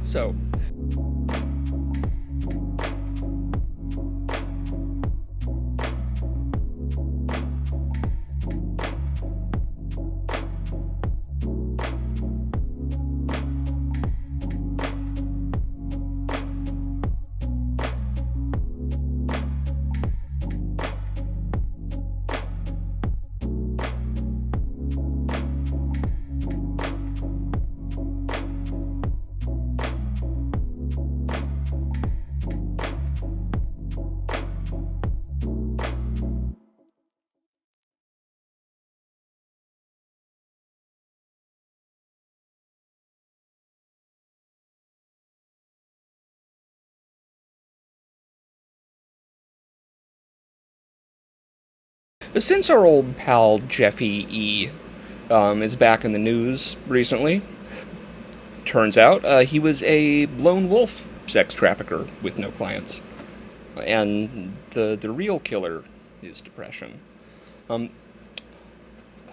So, since our old pal Jeffy E. Is back in the news recently, turns out he was a lone wolf sex trafficker with no clients. And the real killer is depression. Um,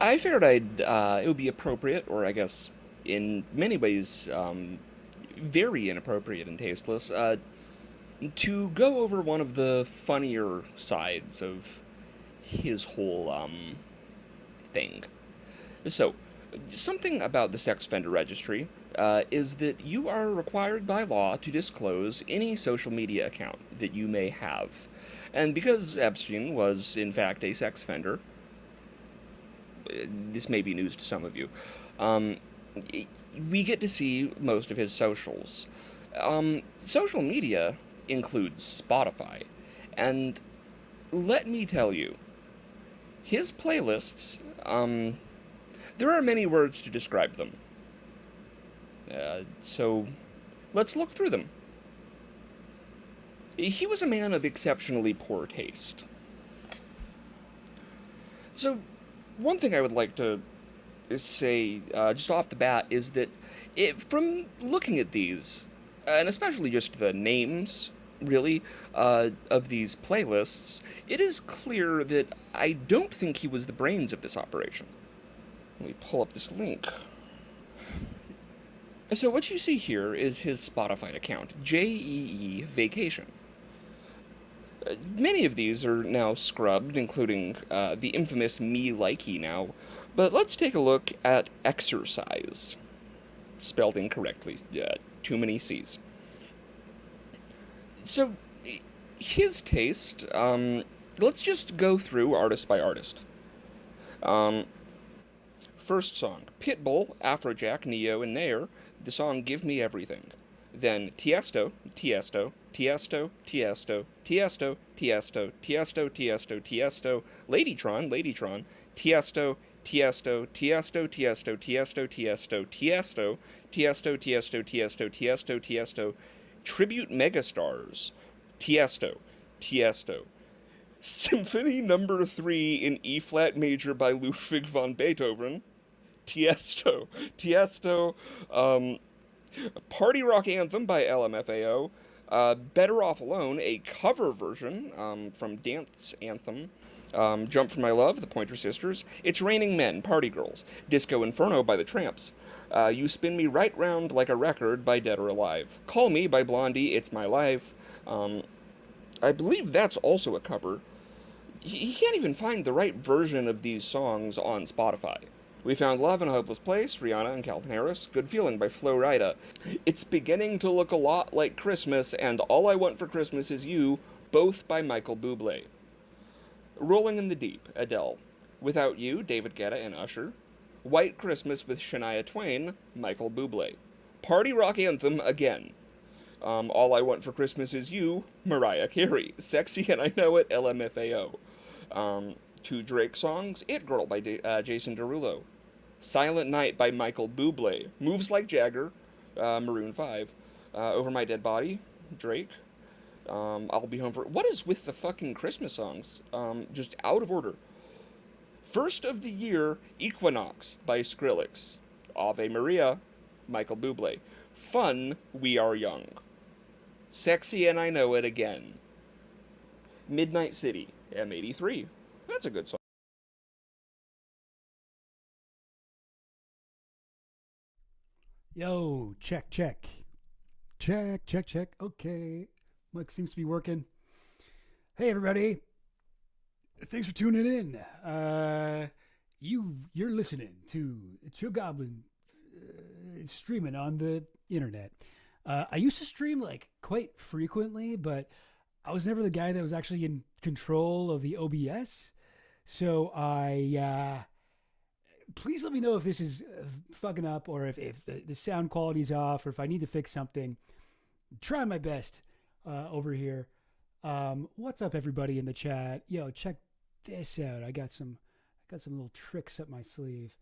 I figured it would be appropriate, or I guess in many ways very inappropriate and tasteless, to go over one of the funnier sides of his whole thing. So, something about the sex offender registry is that you are required by law to disclose any social media account that you may have. And because Epstein was, in fact, a sex offender, this may be news to some of you, um, we get to see most of his socials. Social media includes Spotify. And let me tell you, his playlists, there are many words to describe them. So let's look through them. He was a man of exceptionally poor taste. So, one thing I would like to say just off the bat is that from looking at these, and especially just the names, really, of these playlists, it is clear that I don't think he was the brains of this operation. Let me pull up this link. So what you see here is his Spotify account, JEE Vacation. Many of these are now scrubbed, including the infamous Me Likey now, but let's take a look at Exercise. Spelled incorrectly, too many C's. So, his taste, let's just go through artist by artist. Um, First song, Pitbull, Afrojack, Neo, and Nair, the song Give Me Everything. Then Tiesto, Tiesto, Tiesto, Tiesto, Tiesto, Tiesto, Tiesto, Tiesto, Tiesto, Ladytron, Ladytron, Tiesto, Tiesto, Tiesto, Tiesto, Tiesto, Tiesto, Tiesto, Tiesto, Tiesto, Tiesto, Tiesto, Tiesto, Tribute Megastars, Tiesto, Tiesto, Symphony Number 3 in E flat major by Ludwig van Beethoven, Tiesto, Tiesto, Party Rock Anthem by LMFAO, Better Off Alone, a cover version from Dance Anthem, Jump for My Love, the Pointer Sisters, It's Raining Men, Party Girls, Disco Inferno by the Tramps, You Spin Me Right Round Like a Record by Dead or Alive, Call Me by Blondie, It's My Life, I believe that's also a cover. He can't even find the right version of these songs on Spotify. We found Love in a Hopeless Place, Rihanna and Calvin Harris, Good Feeling by Flo Rida. It's beginning to look a lot like Christmas, and All I Want for Christmas Is You, both by Michael Bublé. Rolling in the Deep, Adele. Without You, David Guetta and Usher. White Christmas with Shania Twain, Michael Bublé. Party Rock Anthem again. All I Want for Christmas Is You, Mariah Carey. Sexy and I Know It, LMFAO. Two Drake songs, It Girl by Jason Derulo. Silent Night by Michael Bublé. Moves Like Jagger, Maroon 5. Over My Dead Body, Drake. I'll Be Home for... What is with the fucking Christmas songs? Just out of order. First of the Year, Equinox by Skrillex. Ave Maria, Michael Bublé. Fun, We Are Young. Sexy and I Know It Again. Midnight City, M83. That's a good song. Yo, check, check. Check, check, check. Okay. Mic seems to be working. Hey, everybody. Thanks for tuning in. You're listening to Chill Goblin streaming on the internet. I used to stream like quite frequently, but I was never the guy that was actually in control of the OBS. So please let me know if this is fucking up or if the sound quality is off or if I need to fix something. Try my best over here. What's up, everybody in the chat? Yo, check this out. I got some little tricks up my sleeve.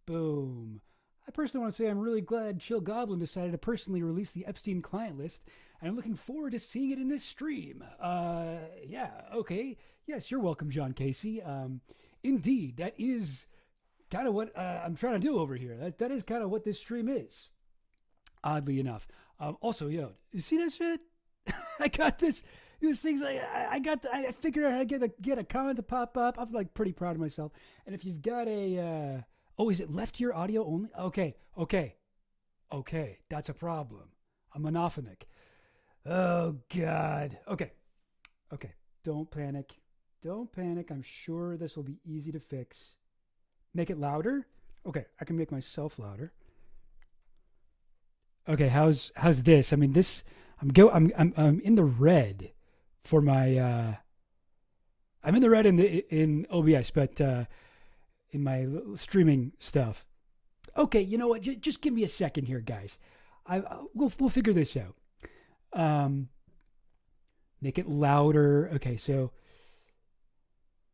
Boom. I personally want to say I'm really glad Chill Goblin decided to personally release the Epstein client list, and I'm looking forward to seeing it in this stream. Yeah, okay. Yes, you're welcome, John Casey. Indeed, that is kind of what I'm trying to do over here. That is kind of what this stream is, oddly enough. Also, yo, you see that shit? I got this. These things. I figured out how to get a comment to pop up. I'm like pretty proud of myself. And if you've got a, is it left ear audio only? Okay. That's a problem. I'm monophonic. Oh God. Okay. Don't panic. I'm sure this will be easy to fix. Make it louder. Okay, I can make myself louder. Okay, how's this? I mean, this I'm in the red for my I'm in the red in OBS, but in my streaming stuff. Okay, you know what? Just give me a second here, guys. We'll figure this out. Make it louder. Okay, so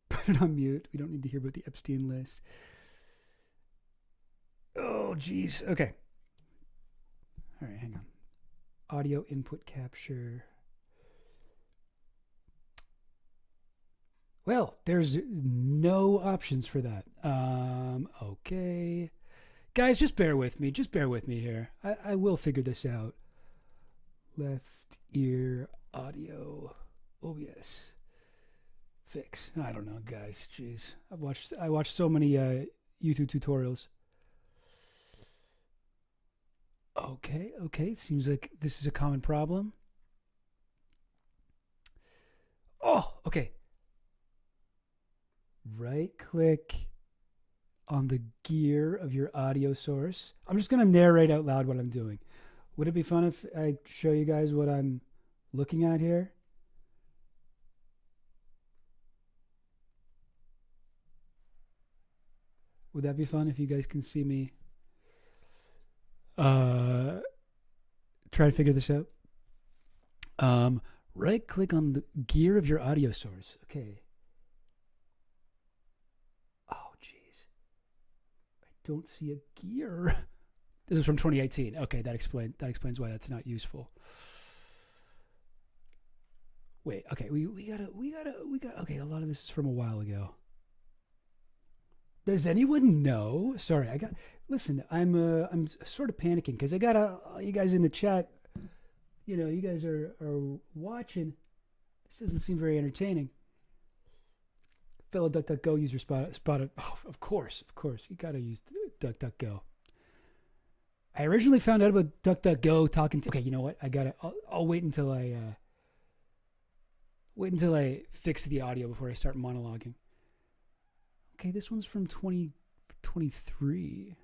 put it on mute. We don't need to hear about the Epstein list. Oh, geez. Okay. All right, hang on. Audio input capture. Well, there's no options for that. Okay. Guys, just bear with me. Here. I will figure this out. Left ear audio OBS. Fix. I don't know, guys. Jeez. I watched so many YouTube tutorials. Okay. Seems like this is a common problem. Oh, okay. Right click on the gear of your audio source. I'm just going to narrate out loud what I'm doing. Would it be fun if I show you guys what I'm looking at here? Would that be fun if you guys can see me try to figure this out? Right click on the gear of your audio source. Okay. Oh, jeez. I don't see a gear. This is from 2018. Okay, that explains why that's not useful. Wait, okay, we got okay, a lot of this is from a while ago. Does anyone know? Sorry, listen, I'm sort of panicking because I got you guys in the chat. You know, you guys are watching. This doesn't seem very entertaining. Fellow DuckDuckGo user spotted. Oh, of course. You got to use DuckDuckGo. I originally found out about DuckDuckGo talking to. Okay, you know what? I'll wait until I fix the audio before I start monologuing. Okay, this one's from 2023.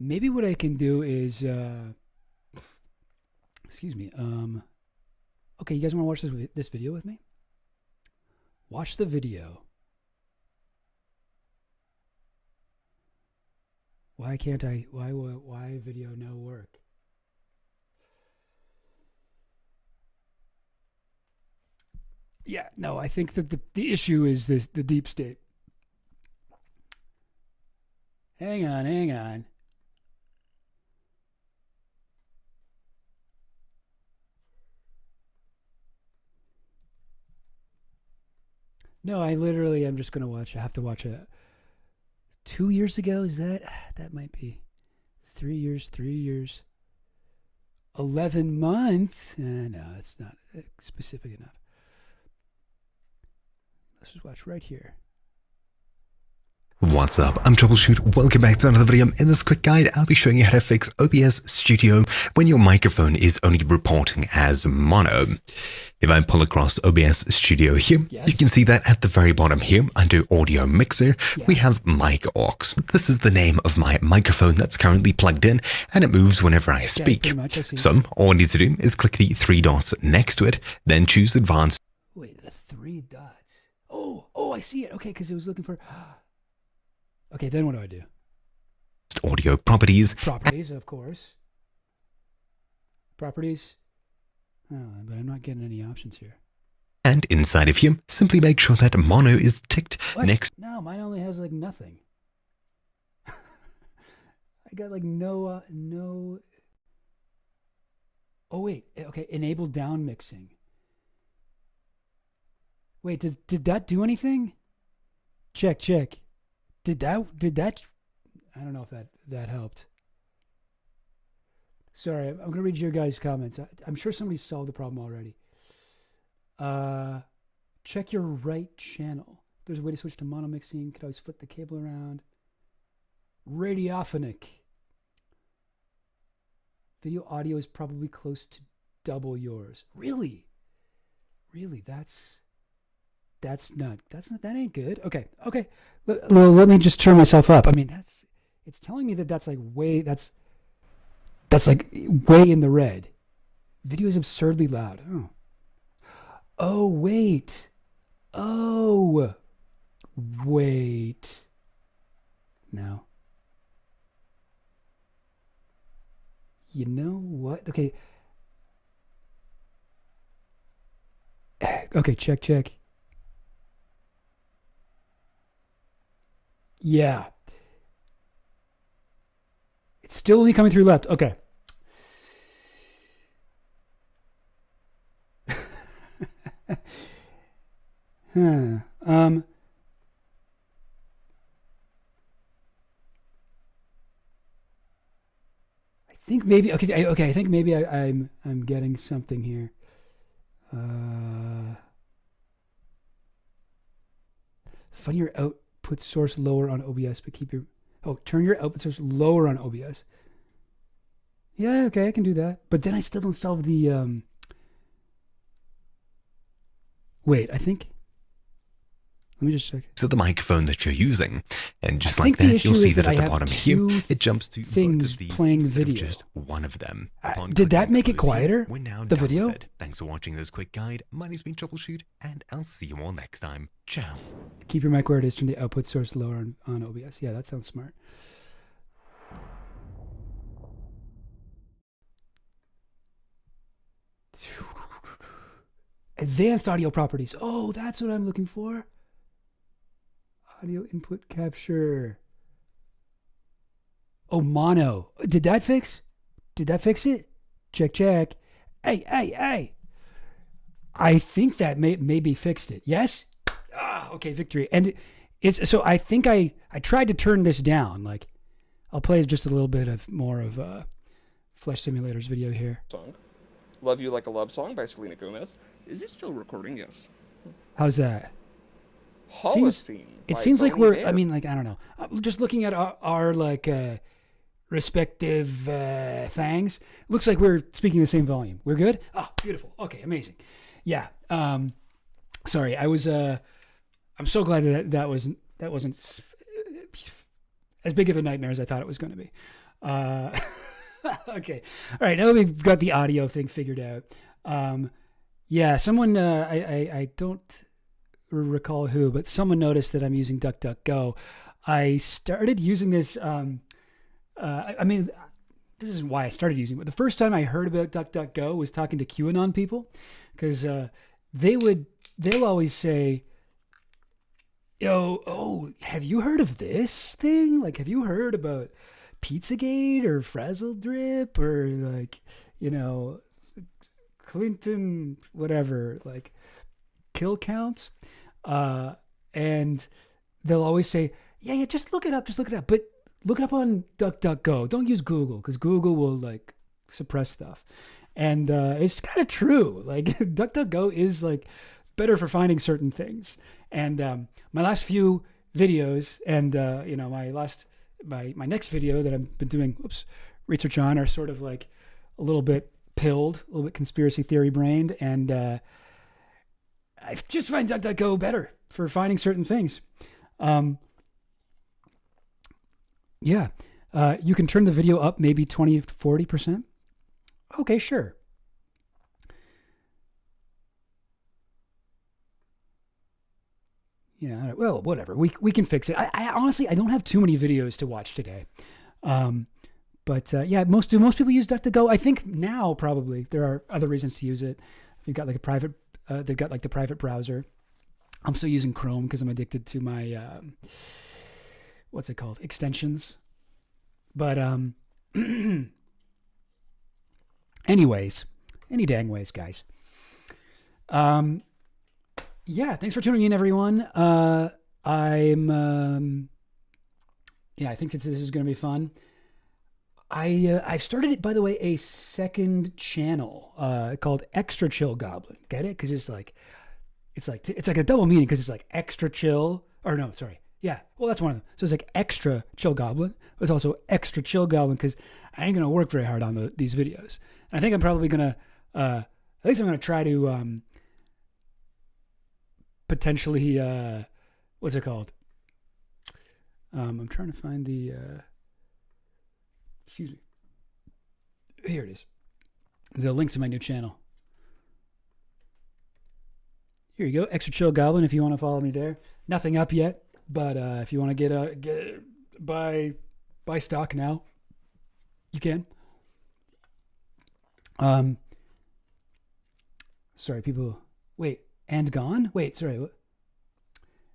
Maybe what I can do is, excuse me. Okay, you guys want to watch this video with me? Watch the video. Why can't I? Why video no work? Yeah, no, I think that the issue is the deep state. Hang on. No, I'm just going to watch. I have to watch it. 2 years ago, is that might be 3 years. 11 months. No, it's not specific enough. Let's just watch right here. What's up? I'm Troubleshoot. Welcome back to another video. In this quick guide, I'll be showing you how to fix OBS Studio when your microphone is only reporting as mono. If I pull across OBS Studio here, you can see that at the very bottom here, under Audio Mixer, we have Mic Aux. This is the name of my microphone that's currently plugged in, and it moves whenever I speak. So all I need to do is click the three dots next to it, then choose Advanced. Wait, the three dots. Oh, I see it. Okay, because it was looking for... Okay, then what do I do? Audio Properties. Properties, of course. Properties. Oh, but I'm not getting any options here. And inside of here, simply make sure that mono is ticked next. No, mine only has like nothing. I got like no. Oh wait, okay. Enable down mixing. Wait, did that do anything? Check. Did that? I don't know if that helped. Sorry, I'm going to read your guys' comments. I'm sure somebody solved the problem already. Check your right channel. There's a way to switch to mono mixing. Could always flip the cable around. Radiophonic. Video audio is probably close to double yours. Really? That ain't good. Okay. Well, let me just turn myself up. I mean, it's telling me that's like way in the red. Video is absurdly loud. Oh, wait. No. You know what? Okay. Okay, check. Yeah. It's still only coming through left. Okay. I think maybe I think maybe I'm getting something here. Find your output source lower on OBS, but keep your turn your output source lower on OBS. Yeah, okay, I can do that. But then I still don't solve the wait, I think. Let me just check. So the microphone that you're using, and just like that, you'll see that at the bottom here, it jumps to things playing video. Just one of them. Did that make it quieter? We're now the video? Thanks for watching this quick guide. My name's been Troubleshoot, and I'll see you all next time. Ciao. Keep your mic where it is. Turn the output source lower on OBS. Yeah, that sounds smart. Advanced audio properties. Oh, that's what I'm looking for. Audio input capture. Oh, mono. Did that fix it? Check. Hey. I think that maybe fixed it. Yes? Okay, victory. And so I think I tried to turn this down. Like, I'll play just a little bit of more of Flesh Simulator's video here. Song. Love You Like a Love Song by Selena Gomez. Is it still recording? Yes. How's that? Holocene. It seems like we're, I mean, like, I don't know. Just looking at our like, respective things, looks like we're speaking the same volume. We're good? Oh, beautiful. Okay, amazing. Yeah. Sorry, I'm so glad that wasn't as big of a nightmare as I thought it was going to be. Okay. All right, now we've got the audio thing figured out. Yeah, someone, I don't recall who, but someone noticed that I'm using DuckDuckGo. I started using this, I mean, this isn't why I started using it, but the first time I heard about DuckDuckGo was talking to QAnon people, because they'll always say, have you heard of this thing? Like, have you heard about Pizzagate or Frazzle Drip or like, Clinton, whatever, like kill counts? And they'll always say, yeah, just look it up. But look it up on DuckDuckGo. Don't use Google, because Google will like suppress stuff. And it's kind of true. Like DuckDuckGo is like better for finding certain things. And my last few videos, and my next video that I've been doing research on are sort of like a little bit pilled, a little bit conspiracy theory brained, and I just find DuckDuckGo better for finding certain things. You can turn the video up maybe 20-40%. Okay, sure. Yeah, well, whatever. We can fix it. I honestly, I don't have too many videos to watch today. But most people use DuckDuckGo. I think now probably there are other reasons to use it. If you've got like a private, they've got like the private browser. I'm still using Chrome because I'm addicted to my, what's it called? Extensions. But, anyways, any dang ways, guys. Thanks for tuning in, everyone. I think this is going to be fun. I've started it, by the way, a second channel called Extra Chill Goblin. Get it? Because it's like a double meaning because it's like extra chill. Or no, sorry. Yeah, well, that's one of them. So it's like Extra Chill Goblin, but it's also Extra Chill Goblin because I ain't gonna work very hard on these videos. And I think I'm probably gonna, at least I'm gonna try to potentially, what's it called? I'm trying to find the. Excuse me. Here it is. The link to my new channel. Here you go. Extra Chill Goblin if you want to follow me there. Nothing up yet, but if you want to buy stock now, you can. Sorry, people. Wait, and gone? Wait, sorry. What?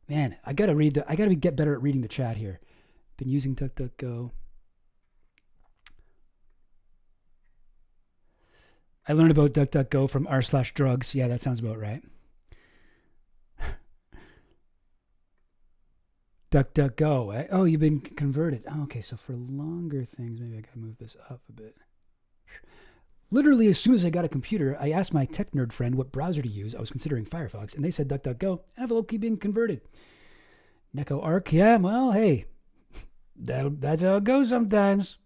Man, I gotta get better at reading the chat here. Been using DuckDuckGo. I learned about DuckDuckGo from r/drugs. Yeah, that sounds about right. DuckDuckGo. Oh, you've been converted. Oh, okay, so for longer things, maybe I gotta move this up a bit. Literally, as soon as I got a computer, I asked my tech nerd friend what browser to use. I was considering Firefox, and they said DuckDuckGo, and I've low-key been converted. Neko Arc, yeah, well, hey, that's how it goes sometimes.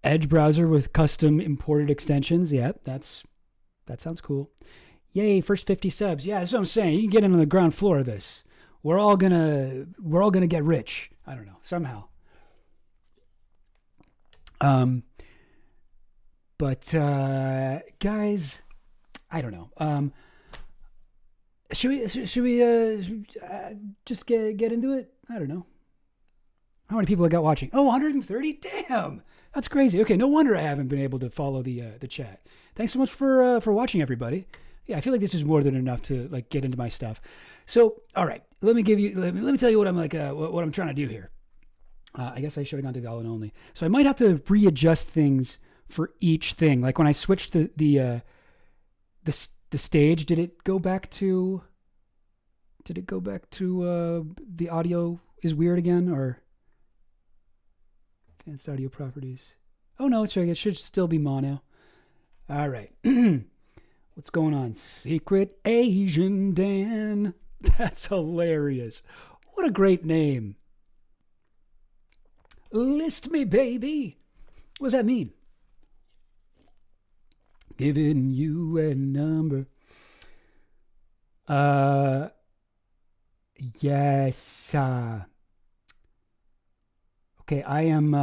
Edge browser with custom imported extensions. Yep, that sounds cool. Yay, first 50 subs. Yeah, that's what I'm saying. You can get in on the ground floor of this. We're all gonna get rich. I don't know, somehow. But guys, I don't know. Should we just get into it? I don't know. How many people I got watching? Oh, 130? Damn, that's crazy. Okay, no wonder I haven't been able to follow the chat. Thanks so much for watching, everybody. Yeah, I feel like this is more than enough to like get into my stuff. So, all right, let me tell you what I'm like, what I'm trying to do here. I guess I should have gone to Goblin only. So I might have to readjust things for each thing. Like when I switched the stage, did it go back to the audio is weird again, or advanced audio properties? Oh no, it should still be mono. All right. What's going on? Secret Asian Dan. That's hilarious. What a great name. List me, baby. What does that mean? Giving you a number. Yes. Okay, I'm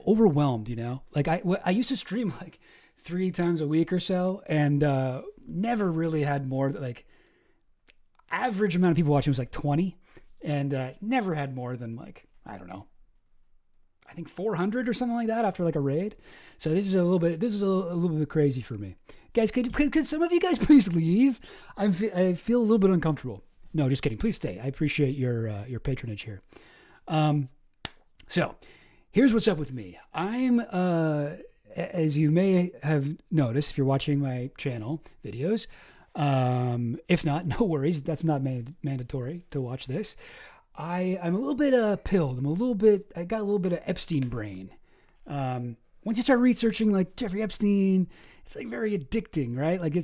overwhelmed, you know? Like I used to stream like 3 times a week or so, and never really had more. Like average amount of people watching was like 20, and never had more than like, I don't know, I think 400 or something like that after like a raid. So this is a little bit crazy for me, guys. Could some of you guys please leave? I feel a little bit uncomfortable. No, just kidding. Please stay. I appreciate your patronage here. So here's what's up with me. I'm as you may have noticed if you're watching my channel videos, if not, no worries. That's not mandatory to watch this. I'm a little bit pilled. I got a little bit of Epstein-brained. Once you start researching like Jeffrey Epstein, it's like very addicting, right? Like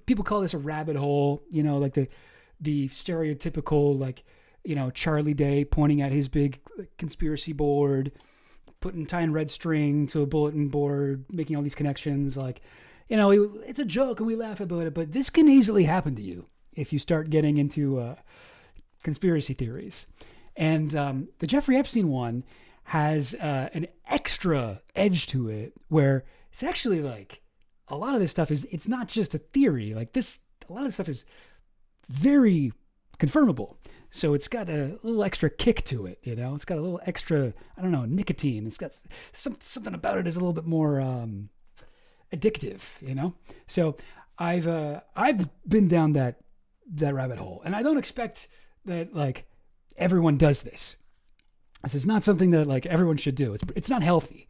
people call this a rabbit hole, you know, like the stereotypical, like, Charlie Day pointing at his big conspiracy board, tying red string to a bulletin board, making all these connections. Like, it's a joke and we laugh about it, but this can easily happen to you if you start getting into conspiracy theories. And the Jeffrey Epstein one has an extra edge to it, where it's actually like a lot of this stuff it's not just a theory. Like a lot of this stuff is very confirmable. So it's got a little extra kick to it, It's got a little extra, I don't know, nicotine. It's got something about it is a little bit more addictive, So I've been down that rabbit hole, and I don't expect that like everyone does this. This is not something that like everyone should do. It's not healthy.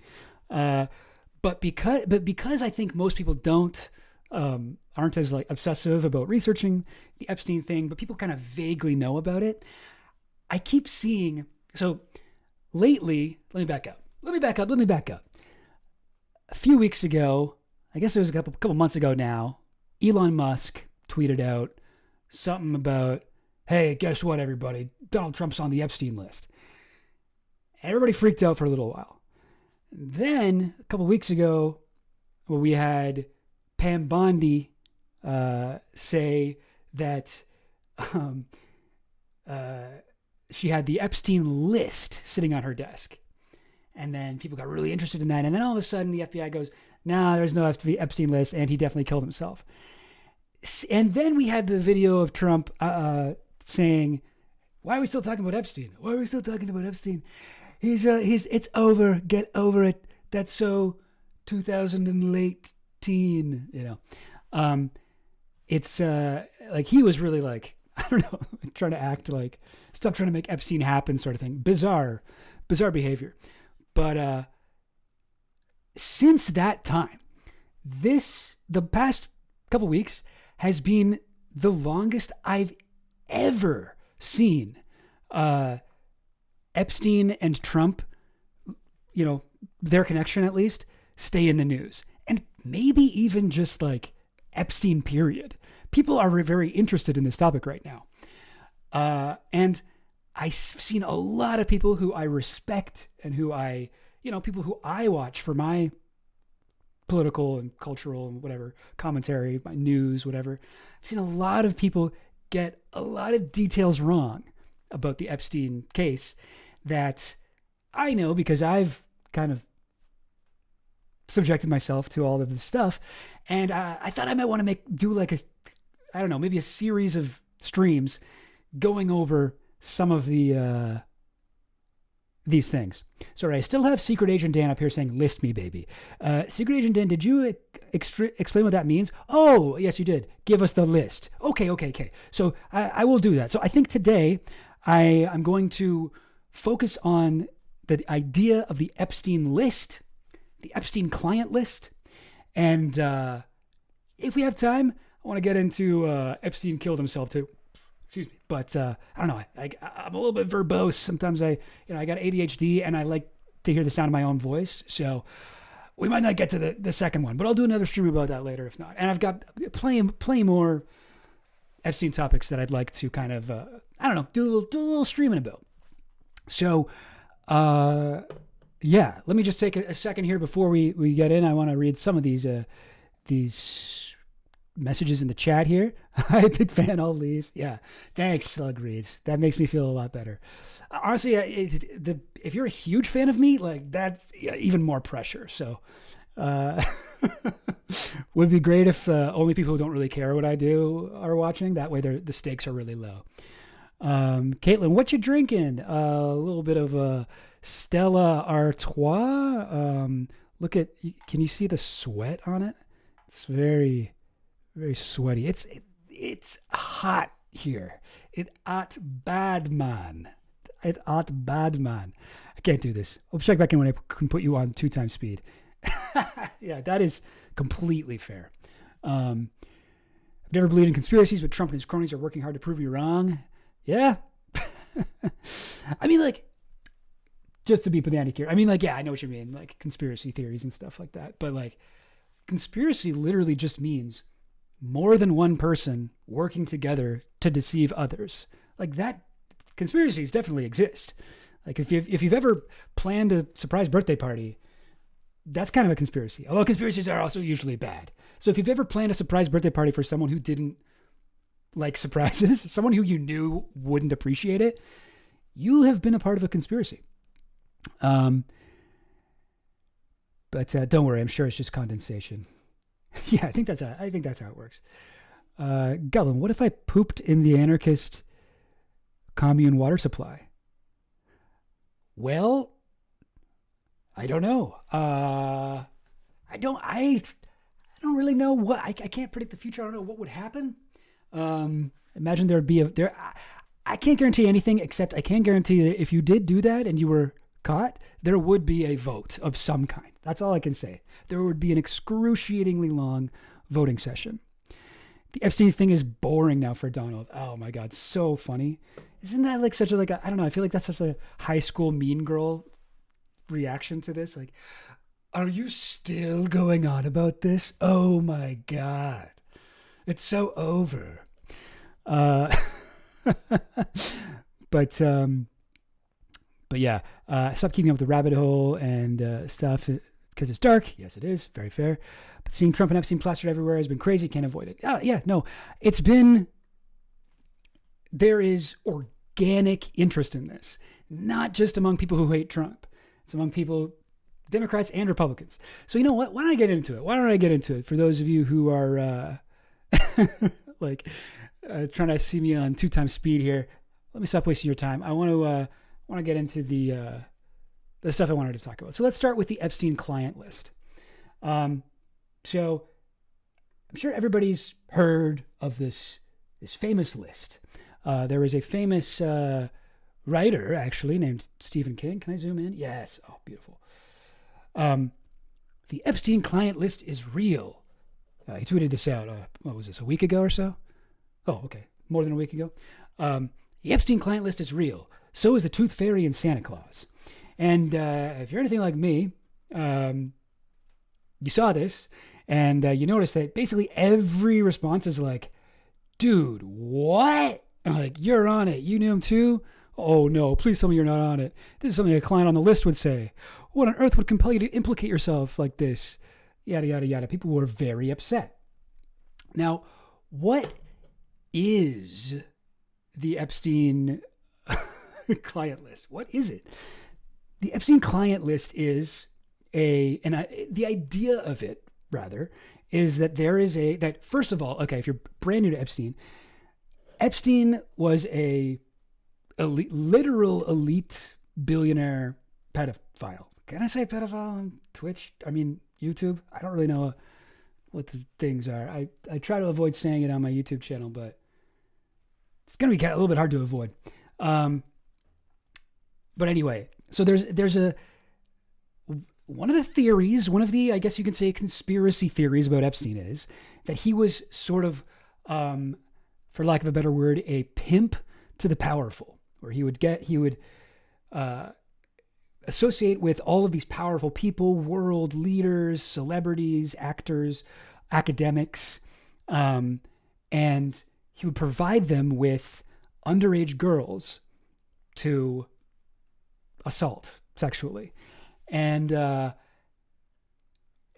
But because I think most people aren't as like obsessive about researching the Epstein thing, but people kind of vaguely know about it. I keep seeing, so lately, let me back up. A few weeks ago, I guess it was a couple months ago now, Elon Musk tweeted out something about, hey, guess what, everybody? Donald Trump's on the Epstein list. Everybody freaked out for a little while. Then, a couple weeks ago, we had Pam Bondi say that she had the Epstein list sitting on her desk. And then people got really interested in that. And then all of a sudden, the FBI goes, nah, there's no Epstein list, and he definitely killed himself. And then we had the video of Trump saying, why are we still talking about Epstein? Why are we still talking about Epstein? It's over. Get over it. That's so 2018, It's like he was really like, I don't know, trying to act like, stop trying to make Epstein happen sort of thing. Bizarre behavior. But since that time, the past couple weeks has been the longest I've ever seen Epstein and Trump, their connection at least, stay in the news. And maybe even just like Epstein period. People are very interested in this topic right now. And I've seen a lot of people who I respect and people who I watch for my political and cultural and whatever commentary, my news, whatever. I've seen a lot of people get a lot of details wrong about the Epstein case that I know because I've kind of subjected myself to all of this stuff. And I thought I might want to do like maybe a series of streams going over some of these things. Sorry, I still have Secret Agent Dan up here saying, list me, baby. Secret Agent Dan, did you explain what that means? Oh, yes, you did. Give us the list. Okay. So I will do that. So I think today I'm going to focus on the idea of the Epstein list, the Epstein client list. And if we have time, I want to get into Epstein killed himself too. Excuse me. But I don't know. I'm a little bit verbose. Sometimes I got ADHD and I like to hear the sound of my own voice. So we might not get to the second one, but I'll do another stream about that later if not. And I've got plenty more Epstein topics that I'd like to kind of, do a little streaming about. So, let me just take a second here before we get in. I want to read some of these messages in the chat here. Hi, big fan, I'll leave. Yeah, thanks, Slug Reads. That makes me feel a lot better. Honestly, if you're a huge fan of me, like that's even more pressure. So, would be great if only people who don't really care what I do are watching. That way, the stakes are really low. Caitlin, what you drinking? A little bit of a Stella Artois. Can you see the sweat on it? It's very, very sweaty. It's hot here. It's hot bad, man. It's hot bad, man. I can't do this. I'll check back in when I can put you on 2x speed. Yeah, that is completely fair. I've never believed in conspiracies, but Trump and his cronies are working hard to prove me wrong. Yeah. I mean, like, just to be pedantic here. I mean, like, yeah, I know what you mean, like conspiracy theories and stuff like that. But like, conspiracy literally just means more than one person working together to deceive others. Like that, conspiracies definitely exist. Like if you've ever planned a surprise birthday party, that's kind of a conspiracy. Although conspiracies are also usually bad. So if you've ever planned a surprise birthday party for someone who didn't like surprises, someone who you knew wouldn't appreciate it, you have been a part of a conspiracy. But don't worry, I'm sure it's just condensation. Yeah, I think that's how it works. Goblin, what if I pooped in the anarchist commune water supply? Well, I don't know. I don't really know what I can't predict the future. I don't know what would happen. Imagine there'd be I can't guarantee anything, except I can guarantee that if you did do that and you were caught, there would be a vote of some kind. That's all I can say. There would be an excruciatingly long voting session. The Epstein thing is boring now for Donald. Oh my God, so funny. Isn't that like such a, I don't know, I feel like that's such a high school mean girl reaction to this. Like, are you still going on about this? Oh my God. It's so over. But yeah, stop keeping up with the rabbit hole and stuff because it's dark. Yes, it is. Very fair. But seeing Trump and Epstein plastered everywhere has been crazy. Can't avoid it. Yeah, no. There is organic interest in this, not just among people who hate Trump. It's among people, Democrats and Republicans. So you know what? Why don't I get into it? For those of you who are trying to see me on 2x speed here, let me stop wasting your time. I want to get into the stuff I wanted to talk about. So let's start with the Epstein client list. So I'm sure everybody's heard of this famous list. There is a famous writer, actually, named Stephen King. Can I zoom in? Yes. Oh, beautiful. The Epstein client list is real. He tweeted this out, what was this, a week ago or so? Oh, okay. More than a week ago. The Epstein client list is real. So is the Tooth Fairy and Santa Claus. And if you're anything like me, you saw this, and you noticed that basically every response is like, dude, what? And I'm like, you're on it. You knew him too? Oh, no, please tell me you're not on it. This is something a client on the list would say. What on earth would compel you to implicate yourself like this? Yada, yada, yada. People were very upset. Now, what is the Epstein client list? What is it? The Epstein client list is the idea of it, rather, is that that first of all, okay, if you're brand new to Epstein was literal elite billionaire pedophile. Can I say pedophile on Twitch? I mean, YouTube? I don't really know what the things are. I try to avoid saying it on my YouTube channel, but it's going to be a little bit hard to avoid. But anyway, so there's one of the theories, I guess you can say conspiracy theories about Epstein is that he was sort of, for lack of a better word, a pimp to the powerful, where he would associate with all of these powerful people, world leaders, celebrities, actors, academics, and he would provide them with underage girls to assault sexually. And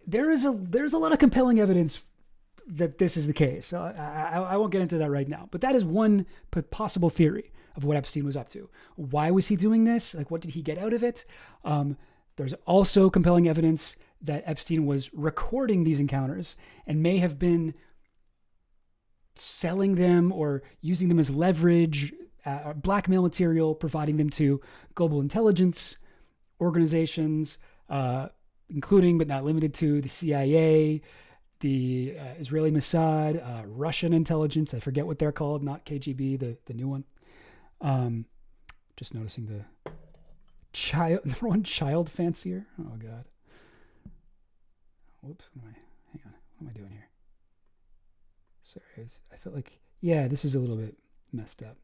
there's a lot of compelling evidence that this is the case. So I won't get into that right now, but that is one possible theory of what Epstein was up to. Why was he doing this? Like, what did he get out of it? There's also compelling evidence that Epstein was recording these encounters and may have been selling them or using them as leverage, blackmail material, providing them to global intelligence organizations, including but not limited to the CIA, the Israeli Mossad, Russian intelligence. I forget what they're called, not KGB, the new one. Just noticing the number one child fancier. Oh God. Whoops. Hang on. What am I doing here? Sorry. I felt like, this is a little bit messed up.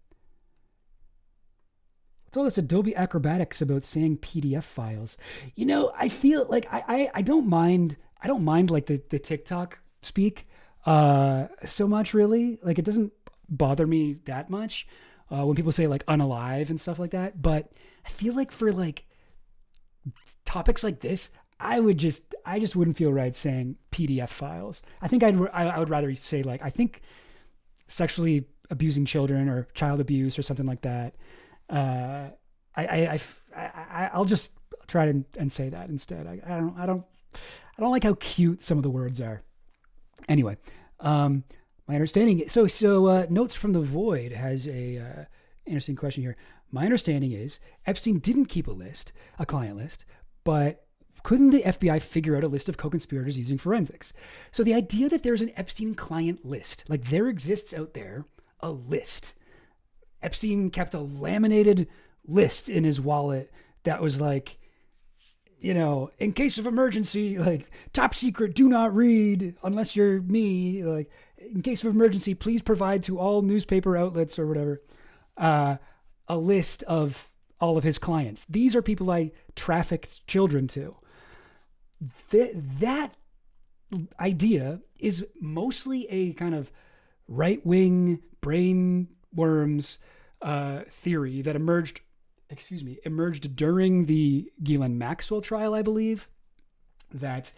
What's all this Adobe acrobatics about saying PDF files? You know, I feel like I don't mind like the TikTok speak so much, really. Like, it doesn't bother me that much when people say like unalive and stuff like that. But I feel like for like topics like this, I just wouldn't feel right saying PDF files. I think I would rather say like, I think sexually abusing children or child abuse or something like that. I'll just try and say that instead. I don't like how cute some of the words are. Anyway, my understanding. So Notes from the Void has a interesting question here. My understanding is Epstein didn't keep a client list, but couldn't the FBI figure out a list of co-conspirators using forensics? So the idea that there's an Epstein client list, like there exists out there a list. Epstein kept a laminated list in his wallet that was like, you know, in case of emergency, like top secret, do not read unless you're me. Like in case of emergency, please provide to all newspaper outlets or whatever, a list of all of his clients. These are people I trafficked children to. That idea is mostly a kind of right-wing brain worms theory that emerged during the Ghislaine Maxwell trial, I believe, that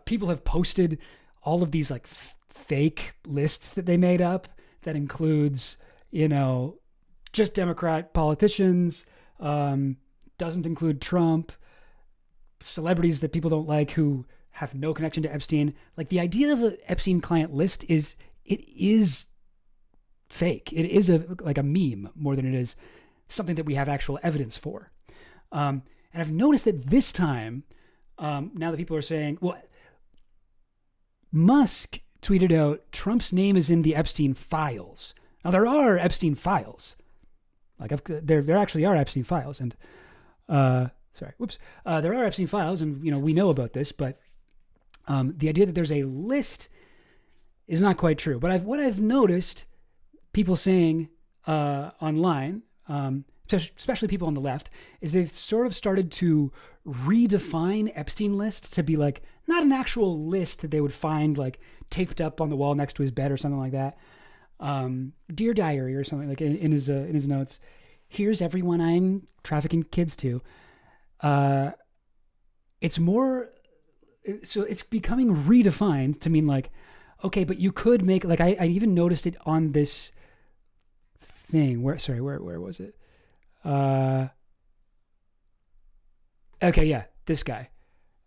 people have posted all of these like fake lists that they made up that includes, you know, just Democrat politicians, doesn't include Trump, celebrities that people don't like who have no connection to Epstein. Like the idea of an Epstein client list is fake. It is like a meme more than it is something that we have actual evidence for. And I've noticed that this time, now that people are saying, well, Musk tweeted out Trump's name is in the Epstein files. Now there are Epstein files. Like there actually are Epstein files, and there are Epstein files, and you know we know about this, but the idea that there's a list is not quite true. But what I've noticed people saying online, especially people on the left, is they've sort of started to redefine Epstein list to be like not an actual list that they would find like taped up on the wall next to his bed or something like that. Dear Diary or something like in his notes. Here's everyone I'm trafficking kids to. It's more, so it's becoming redefined to mean like, okay, but you could make like I even noticed it on this thing where was it? Okay, yeah, this guy,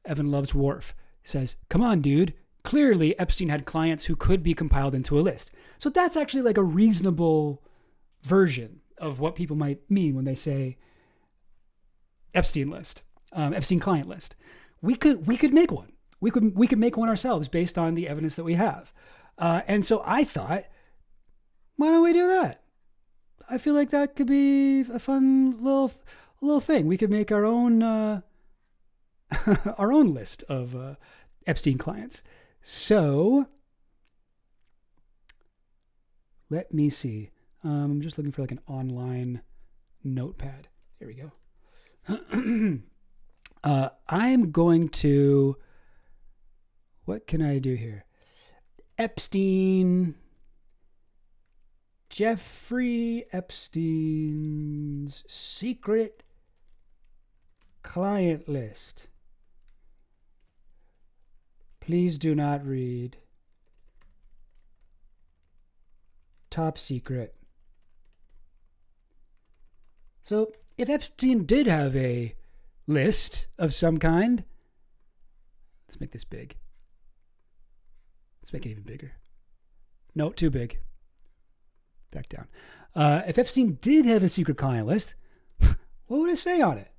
Evan Loves Wharf, says, "Come on, dude. Clearly, Epstein had clients who could be compiled into a list." So that's actually like a reasonable version of what people might mean when they say Epstein list, Epstein client list. We could make one. We could make one ourselves based on the evidence that we have. And so I thought, why don't we do that? I feel like that could be a fun little thing. We could make our own our own list of Epstein clients. So let me see. I'm just looking for like an online notepad. Here we go. I'm going to, what can I do here? Jeffrey Epstein's secret client list. Please do not read. Top secret. So if Epstein did have a list of some kind, let's make this big. Let's make it even bigger. No, too big. Back down. If Epstein did have a secret client list, what would it say on it?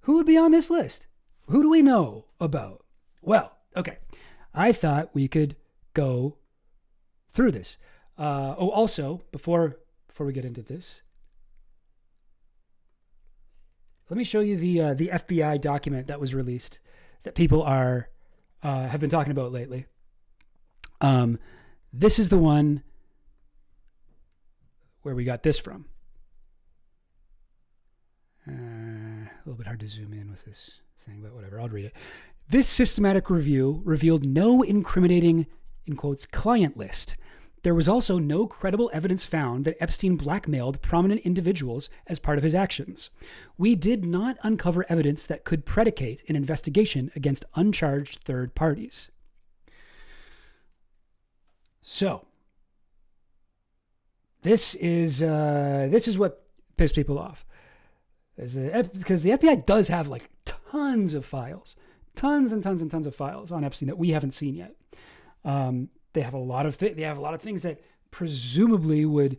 Who would be on this list? Who do we know about? Well, okay. I thought we could go through this. Also, before we get into this, let me show you the FBI document that was released that people have been talking about lately. This is the one where we got this from. A little bit hard to zoom in with this thing, but whatever, I'll read it. This systematic review revealed no incriminating, in quotes, client list There was also no credible evidence found that Epstein blackmailed prominent individuals as part of his actions. We did not uncover evidence that could predicate an investigation against uncharged third parties. So, this is what pissed people off. Because the FBI does have like tons of files, tons and tons and tons of files on Epstein that we haven't seen yet. They have a lot of things that presumably would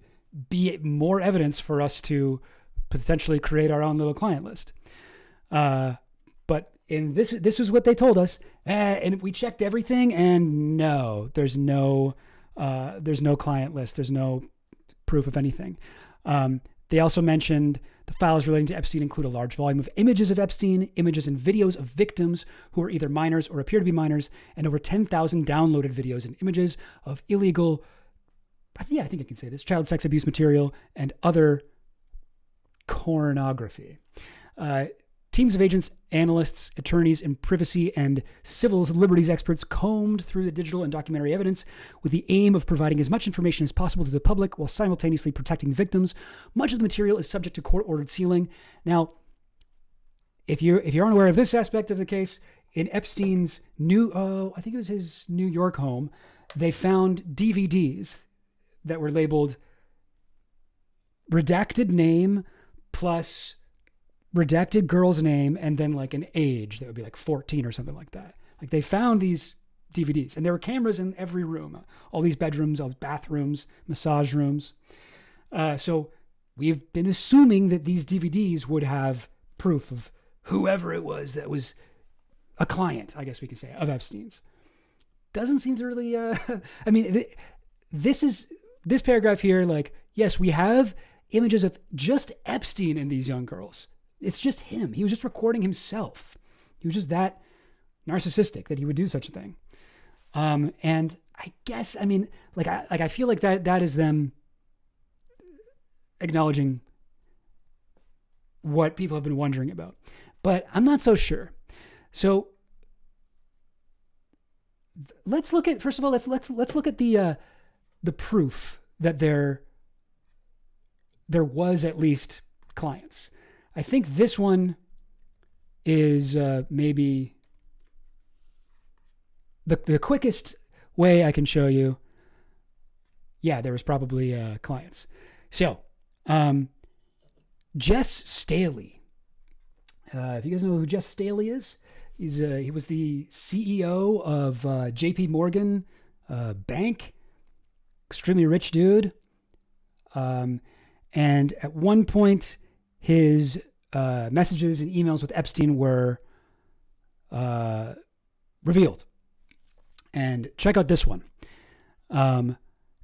be more evidence for us to potentially create our own little client list. But in this is what they told us, and we checked everything, and no, there's no client list. There's no proof of anything. They also mentioned the files relating to Epstein include a large volume of images of Epstein, images and videos of victims who are either minors or appear to be minors, and over 10,000 downloaded videos and images of illegal, I think I can say this, child sex abuse material and other pornography. Teams of agents, analysts, attorneys, and privacy and civil liberties experts combed through the digital and documentary evidence with the aim of providing as much information as possible to the public while simultaneously protecting victims. Much of the material is subject to court-ordered sealing. Now, if you're unaware of this aspect of the case, in Epstein's I think it was his New York home, they found DVDs that were labeled redacted name plus redacted girl's name and then like an age that would be like 14 or something like that. Like they found these DVDs and there were cameras in every room, all these bedrooms, all bathrooms, massage rooms. So we've been assuming that these DVDs would have proof of whoever it was that was a client, I guess we could say, of Epstein's. Doesn't seem to really, this paragraph here, like, yes, we have images of just Epstein and these young girls. It's just him. He was just recording himself. He was just that narcissistic that he would do such a thing. And I guess, I feel like that is them acknowledging what people have been wondering about, but I'm not so sure. So let's look at, first of all, let's look at the proof that there was at least clients. I think this one is maybe the quickest way I can show you. Yeah, there was probably clients. So, Jess Staley. If you guys know who Jess Staley is, he was the CEO of JP Morgan Bank, extremely rich dude. And at one point, his messages and emails with Epstein were revealed. And check out this one.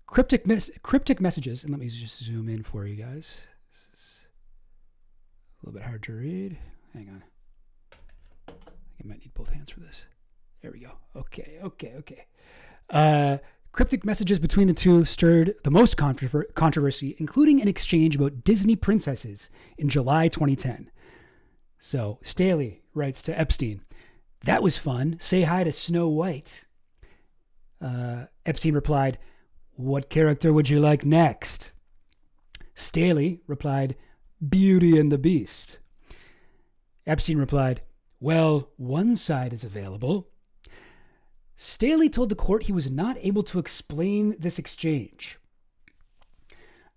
Cryptic messages. And let me just zoom in for you guys. This is a little bit hard to read. Hang on. I think I might need both hands for this. There we go. Okay. Cryptic messages between the two stirred the most controversy, including an exchange about Disney princesses in July 2010. So Staley writes to Epstein, "That was fun. Say hi to Snow White." Epstein replied, "What character would you like next?" Staley replied, "Beauty and the Beast." Epstein replied, "Well, one side is available." Staley told the court he was not able to explain this exchange.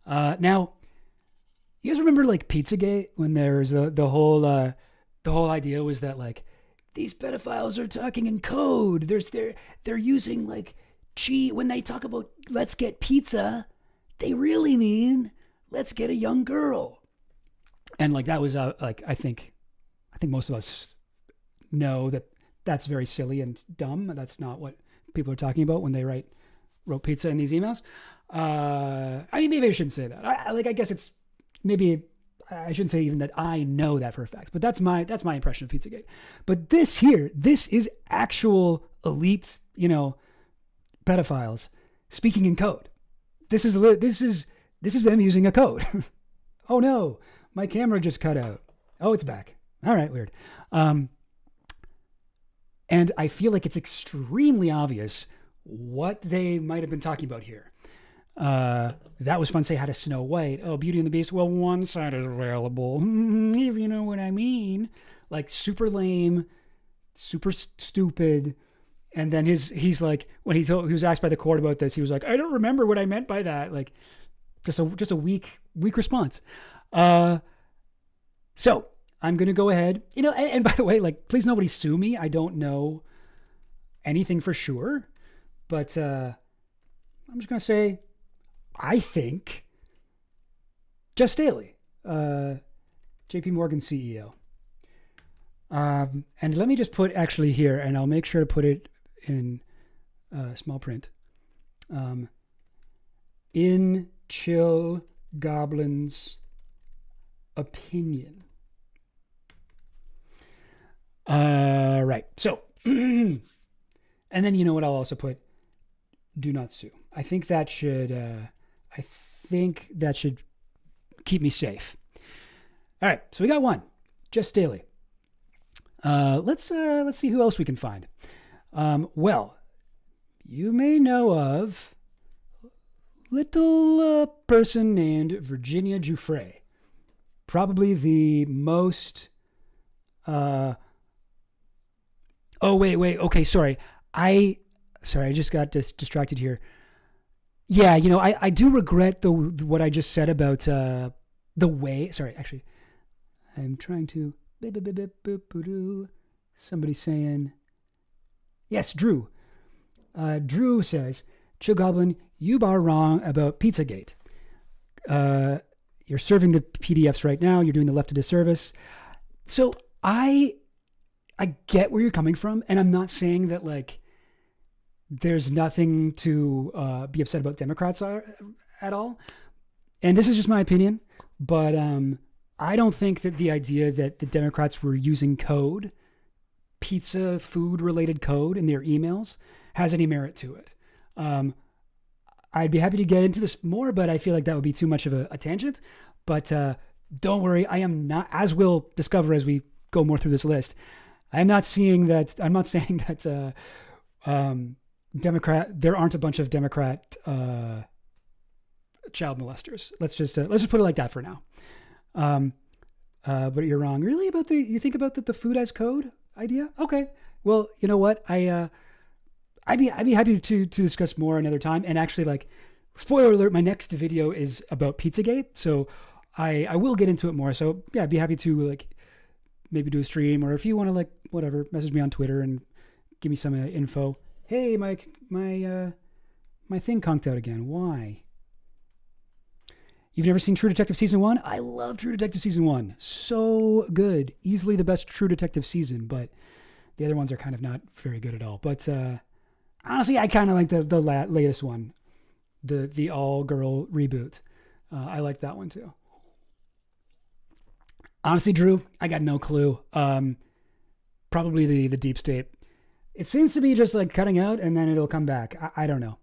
Now, you guys remember like Pizzagate, when there was the whole idea was that like these pedophiles are talking in code. They're using like when they talk about let's get pizza, they really mean let's get a young girl. And like that was like I think most of us know that that's very silly and dumb. That's not what people are talking about when they wrote pizza in these emails. Maybe I shouldn't say that. I guess it's maybe I shouldn't say even that I know that for a fact, but that's my impression of Pizzagate. But this is actual elite, pedophiles speaking in code. This is them using a code. Oh no, my camera just cut out. Oh, it's back. All right, weird. And I feel like it's extremely obvious what they might have been talking about here. That was fun. Say hi to Snow White. Oh, Beauty and the Beast. Well, one side is available. If you know what I mean. Like super lame, super stupid. And then he's like, when he was asked by the court about this, he was like, I don't remember what I meant by that. Like just a weak response. So I'm going to go ahead, and by the way, like, please nobody sue me. I don't know anything for sure, but, I'm just going to say, I think Just Staley, JP Morgan CEO. And let me just put actually here, and I'll make sure to put it in small print. In Chill Goblin's opinion. Right. So, and then you know what? I'll also put do not sue. I think that should keep me safe. All right. So we got one. Just Staley. Let's see who else we can find. Well, you may know of little person named Virginia Giuffre, probably the most. Okay, sorry. I just got distracted here. Yeah, I do regret what I just said about the way. Sorry, actually, I'm trying to. Somebody saying, yes, Drew. Drew says, Chill Goblin, you are wrong about Pizzagate. You're serving the PDFs right now. You're doing the left a disservice. So I get where you're coming from, and I'm not saying that like there's nothing to be upset about Democrats at all. And this is just my opinion, but I don't think that the idea that the Democrats were using code, pizza, food-related code in their emails has any merit to it. I'd be happy to get into this more, but I feel like that would be too much of a tangent. But don't worry, I am not, as we'll discover as we go more through this list, I'm not saying that there aren't a bunch of Democrat child molesters. Let's just put it like that for now. But you're wrong. Really you think about the food as code idea? Okay. Well, you know what? I'd be happy to discuss more another time. And actually, like, spoiler alert, my next video is about Pizzagate. So I will get into it more. So yeah, I'd be happy to like maybe do a stream, or if you want to like whatever, message me on Twitter and give me some info. Hey, my thing conked out again. Why? You've never seen True Detective Season 1? I love True Detective Season 1. So good. Easily the best True Detective season, but the other ones are kind of not very good at all. But honestly, I kind of like the latest one, the all-girl reboot. I like that one too. Honestly, Drew, I got no clue. Probably the deep state. It seems to be just like cutting out and then it'll come back. I don't know.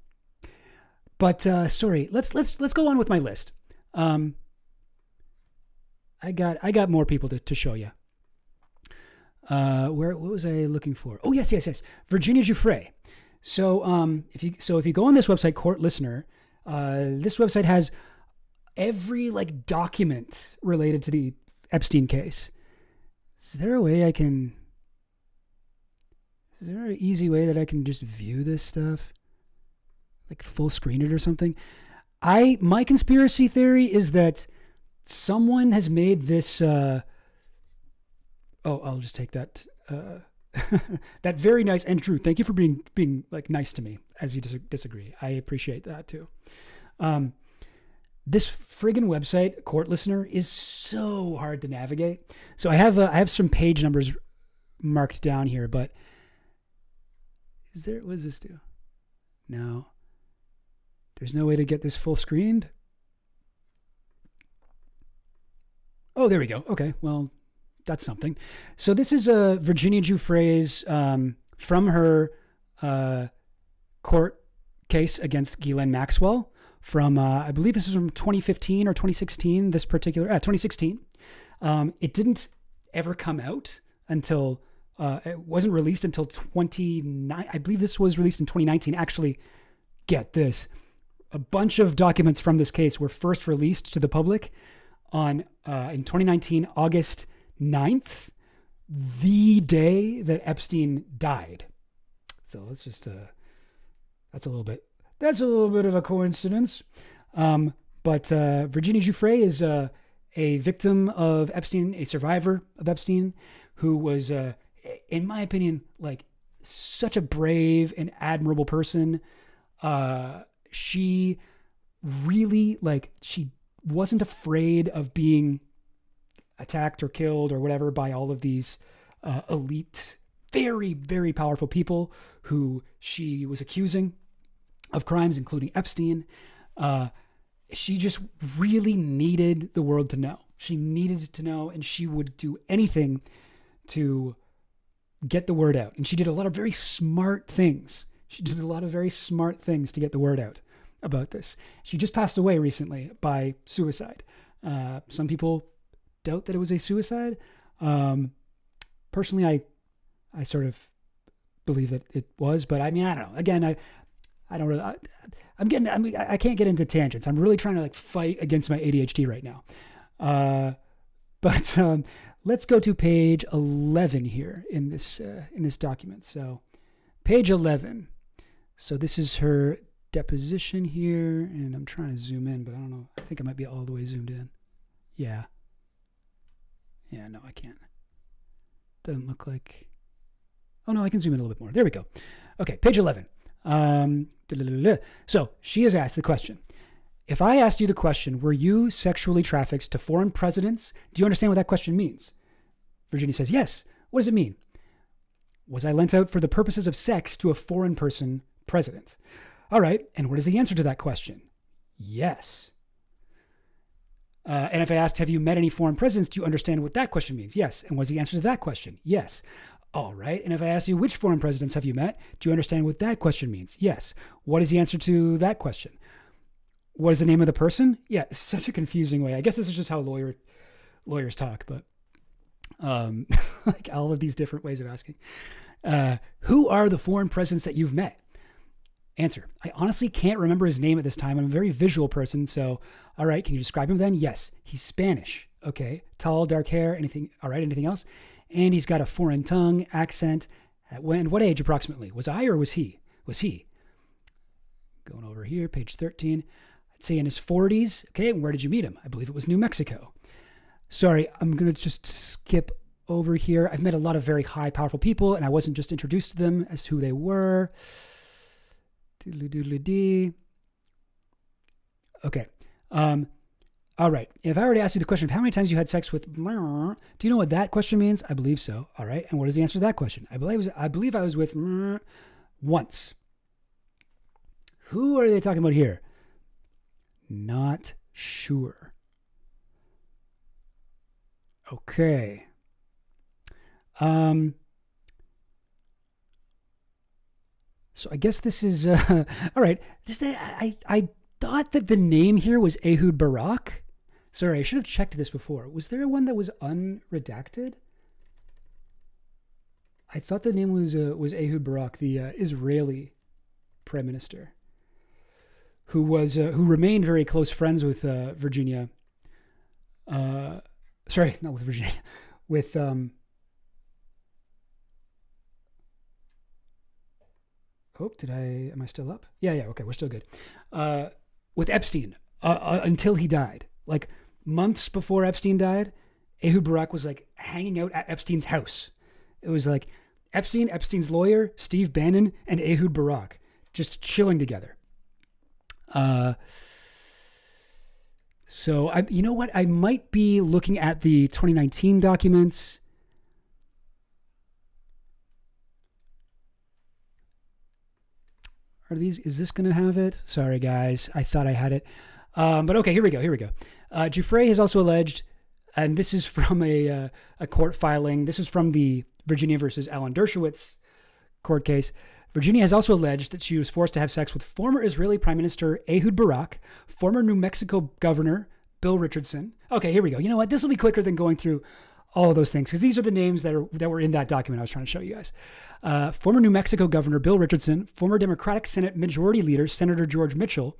But sorry, let's go on with my list. I got more people to show you. What was I looking for? Oh, yes. Virginia Giuffre. So, if you go on this website, Court Listener, this website has every like document related to the Epstein case. Is there an easy way that I can just view this stuff? Like full screen it or something? My conspiracy theory is that someone has made this, I'll just take that, that very nice, and Drew, thank you for being like nice to me as you disagree. I appreciate that too. This friggin' website, Court Listener, is so hard to navigate. So I have some page numbers marked down here, but what does this do? No. There's no way to get this full screened. Oh, there we go. Okay, well, that's something. So this is Virginia Giuffre's from her court case against Ghislaine Maxwell from, I believe this is from 2015 or 2016, this particular, 2016. It didn't ever come out until, it wasn't released until I believe this was released in 2019. Actually, get this. a bunch of documents from this case were first released to the public on in 2019, August 9th, the day that Epstein died. So let's just that's a little bit of a coincidence. But Virginia Giuffre is a victim of Epstein, a survivor of Epstein, who was, in my opinion, like such a brave and admirable person. She really, like, she wasn't afraid of being attacked or killed or whatever by all of these elite, very, very powerful people who she was accusing of crimes, including Epstein. She just really needed the world to know. She needed to know, and she would do anything to get the word out. And she did a lot of very smart things. She did a lot of very smart things to get the word out about this. She just passed away recently by suicide. Some people doubt that it was a suicide. Personally, I sort of believe that it was, but I mean, I don't know. Again, I don't really, I can't get into tangents. I'm really trying to like fight against my ADHD right now. But let's go to page 11 here in this document. So page 11. So this is her deposition here, and I'm trying to zoom in, but I don't know. I think I might be all the way zoomed in. Yeah. Yeah, no, I can't. Doesn't look like, oh no, I can zoom in a little bit more. There we go. Okay, page 11. So she has asked the question. If I asked you the question, were you sexually trafficked to foreign presidents? Do you understand what that question means? Virginia says, yes. What does it mean? Was I lent out for the purposes of sex to a foreign person president? All right. And what is the answer to that question? Yes. And if I asked, have you met any foreign presidents? Do you understand what that question means? Yes. And what's the answer to that question? Yes. All right. And if I ask you, which foreign presidents have you met? Do you understand what that question means? Yes. What is the answer to that question? What is the name of the person? Yeah, it's such a confusing way. I guess this is just how lawyers talk, but like all of these different ways of asking. Who are the foreign presidents that you've met? Answer. I honestly can't remember his name at this time. I'm a very visual person. So, all right. Can you describe him then? Yes. He's Spanish. Okay. Tall, dark hair. Anything? All right. Anything else? And he's got a foreign tongue, accent. At what age approximately? Was I or was he? Was he? Going over here, page 13. I'd say in his 40s. Okay. And where did you meet him? I believe it was New Mexico. Sorry, I'm going to just skip over here. I've met a lot of very high, powerful people, and I wasn't just introduced to them as who they were. Doodly-doodly-dee. Okay. All right. If I were to ask you the question of how many times you had sex with, do you know what that question means? I believe so. All right. And what is the answer to that question? I believe I was with once. Who are they talking about here? Not sure. Okay. So I guess this is all right. I thought that the name here was Ehud Barak. Sorry, I should have checked this before. Was there one that was unredacted? I thought the name was Ehud Barak, the Israeli prime minister, who remained very close friends with Virginia. Sorry, not with Virginia, with am I still up? Yeah, okay, we're still good. With Epstein, until he died. Like months before Epstein died, Ehud Barak was like hanging out at Epstein's house. It was like Epstein, Epstein's lawyer, Steve Bannon, and Ehud Barak just chilling together. So you know what? I might be looking at the 2019 documents. Is this going to have it? Sorry, guys. I thought I had it. But okay, here we go. Giuffre has also alleged, and this is from a court filing. This is from the Virginia versus Alan Dershowitz court case. Virginia has also alleged that she was forced to have sex with former Israeli Prime Minister Ehud Barak, former New Mexico Governor Bill Richardson. Okay, here we go. You know what? This will be quicker than going through all of those things, because these are the names that were in that document I was trying to show you guys. Former New Mexico Governor Bill Richardson, former Democratic Senate Majority Leader Senator George Mitchell,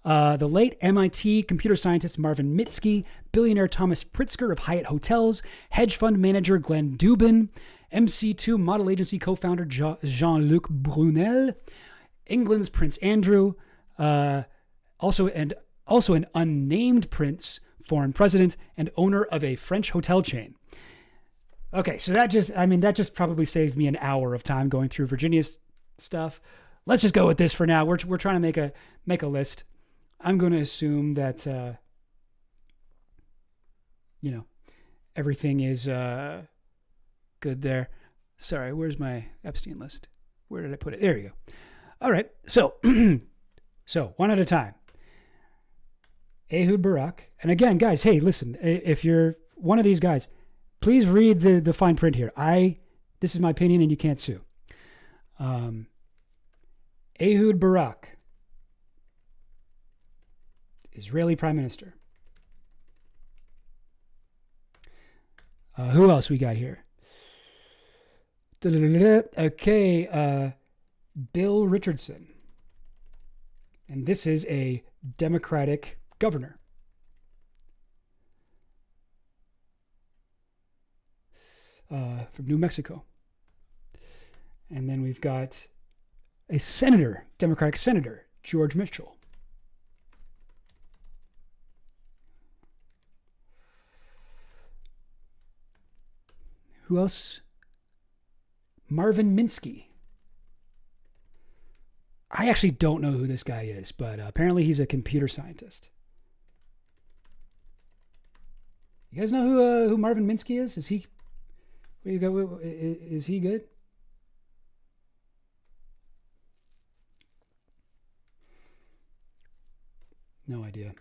The late MIT computer scientist Marvin Minsky, billionaire Thomas Pritzker of Hyatt Hotels, hedge fund manager Glenn Dubin, MC2 model agency co-founder Jean-Luc Brunel, England's Prince Andrew, also an unnamed prince, foreign president, and owner of a French hotel chain. Okay, so that just probably saved me an hour of time going through Virginia's stuff. Let's just go with this for now. We're trying to make a list. I'm going to assume that everything is good there. Sorry, where's my Epstein list? Where did I put it? There you go. All right, so one at a time. Ehud Barak, and again, guys, hey, listen, if you're one of these guys, please read the fine print here. This is my opinion, and you can't sue. Ehud Barak, Israeli Prime Minister. Who else we got here? Okay, Bill Richardson. And this is a Democratic governor. From New Mexico. And then we've got a senator, Democratic Senator, George Mitchell. Who else? Marvin Minsky. I actually don't know who this guy is, but apparently he's a computer scientist. You guys know who Marvin Minsky is? Is he? Where you go? Is he good? No idea.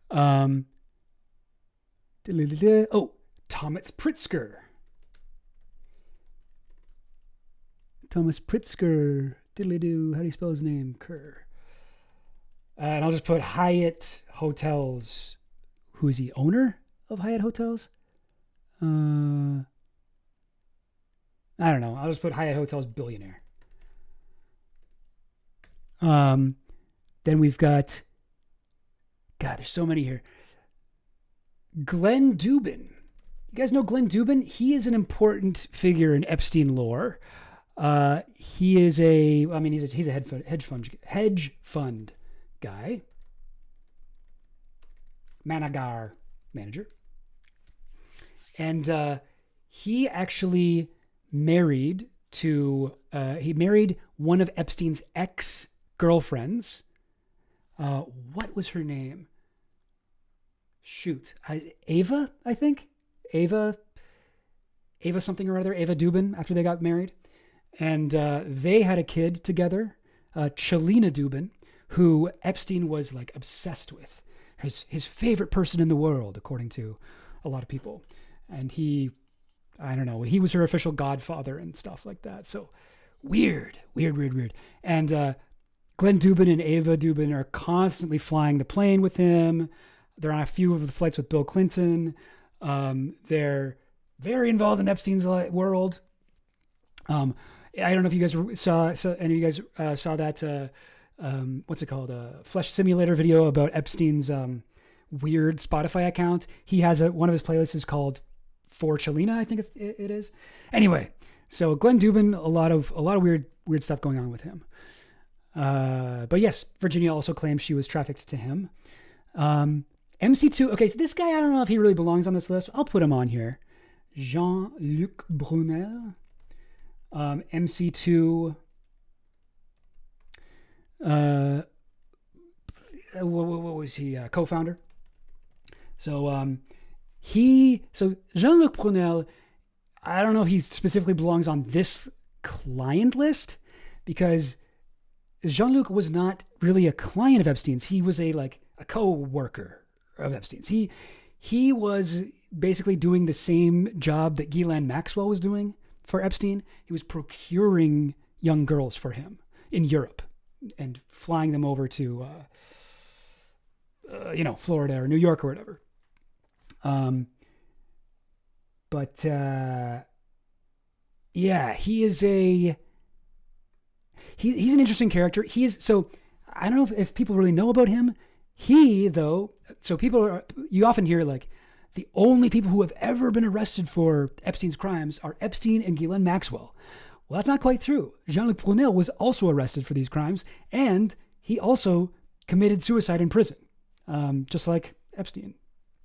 Oh, Thomas Pritzker. Thomas Pritzker. Diddly-doo. How do you spell his name? Kerr. And I'll just put Hyatt Hotels. Who is he? Owner of Hyatt Hotels? I don't know. I'll just put Hyatt Hotels billionaire. Then we've got... God, there's so many here. Glenn Dubin. You guys know Glenn Dubin? He is an important figure in Epstein lore. He is he's a hedge fund guy. Manager. And he actually married one of Epstein's ex-girlfriends. What was her name? Shoot. Ava, I think? Ava something or other. Ava Dubin, after they got married. And they had a kid together, Chelina Dubin, who Epstein was like obsessed with. His favorite person in the world, according to a lot of people. And he was her official godfather and stuff like that. So weird. And Glenn Dubin and Ava Dubin are constantly flying the plane with him. They're on a few of the flights with Bill Clinton. They're very involved in Epstein's world. I don't know if you guys saw any of you guys saw that what's it called, Flesh Simulator video about Epstein's weird Spotify account. He has one of his playlists is called For Chelina, I think it is. Anyway, so Glenn Dubin, a lot of weird stuff going on with him. But yes, Virginia also claims she was trafficked to him. MC2. Okay, so this guy, I don't know if he really belongs on this list. I'll put him on here. Jean-Luc Brunel. MC2. What was he? Co-founder. So Jean-Luc Brunel, I don't know if he specifically belongs on this client list, because Jean-Luc was not really a client of Epstein's. He was a co-worker of Epstein's. He was basically doing the same job that Ghislaine Maxwell was doing for Epstein. He was procuring young girls for him in Europe and flying them over to, Florida or New York or whatever. He is he's an interesting character. So I don't know if people really know about him. He, though, so you often hear like, the only people who have ever been arrested for Epstein's crimes are Epstein and Ghislaine Maxwell. Well, that's not quite true. Jean-Luc Brunel was also arrested for these crimes, and he also committed suicide in prison, just like Epstein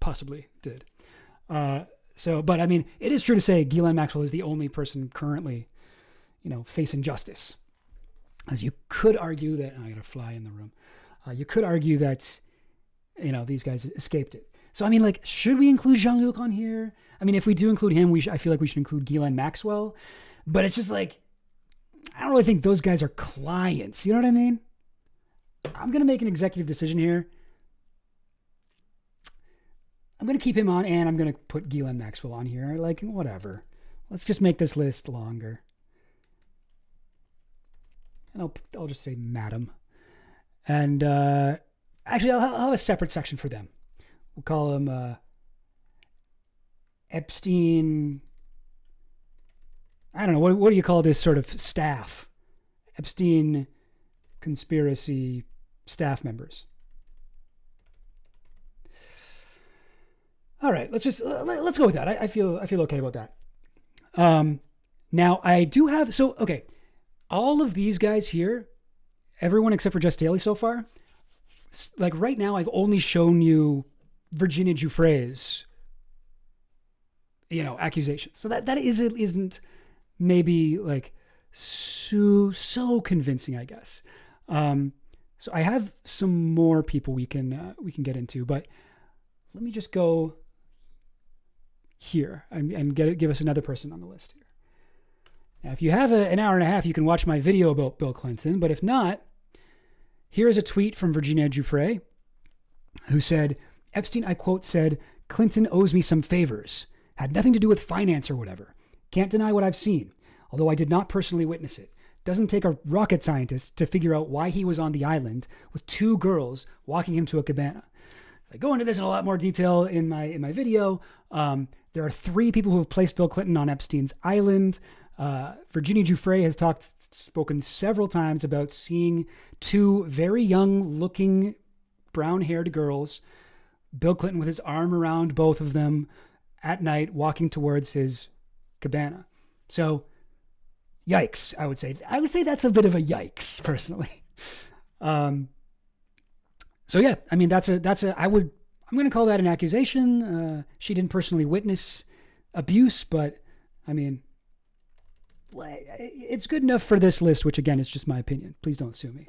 possibly did. But I mean, it is true to say Ghislaine Maxwell is the only person currently, facing justice. As you could argue that, I got a fly in the room. You could argue that, these guys escaped it. So, I mean, like, should we include Jean-Luc on here? I mean, if we do include him, I feel like we should include Ghislaine Maxwell. But it's just like, I don't really think those guys are clients. You know what I mean? I'm going to make an executive decision here. I'm going to keep him on, and I'm going to put Ghislaine Maxwell on here. Like, whatever. Let's just make this list longer. And I'll just say madam. And actually, I'll have a separate section for them. We'll call them Epstein. I don't know. What do you call this sort of staff? Epstein conspiracy staff members. All right, let's go with that. I feel okay about that. Now I do have all of these guys here, everyone except for Jess Daly so far. Like right now, I've only shown you Virginia Giuffre's, accusations. So that isn't maybe like so convincing, I guess. So I have some more people we can get into, but let me just go here and give us another person on the list here. Now, if you have an hour and a half, you can watch my video about Bill Clinton, but if not, here's a tweet from Virginia Giuffre, who said, Epstein, I quote, said, Clinton owes me some favors. Had nothing to do with finance or whatever. Can't deny what I've seen, although I did not personally witness it. Doesn't take a rocket scientist to figure out why he was on the island with two girls walking him to a cabana. I go into this in a lot more detail in my video. There are 3 people who have placed Bill Clinton on Epstein's island. Virginia Giuffre has spoken several times about seeing 2 very young-looking brown-haired girls, Bill Clinton with his arm around both of them at night, walking towards his cabana. So, yikes! I would say that's a bit of a yikes, personally. So yeah, I mean I'm going to call that an accusation. She didn't personally witness abuse, but I mean, it's good enough for this list, which again is just my opinion. Please don't sue me.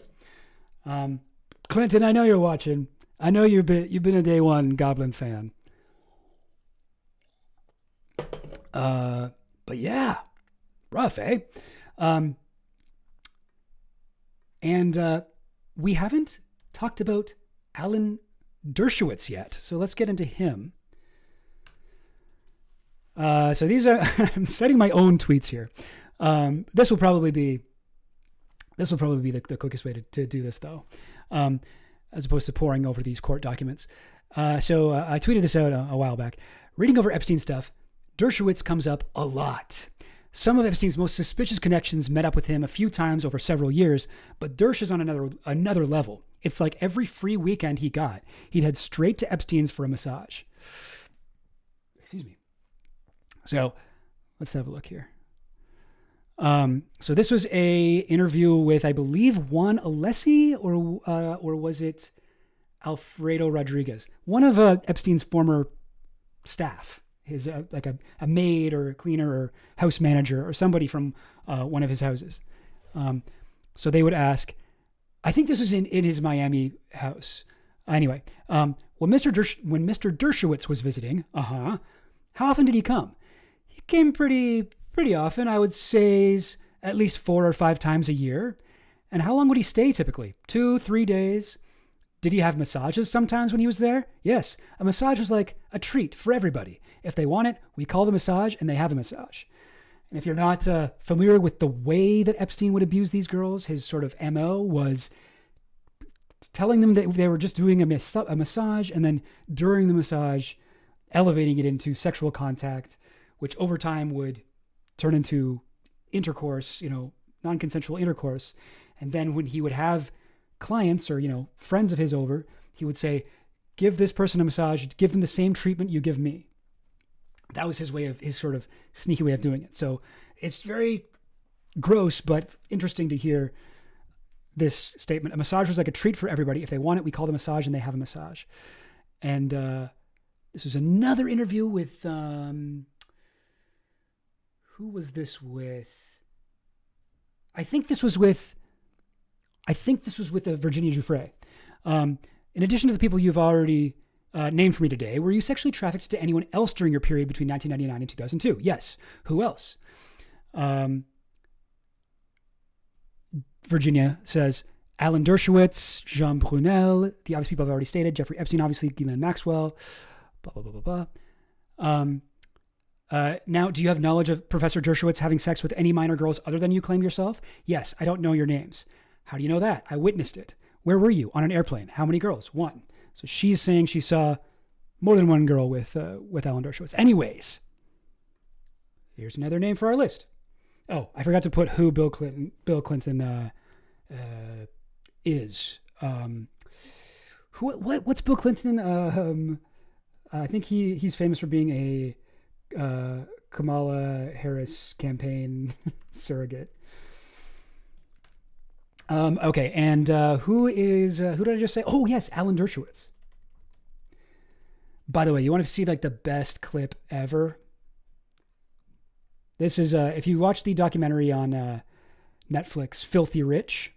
Clinton, I know you're watching. I know you've been a day one Goblin fan. But yeah, rough, eh? And we haven't talked about Alan Dershowitz yet, so let's get into him. So these are I'm setting my own tweets here. This will probably be the quickest way to do this, though, as opposed to poring over these court documents. So I tweeted this out a while back. Reading over Epstein stuff, Dershowitz comes up a lot. Some of Epstein's most suspicious connections met up with him a few times over several years, but Dersh is on another level. It's like every free weekend he'd head straight to Epstein's for a massage. Excuse me. So let's have a look here. So this was a interview with, I believe, Juan Alessi, or was it Alfredo Rodriguez, one of Epstein's former staff, his like a maid or a cleaner or house manager or somebody from one of his houses. So they would ask, I think this was in his Miami house. Anyway, when Mr. Dershowitz was visiting, how often did he come? He came pretty often. I would say at least 4 or 5 times a year. And how long would he stay typically? 2-3 days. Did he have massages sometimes when he was there? Yes. A massage was like a treat for everybody. If they want it, we call the massage and they have a massage. And if you're not familiar with the way that Epstein would abuse these girls, his sort of MO was telling them that they were just doing a massage, and then during the massage, elevating it into sexual contact, which over time would turn into intercourse, non-consensual intercourse. And then when he would have clients or, friends of his over, he would say, give this person a massage, give them the same treatment you give me. That was his sort of sneaky way of doing it. So it's very gross, but interesting to hear this statement. A massage was like a treat for everybody. If they want it, we call the massage and they have a massage. And this was another interview with, who was this with? I think this was with Virginia Giuffre. In addition to the people you've already named for me today, were you sexually trafficked to anyone else during your period between 1999 and 2002? Yes. Who else? Virginia says, Alan Dershowitz, Jean Brunel, the obvious people I've already stated, Jeffrey Epstein, obviously, Ghislaine Maxwell, blah, blah, blah, blah, blah. Now, do you have knowledge of Professor Dershowitz having sex with any minor girls other than you claim yourself? Yes, I don't know your names. How do you know that? I witnessed it. Where were you? On an airplane. How many girls? One. So she's saying she saw more than one girl with Alan Dershowitz. Anyways, here's another name for our list. Oh, I forgot to put who Bill Clinton is. What's Bill Clinton? I think he's famous for being a Kamala Harris campaign surrogate. Okay, and who did I just say? Oh, yes, Alan Dershowitz. By the way, you want to see like the best clip ever? This is, if you watch the documentary on Netflix, Filthy Rich,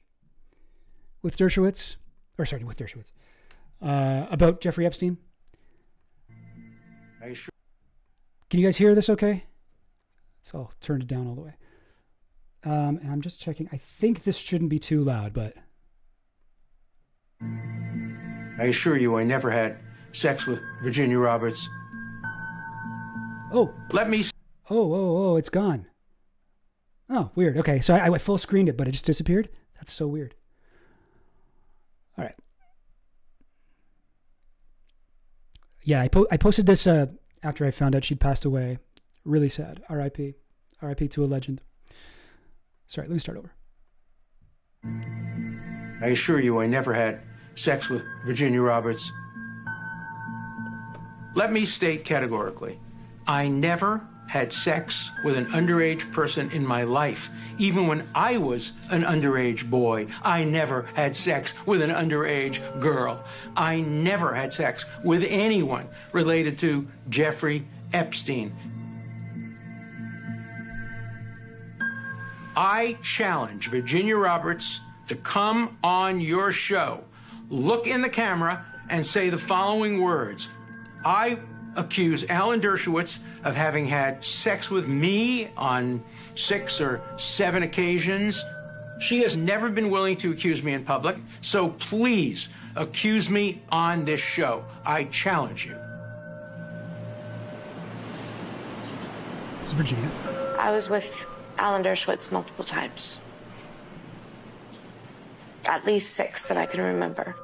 with Dershowitz, about Jeffrey Epstein. Can you guys hear this okay? So I'll turn it down all the way. And I'm just checking. I think this shouldn't be too loud, but... I assure you I never had sex with Virginia Roberts. Oh. Let me... Oh, it's gone. Oh, weird. Okay, so I full screened it, but it just disappeared? That's so weird. All right. Yeah, I posted this after I found out she'd passed away. Really sad. R.I.P. R.I.P. to a legend. Sorry, let me start over. I assure you I never had sex with Virginia Roberts. Let me state categorically, I never had sex with an underage person in my life. Even when I was an underage boy, I never had sex with an underage girl. I never had sex with anyone related to Jeffrey Epstein. I challenge Virginia Roberts to come on your show, look in the camera, and say the following words. I accuse Alan Dershowitz of having had sex with me on 6 or 7 occasions. She has never been willing to accuse me in public, so please accuse me on this show. I challenge you. It's Virginia. I was with Alan Dershowitz multiple times. At least 6 that I can remember.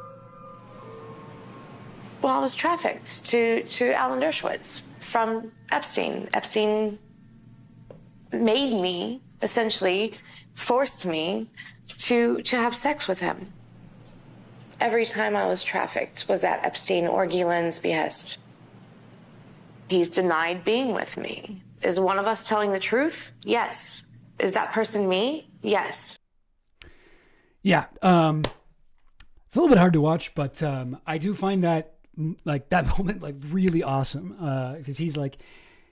Well, I was trafficked to Alan Dershowitz from Epstein. Epstein made me, essentially, forced me to have sex with him. Every time I was trafficked was at Epstein or Ghislaine's behest. He's denied being with me. Is one of us telling the truth? Yes. Is that person me? Yes. Yeah. It's a little bit hard to watch, but I do find that that moment really awesome because he's like,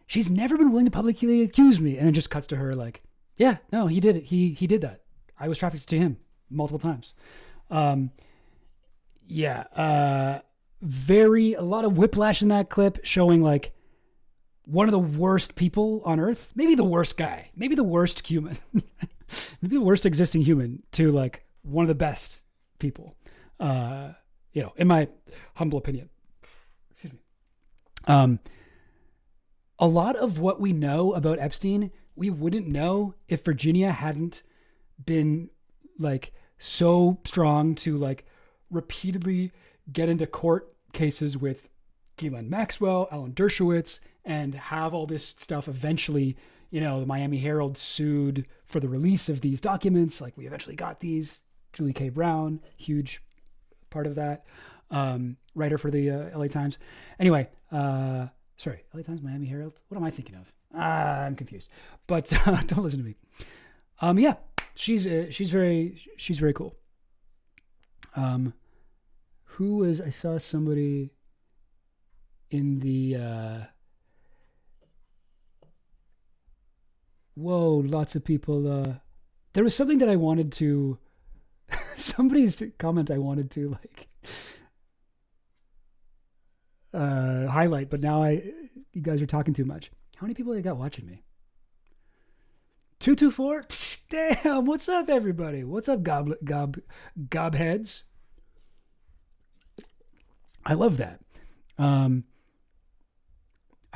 she's never been willing to publicly accuse me, and it just cuts to her like, yeah, no, he did it. He did that. I was trafficked to him multiple times. A lot of whiplash in that clip, showing like one of the worst people on earth, maybe the worst guy, maybe the worst human, maybe the worst existing human, to like one of the best people, in my humble opinion. Excuse me. A lot of what we know about Epstein, we wouldn't know if Virginia hadn't been like so strong to like repeatedly get into court cases with Ghislaine Maxwell, Alan Dershowitz, and have all this stuff eventually, the Miami Herald sued for the release of these documents. Like, we eventually got these Julie K. Brown, huge part of that. Writer for the LA Times. Anyway, sorry, LA Times, Miami Herald. What am I thinking of? I'm confused. But don't listen to me. Yeah, she's very cool. Who was, I saw somebody in the whoa, lots of people. There was something that I wanted to somebody's comment I wanted to like highlight, but now you guys are talking too much. How many people I got watching me? 224? Damn, what's up, everybody? What's up, gobheads? I love that. I,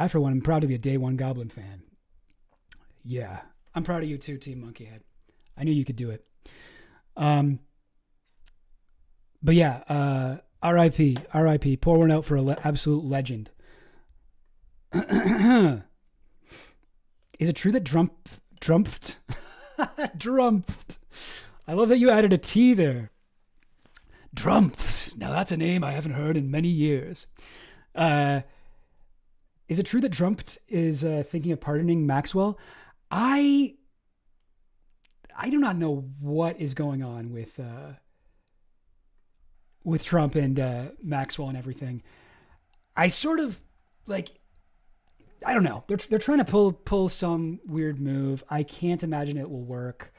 for one, am proud to be a Day One Goblin fan. Yeah, I'm proud of you too, Team Monkeyhead. I knew you could do it. But yeah, R.I.P. Pour one out for an absolute legend. Is it true that Drumpft? I love that you added a T there. Drumpft. Now that's a name I haven't heard in many years. Is it true that Drumpft is thinking of pardoning Maxwell? I do not know what is going on with Trump and Maxwell and everything. I sort of like, I don't know. They're trying to pull some weird move. I can't imagine it will work.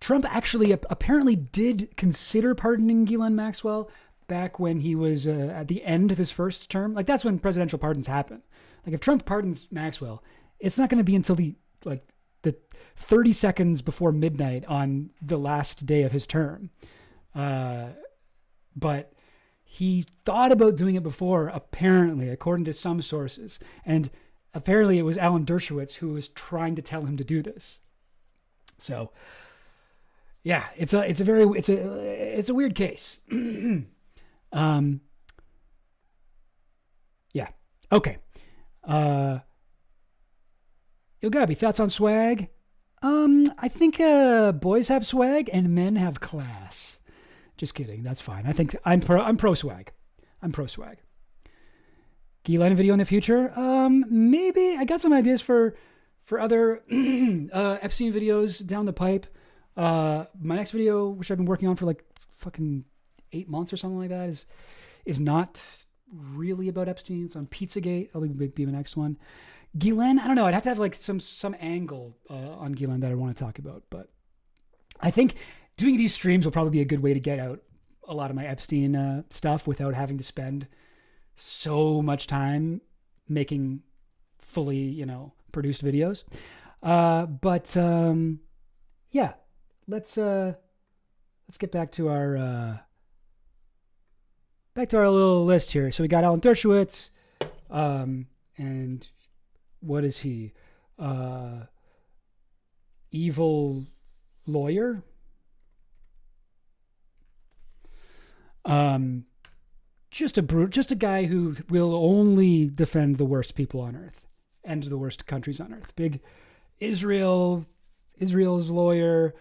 Trump actually apparently did consider pardoning Ghislaine Maxwell back when he was at the end of his first term. Like, that's when presidential pardons happen. Like, if Trump pardons Maxwell, it's not going to be until the 30 seconds before midnight on the last day of his term. But he thought about doing it before, apparently, according to some sources. And apparently it was Alan Dershowitz who was trying to tell him to do this. So, yeah, it's a weird case. Yeah. Okay. Gabi, thoughts on swag? I think boys have swag and men have class. Just kidding. That's fine. I think I'm pro swag. I'm pro swag. Ghislaine video in the future? Maybe. I got some ideas for other Epstein videos down the pipe. My next video, which I've been working on for like fucking 8 months or something like that, is not really about Epstein. It's on Pizzagate. That'll be my next one. Ghislaine, I don't know. I'd have to have like some angle on Ghislaine that I want to talk about. But I think doing these streams will probably be a good way to get out a lot of my Epstein stuff without having to spend so much time making fully, produced videos. But yeah, let's get back to our little list here. So we got Alan Dershowitz, and what is he? Evil lawyer. Just a guy who will only defend the worst people on earth and the worst countries on earth. Big Israel's lawyer,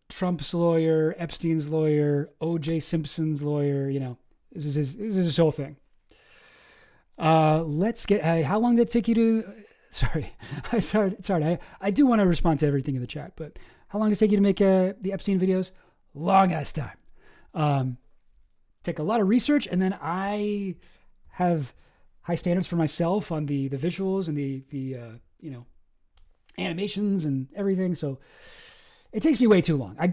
Trump's lawyer, Epstein's lawyer, O.J. Simpson's lawyer. This is his whole thing. Let's get. How long did it take you to? Sorry, it's hard. I do want to respond to everything in the chat, but how long did it take you to make the Epstein videos? Long ass time. Take a lot of research, and then I have high standards for myself on the visuals and the animations and everything. So it takes me way too long. I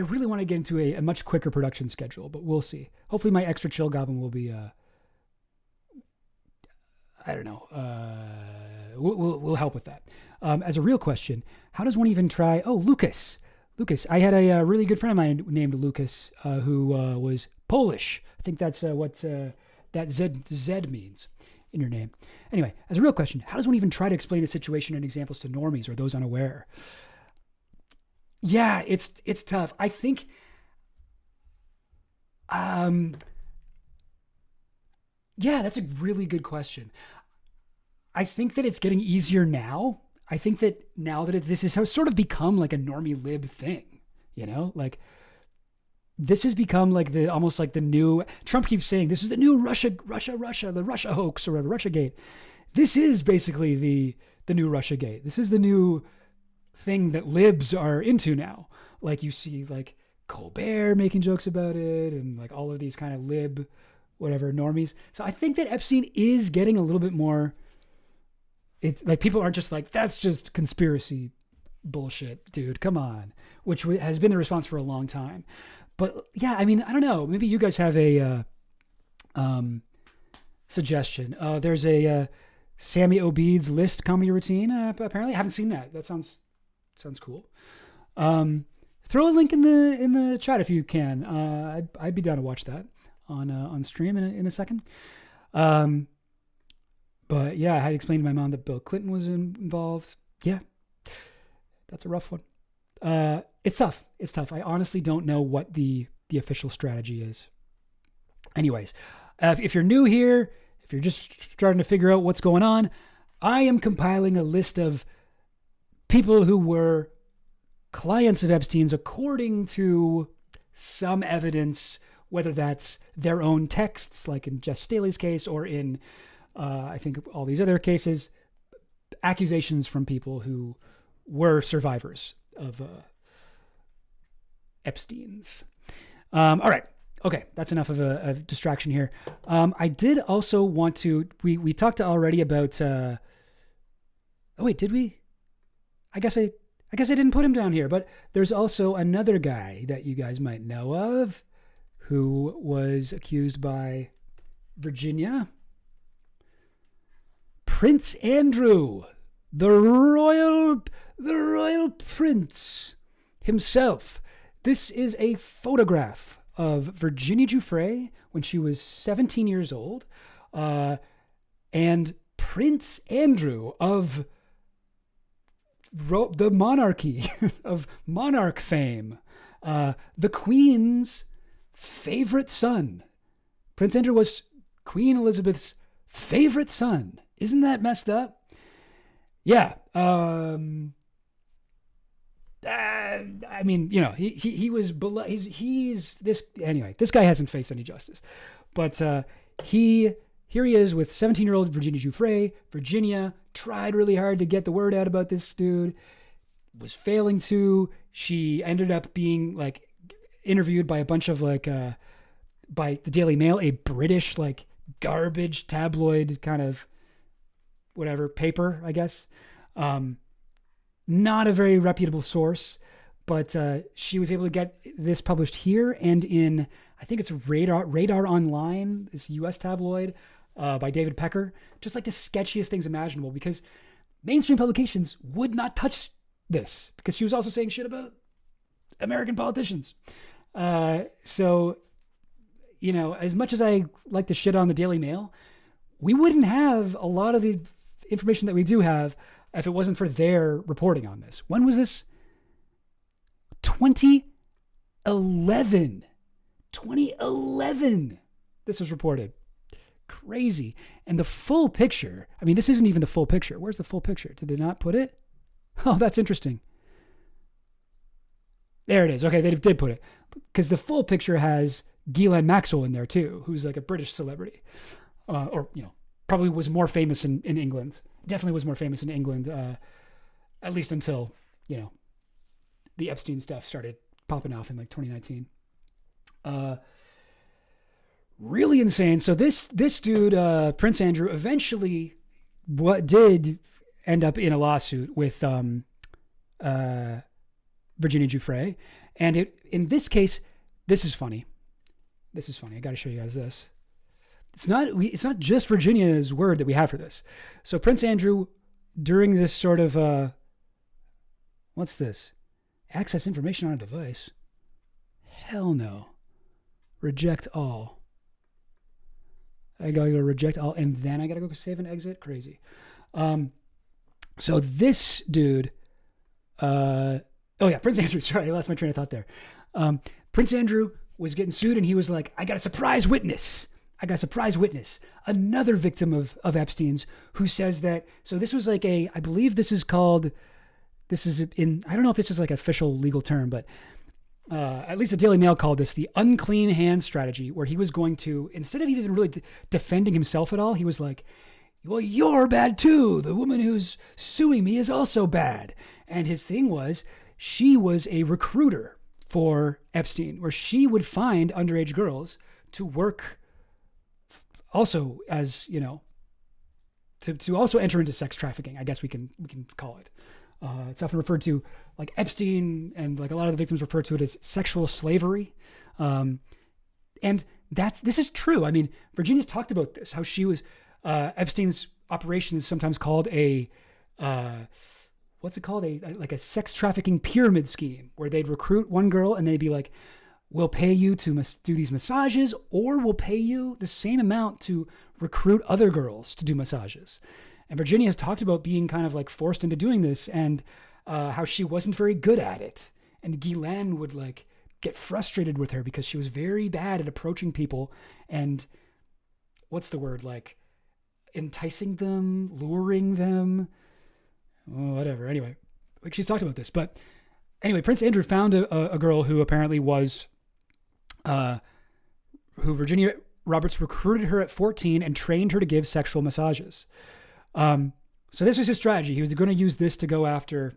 really want to get into a much quicker production schedule, but we'll see. Hopefully my extra chill goblin will be, I don't know, we'll help with that. As a real question, how does one even try? Oh, Lucas, I had a really good friend of mine named Lucas, who was Polish. I think that's what that Z means in your name. Anyway, as a real question, how does one even try to explain the situation and examples to normies or those unaware? Yeah, it's tough. I think, yeah, that's a really good question. I think that it's getting easier now. I think that now that this has sort of become like a normie lib thing, you know, like this has become like almost like the new, Trump keeps saying this is the new Russia, the Russia hoax or whatever, Russiagate. This is basically the new Russiagate. This is the new thing that libs are into now. Like you see like Colbert making jokes about it and like all of these kind of lib, whatever, normies. So I think that Epstein is getting a little bit more, it's like people aren't just like, that's just conspiracy bullshit, dude, come on, which has been the response for a long time. But yeah, I mean, I don't know, maybe you guys have a suggestion. There's a Sammy Obeid's List comedy routine, apparently. I haven't seen that. That sounds cool. Throw a link in the chat if you can. I'd be down to watch that on stream in a second. But yeah, I had explained to my mom that Bill Clinton was involved. Yeah, that's a rough one. It's tough. It's tough. I honestly don't know what the official strategy is. Anyways, if you're new here, if you're just starting to figure out what's going on, I am compiling a list of people who were clients of Epstein's according to some evidence, whether that's their own texts, like in Jeff Staley's case, or in, I think, all these other cases, accusations from people who were survivors of Epstein's. All right. Okay. That's enough of a distraction here. I did also want to, we talked already about, oh wait, did we? I guess I didn't put him down here, but there's also another guy that you guys might know of who was accused by Virginia. Prince Andrew, the royal prince himself. This is a photograph of Virginia Giuffre when she was 17 years old, and Prince Andrew of the monarchy, of monarch fame, the Queen's favorite son. Prince Andrew was Queen Elizabeth's favorite son. Isn't that messed up? Yeah. I mean, you know, he was below, he's this, anyway, this guy hasn't faced any justice, but, here he is with 17-year-old Virginia Giuffre. Virginia tried really hard to get the word out about this dude, was failing to. She ended up being like interviewed by a bunch of like, by the Daily Mail, a British like garbage tabloid kind of whatever paper, I guess. Not a very reputable source, but she was able to get this published here and in, I think it's Radar Online, this U.S. tabloid by David Pecker. Just like the sketchiest things imaginable, because mainstream publications would not touch this because she was also saying shit about American politicians. So, you know, as much as I like to shit on the Daily Mail, we wouldn't have a lot of the information that we do have if it wasn't for their reporting on this. When was this? 2011. 2011. This was reported. Crazy. And the full picture, I mean, this isn't even the full picture. Where's the full picture? Did they not put it? Oh, that's interesting. There it is. Okay, they did put it. Because the full picture has Ghislaine Maxwell in there too, who's like a British celebrity. Or, you know, probably was more famous in England. Definitely was more famous in England, at least until, you know, the Epstein stuff started popping off in like 2019. Really insane. So this dude, Prince Andrew, eventually did end up in a lawsuit with Virginia Giuffre. And in this case, this is funny. I got to show you guys this. It's not just Virginia's word that we have for this. So Prince Andrew, during this sort of, what's this? Access information on a device. Hell no. Reject all. I gotta go reject all, and then I gotta go save and exit. Crazy. So this dude, oh yeah, Prince Andrew. Sorry, I lost my train of thought there. Prince Andrew was getting sued, and he was like, I got a surprise witness. Another victim of Epstein's, who says that, so this was like I believe this is in, I don't know if this is like an official legal term, but at least the Daily Mail called this the unclean hand strategy, where he was going to, instead of even really defending himself at all, he was like, well, you're bad too. The woman who's suing me is also bad. And his thing was, she was a recruiter for Epstein, where she would find underage girls to work also as, to also enter into sex trafficking, I guess we can call it. It's often referred to, like Epstein and like a lot of the victims refer to it as sexual slavery. And this is true. I mean, Virginia's talked about this, how she was, Epstein's operation is sometimes called a, what's it called? Like a sex trafficking pyramid scheme, where they'd recruit one girl and they'd be like, we'll pay you to do these massages, or we'll pay you the same amount to recruit other girls to do massages. And Virginia has talked about being kind of like forced into doing this, and how she wasn't very good at it. And Guylaine would like get frustrated with her because she was very bad at approaching people and what's the word? Like enticing them, luring them, whatever. Anyway, like she's talked about this, but anyway, Prince Andrew found a girl who apparently was, who Virginia Roberts recruited her at 14 and trained her to give sexual massages. So this was his strategy. He was going to use this to go after,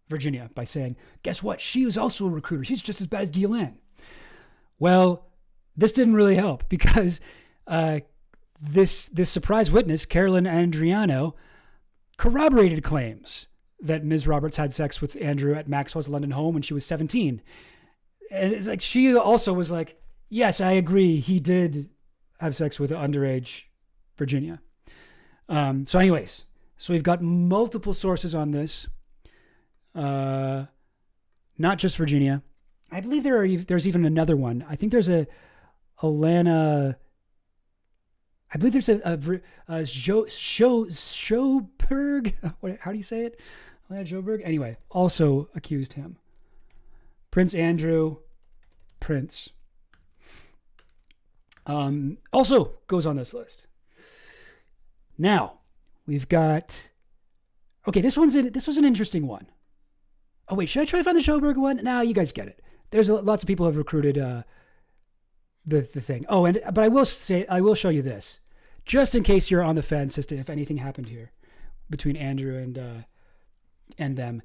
Virginia by saying, guess what? She was also a recruiter. She's just as bad as Guylaine. Well, this didn't really help because, this surprise witness, Carolyn Andriano, corroborated claims that Ms. Roberts had sex with Andrew at Maxwell's London home when she was 17. And it's like, she also was like, yes, I agree. He did have sex with underage Virginia. So anyways, so we've got multiple sources on this. Not just Virginia. I believe there's even another one. I think there's Alana. I believe there's a Sjoberg. How do you say it? Alana Sjoberg. Anyway, also accused him. Prince Andrew, Prince. Also goes on this list. Now we've got. Okay, this was an interesting one. Oh wait, should I try to find the Sjoberg one? No, you guys get it. There's lots of people have recruited the thing. Oh, but I will show you this, just in case you're on the fence as to if anything happened here between Andrew and them.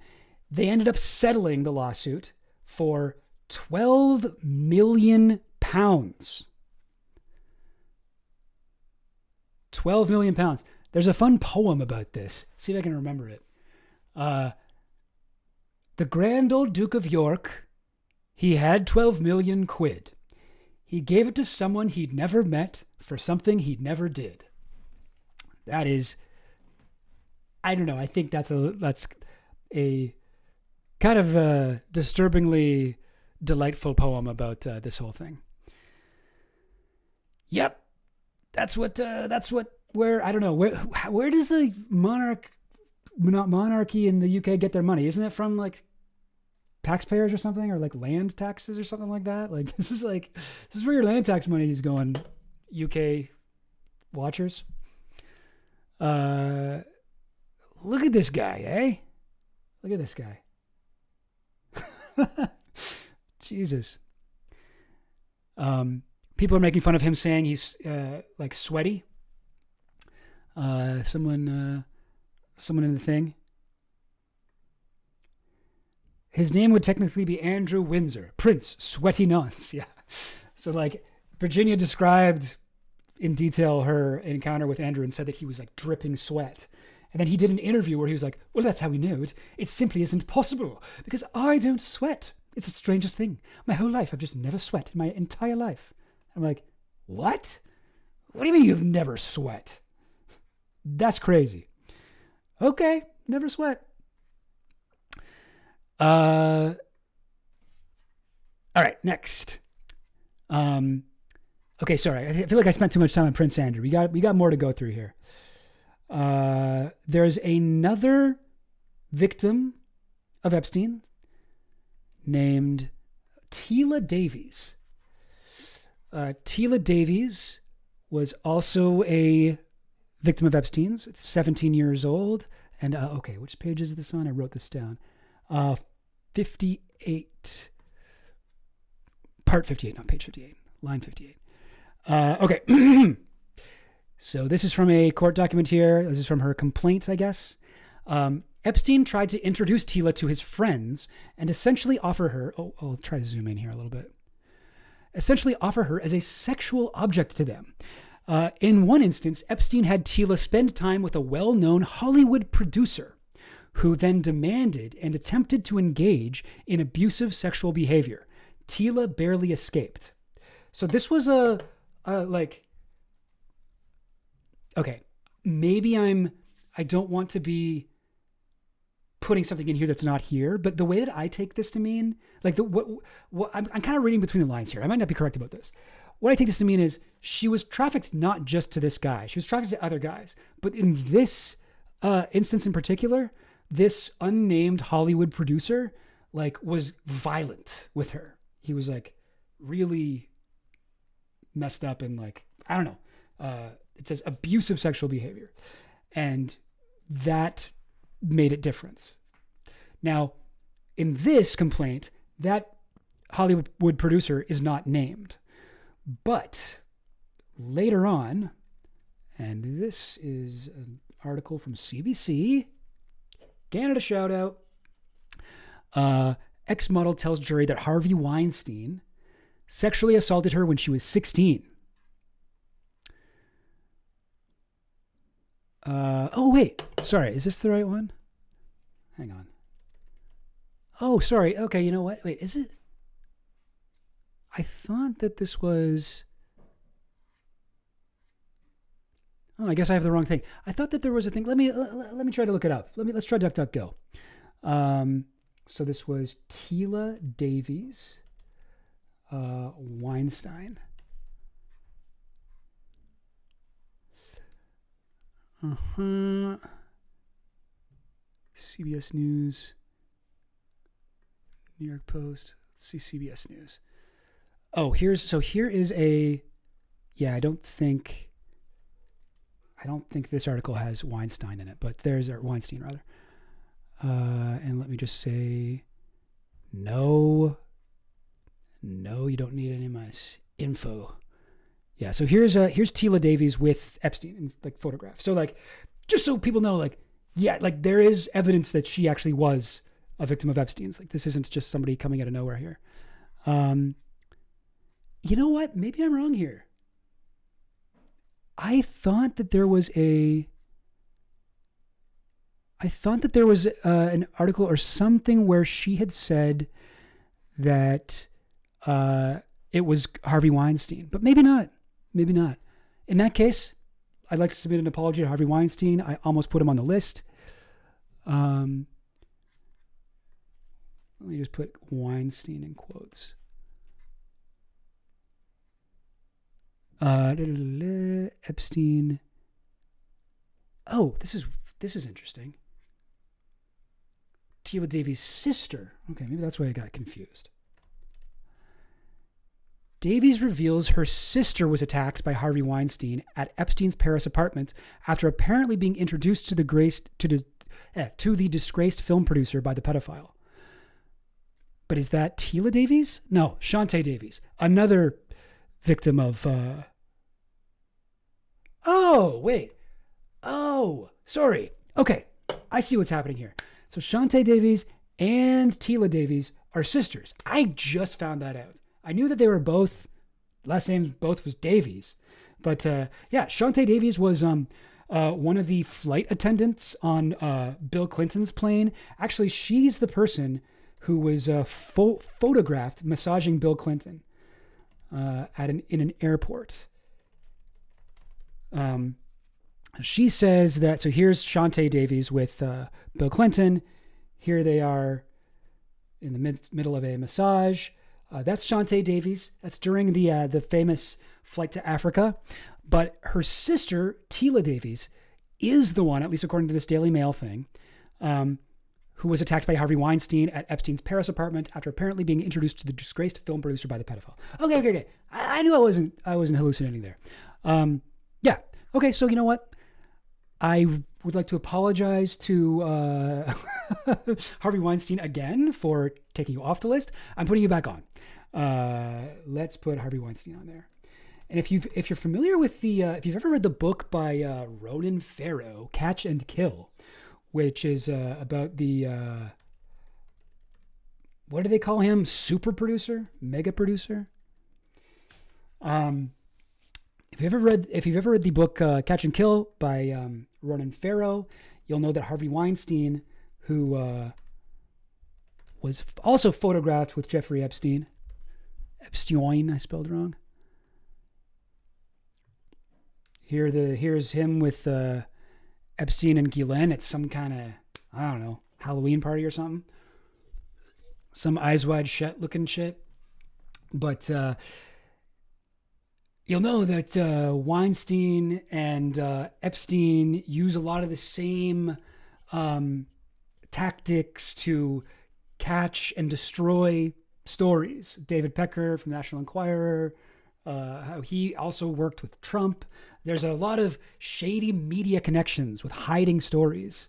They ended up settling the lawsuit for £12 million. 12 million pounds. There's a fun poem about this. See if I can remember it. The grand old Duke of York, he had 12 million quid. He gave it to someone he'd never met for something he'd never did. That is, I don't know. I think that's a kind of a disturbingly delightful poem about this whole thing. Yep. Where I don't know, where does the monarchy in the UK get their money? Isn't it from like taxpayers or something, or like land taxes or something like that? Like this is where your land tax money is going, UK watchers. Look at this guy, eh? Look at this guy. Jesus. People are making fun of him, saying he's like sweaty. Someone in the thing. His name would technically be Andrew Windsor, Prince Sweaty Nonce. Yeah. So like Virginia described in detail her encounter with Andrew and said that he was like dripping sweat. And then he did an interview where he was like, well, that's how we know it. It simply isn't possible because I don't sweat. It's the strangest thing. My whole life, I've just never sweat in my entire life. I'm like, what? What do you mean you've never sweat? That's crazy. Okay, never sweat. All right, next. Okay, sorry. I feel like I spent too much time on Prince Andrew. We got more to go through here. There's another victim of Epstein named Tila Davies. Tila Davies was also a victim of Epstein's. It's 17 years old. And, okay, which page is this on? I wrote this down. 58. Part 58, not page 58. Line 58. Okay. So this is from a court document here. This is from her complaint, I guess. Epstein tried to introduce Tila to his friends and essentially offer her... Oh, I'll try to zoom in here a little bit. Essentially offer her as a sexual object to them. In one instance, Epstein had Tila spend time with a well-known Hollywood producer who then demanded and attempted to engage in abusive sexual behavior. Tila barely escaped. So this was okay, maybe I don't want to be putting something in here that's not here, but the way that I take this to mean, like I'm kind of reading between the lines here. I might not be correct about this. What I take this to mean is she was trafficked not just to this guy. She was trafficked to other guys. But in this instance in particular, this unnamed Hollywood producer was violent with her. He was really messed up and I don't know. It says abusive sexual behavior. And that made it different. Now, in this complaint, that Hollywood producer is not named. But later on, and this is an article from CBC, Canada shout out, ex-model tells jury that Harvey Weinstein sexually assaulted her when she was 16. Oh, wait. Sorry. Is this the right one? Hang on. Oh, sorry. Okay. You know what? Wait, is it? I thought that this was... Oh, I guess I have the wrong thing. I thought that there was a thing. Let me try to look it up. Let's try DuckDuckGo. So this was Tila Davies, Weinstein. CBS News, New York Post. Let's see CBS News. Oh, here is a... Yeah, I don't think this article has Weinstein in it, but there's Weinstein rather. And let me just say, no, you don't need any of my info. Yeah, so here's Tila Davies with Epstein in photograph. So just so people know, there is evidence that she actually was a victim of Epstein's. This isn't just somebody coming out of nowhere here. You know what? Maybe I'm wrong here. I thought that there was an article or something where she had said that it was Harvey Weinstein, but maybe not. Maybe not. In that case, I'd like to submit an apology to Harvey Weinstein. I almost put him on the list. Let me just put Weinstein in quotes. Epstein. Oh, this is interesting. Tila Davies' sister. Okay, maybe that's why I got confused. Davies reveals her sister was attacked by Harvey Weinstein at Epstein's Paris apartment after apparently being introduced to the disgraced film producer by the pedophile. But is that Tila Davies? No, Shantae Davies, another victim of... Oh, wait. Oh, sorry. Okay, I see what's happening here. So Shantae Davies and Tila Davies are sisters. I just found that out. I knew that they were both, last name both was Davies. But yeah, Shantae Davies was one of the flight attendants on Bill Clinton's plane. Actually, she's the person who was photographed massaging Bill Clinton in an airport. She says that, so here's Shantae Davies with Bill Clinton. Here they are in the middle of a massage. That's Shantae Davies. That's during the famous flight to Africa. But her sister, Tila Davies, is the one, at least according to this Daily Mail thing, who was attacked by Harvey Weinstein at Epstein's Paris apartment after apparently being introduced to the disgraced film producer by the pedophile. Okay. I knew I wasn't hallucinating there. Yeah. Okay, so you know what? I would like to apologize to Harvey Weinstein again for taking you off the list. I'm putting you back on. Let's put Harvey Weinstein on there. And if you're familiar with if you've ever read the book by Ronan Farrow, Catch and Kill, which is about the what do they call him? Super producer, mega producer. If you've ever read the book Catch and Kill by Ronan Farrow, you'll know that Harvey Weinstein, who was also photographed with Jeffrey Epstein. Epstein, I spelled wrong. Here's him with Epstein and Ghislaine at some kind of, I don't know, Halloween party or something. Some Eyes Wide Shut looking shit. But you'll know that Weinstein and Epstein use a lot of the same tactics to catch and destroy stories. David Pecker from National Enquirer, how he also worked with Trump. There's a lot of shady media connections with hiding stories.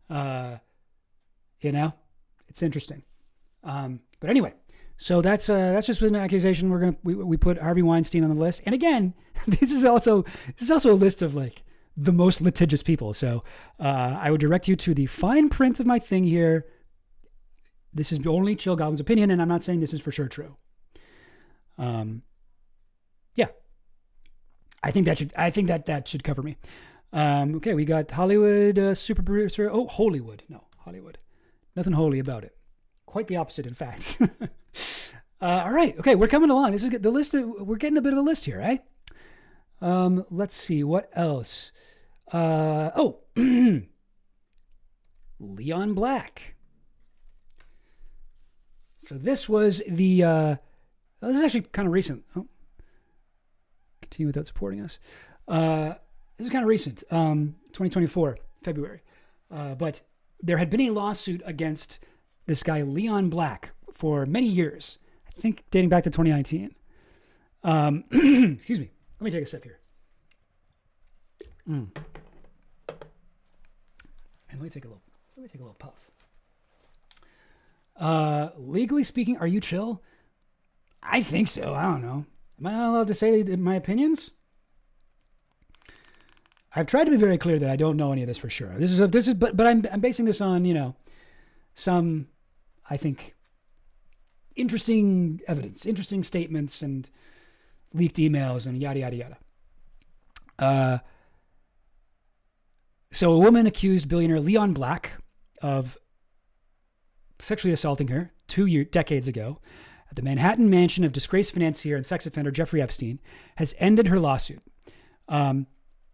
It's interesting. But anyway, so that's just an accusation. We put Harvey Weinstein on the list. And again, this is also a list of like the most litigious people. So I would direct you to the fine print of my thing here. This is only Chill Goblin's opinion, and I'm not saying this is for sure true. Yeah. I think that should cover me. Okay, we got Hollywood super producer. Oh, Hollywood. No, Hollywood. Nothing holy about it. Quite the opposite, in fact. All right. Okay, we're coming along. This is the list. We're getting a bit of a list here, right? Let's see what else. Leon Black. So this was the. This is actually kind of recent. Oh. Continue without supporting us. This is kind of recent. 2024 February. But there had been a lawsuit against this guy Leon Black for many years. I think dating back to 2019. Excuse me. Let me take a sip here. And let me take a little puff. Legally speaking, are you chill? I think so. I don't know. Am I not allowed to say my opinions? I've tried to be very clear that I don't know any of this for sure. But I'm basing this on, some, I think, interesting evidence, interesting statements and leaked emails and yada, yada, yada. So a woman accused billionaire Leon Black of sexually assaulting her decades ago at the Manhattan mansion of disgraced financier and sex offender Jeffrey Epstein has ended her lawsuit.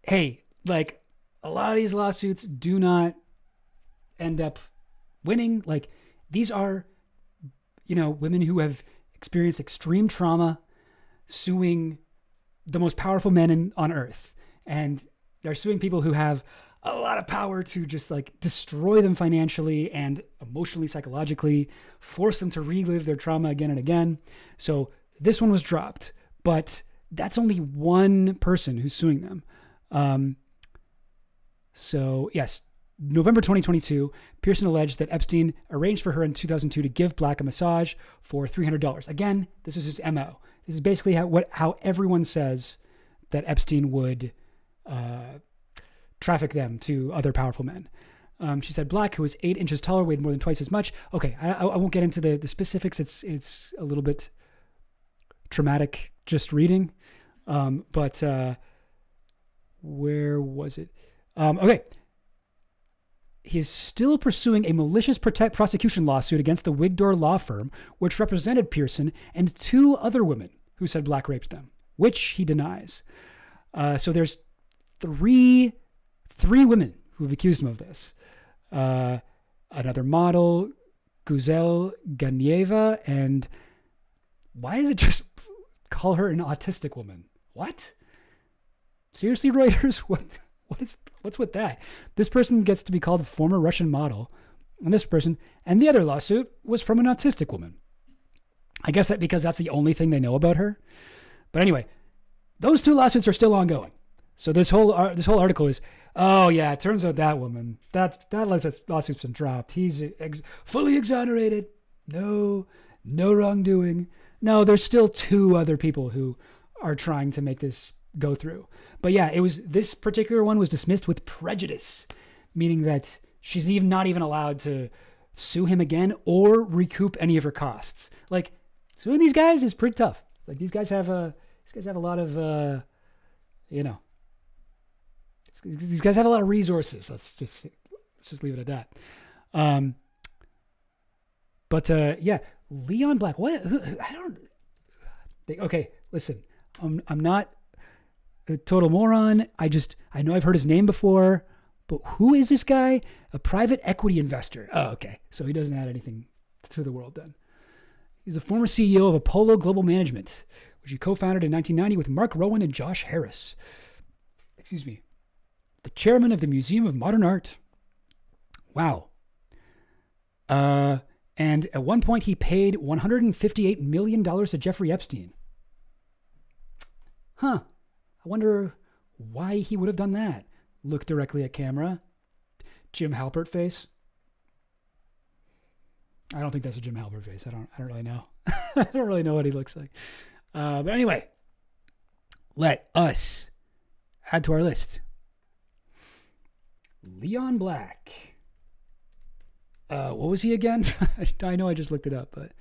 Hey, like a lot of these lawsuits do not end up winning. Like these are, women who have experienced extreme trauma suing the most powerful men on earth. And they're suing people who have a lot of power to just like destroy them financially and emotionally, psychologically, force them to relive their trauma again and again. So this one was dropped, but that's only one person who's suing them. So yes, November 2022, Pearson alleged that Epstein arranged for her in 2002 to give Black a massage for $300. Again, this is his MO. This is basically how everyone says that Epstein would traffic them to other powerful men. She said Black, who was 8 inches taller, weighed more than twice as much. Okay, I won't get into the specifics. It's a little bit traumatic just reading. But where was it? Okay. He is still pursuing a malicious prosecution lawsuit against the Wigdor law firm, which represented Pearson and 2 other women who said Black raped them, which he denies. So there's three women who've accused him of this. Another model, Guzel Ganyeva, and why is it just call her an autistic woman? What? Seriously, Reuters? What's with that? This person gets to be called a former Russian model, and this person, and the other lawsuit was from an autistic woman. I guess that because that's the only thing they know about her. But anyway, those 2 lawsuits are still ongoing. So this whole article is, oh yeah, it turns out that woman, that lawsuit's been dropped. He's fully exonerated. No wrongdoing. No, there's still 2 other people who are trying to make this go through. But yeah, this particular one was dismissed with prejudice, meaning that she's not even allowed to sue him again or recoup any of her costs. Like, suing these guys is pretty tough. Like, these guys have a lot of, these guys have a lot of resources. Let's just leave it at that. But yeah, Leon Black. What? Okay, listen. I'm not a total moron. I know I've heard his name before, but who is this guy? A private equity investor. Oh, okay. So he doesn't add anything to the world then. He's a former CEO of Apollo Global Management, which he co-founded in 1990 with Mark Rowan and Josh Harris. Excuse me. The chairman of the Museum of Modern Art. Wow. And at one point he paid $158 million to Jeffrey Epstein. Huh. I wonder why he would have done that. Look directly at camera. Jim Halpert face. I don't think that's a Jim Halpert face. I don't really know. I don't really know what he looks like. But anyway, let us add to our list. Leon Black. What was he again? I know I just looked it up, but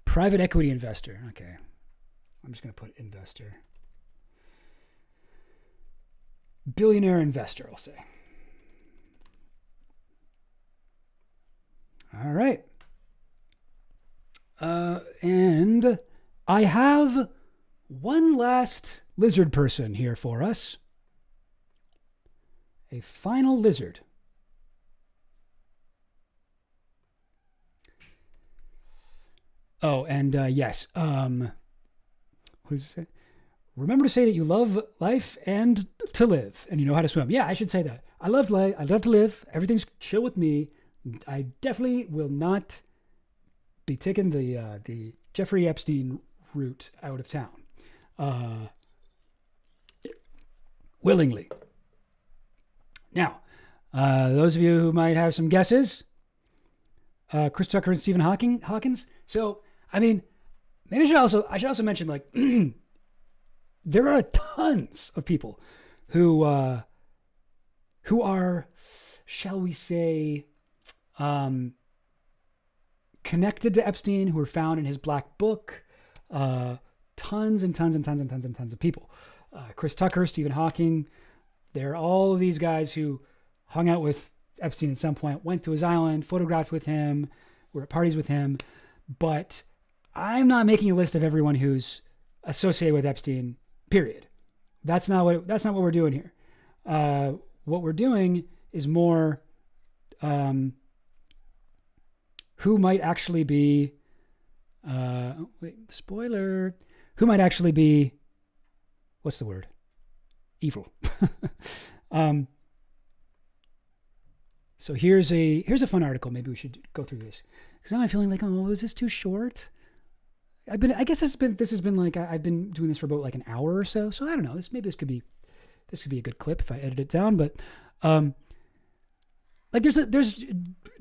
private equity investor. Okay. I'm just going to put investor. Billionaire investor, I'll say. All right. And I have one last lizard person here for us. A final lizard. Oh, and yes. What does it say? Remember to say that you love life and to live, and you know how to swim. Yeah, I should say that. I love life. I love to live. Everything's chill with me. I definitely will not be taking the Jeffrey Epstein route out of town. Willingly. Now, those of you who might have some guesses, Chris Tucker and Stephen Hawkins. So, I mean, maybe I should also mention, like, there are tons of people who are, shall we say, connected to Epstein, who were found in his black book. Tons and tons and tons and tons and tons of people. Chris Tucker, Stephen Hawking. They're all of these guys who hung out with Epstein at some point, went to his island, photographed with him, were at parties with him. But I'm not making a list of everyone who's associated with Epstein, period. That's not what we're doing here. What we're doing is more who might actually be spoiler, who might actually be, what's the word? Evil. So here's a fun article. Maybe we should go through this, because now I'm feeling like, oh, is this too short? I guess this has been like, I've been doing this for about like an hour or so. So I don't know. This could be a good clip if I edit it down. But like there's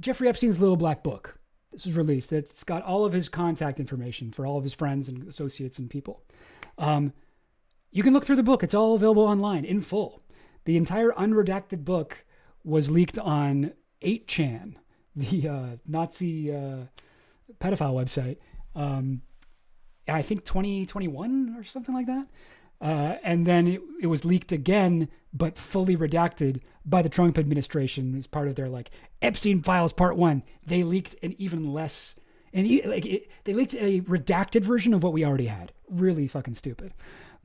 Jeffrey Epstein's little black book. This was released. It's got all of his contact information for all of his friends and associates and people. You can look through the book. It's all available online in full. The entire unredacted book was leaked on 8chan, the Nazi pedophile website. I think 2021 or something like that. And then it was leaked again, but fully redacted by the Trump administration as part of their like Epstein Files Part 1. They leaked an even less, they leaked a redacted version of what we already had. Really fucking stupid.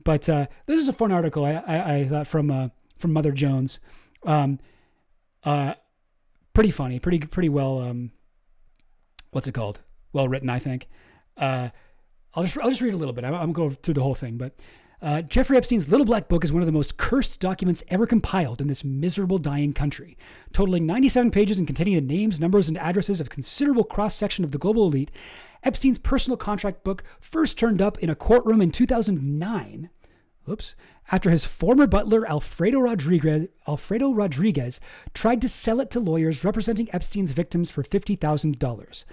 But this is a fun article I thought from Mother Jones. Pretty funny, pretty well. What's it called? Well written, I think. I'll just read a little bit. I'm gonna go through the whole thing, but Jeffrey Epstein's Little Black Book is one of the most cursed documents ever compiled in this miserable, dying country. Totaling 97 pages and containing the names, numbers, and addresses of a considerable cross-section of the global elite, Epstein's personal contract book first turned up in a courtroom in 2009. after his former butler Alfredo Rodriguez tried to sell it to lawyers representing Epstein's victims for $50,000.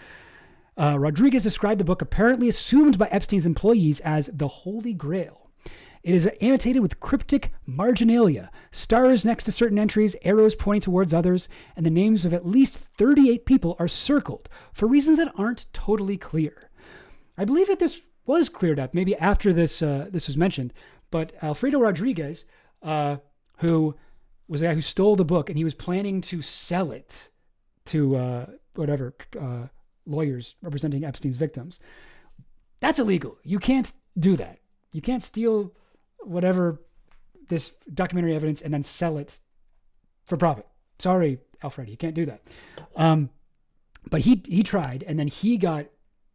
Rodriguez described the book, apparently assumed by Epstein's employees, as the Holy Grail. It is annotated with cryptic marginalia, stars next to certain entries, arrows pointing towards others, and the names of at least 38 people are circled for reasons that aren't totally clear. I believe that this was cleared up, maybe after this was mentioned, but Alfredo Rodriguez, who was the guy who stole the book, and he was planning to sell it to lawyers representing Epstein's victims. That's illegal. You can't do that. You can't steal whatever this documentary evidence and then sell it for profit. Sorry, Alfredo, you can't do that. But he tried, and then he got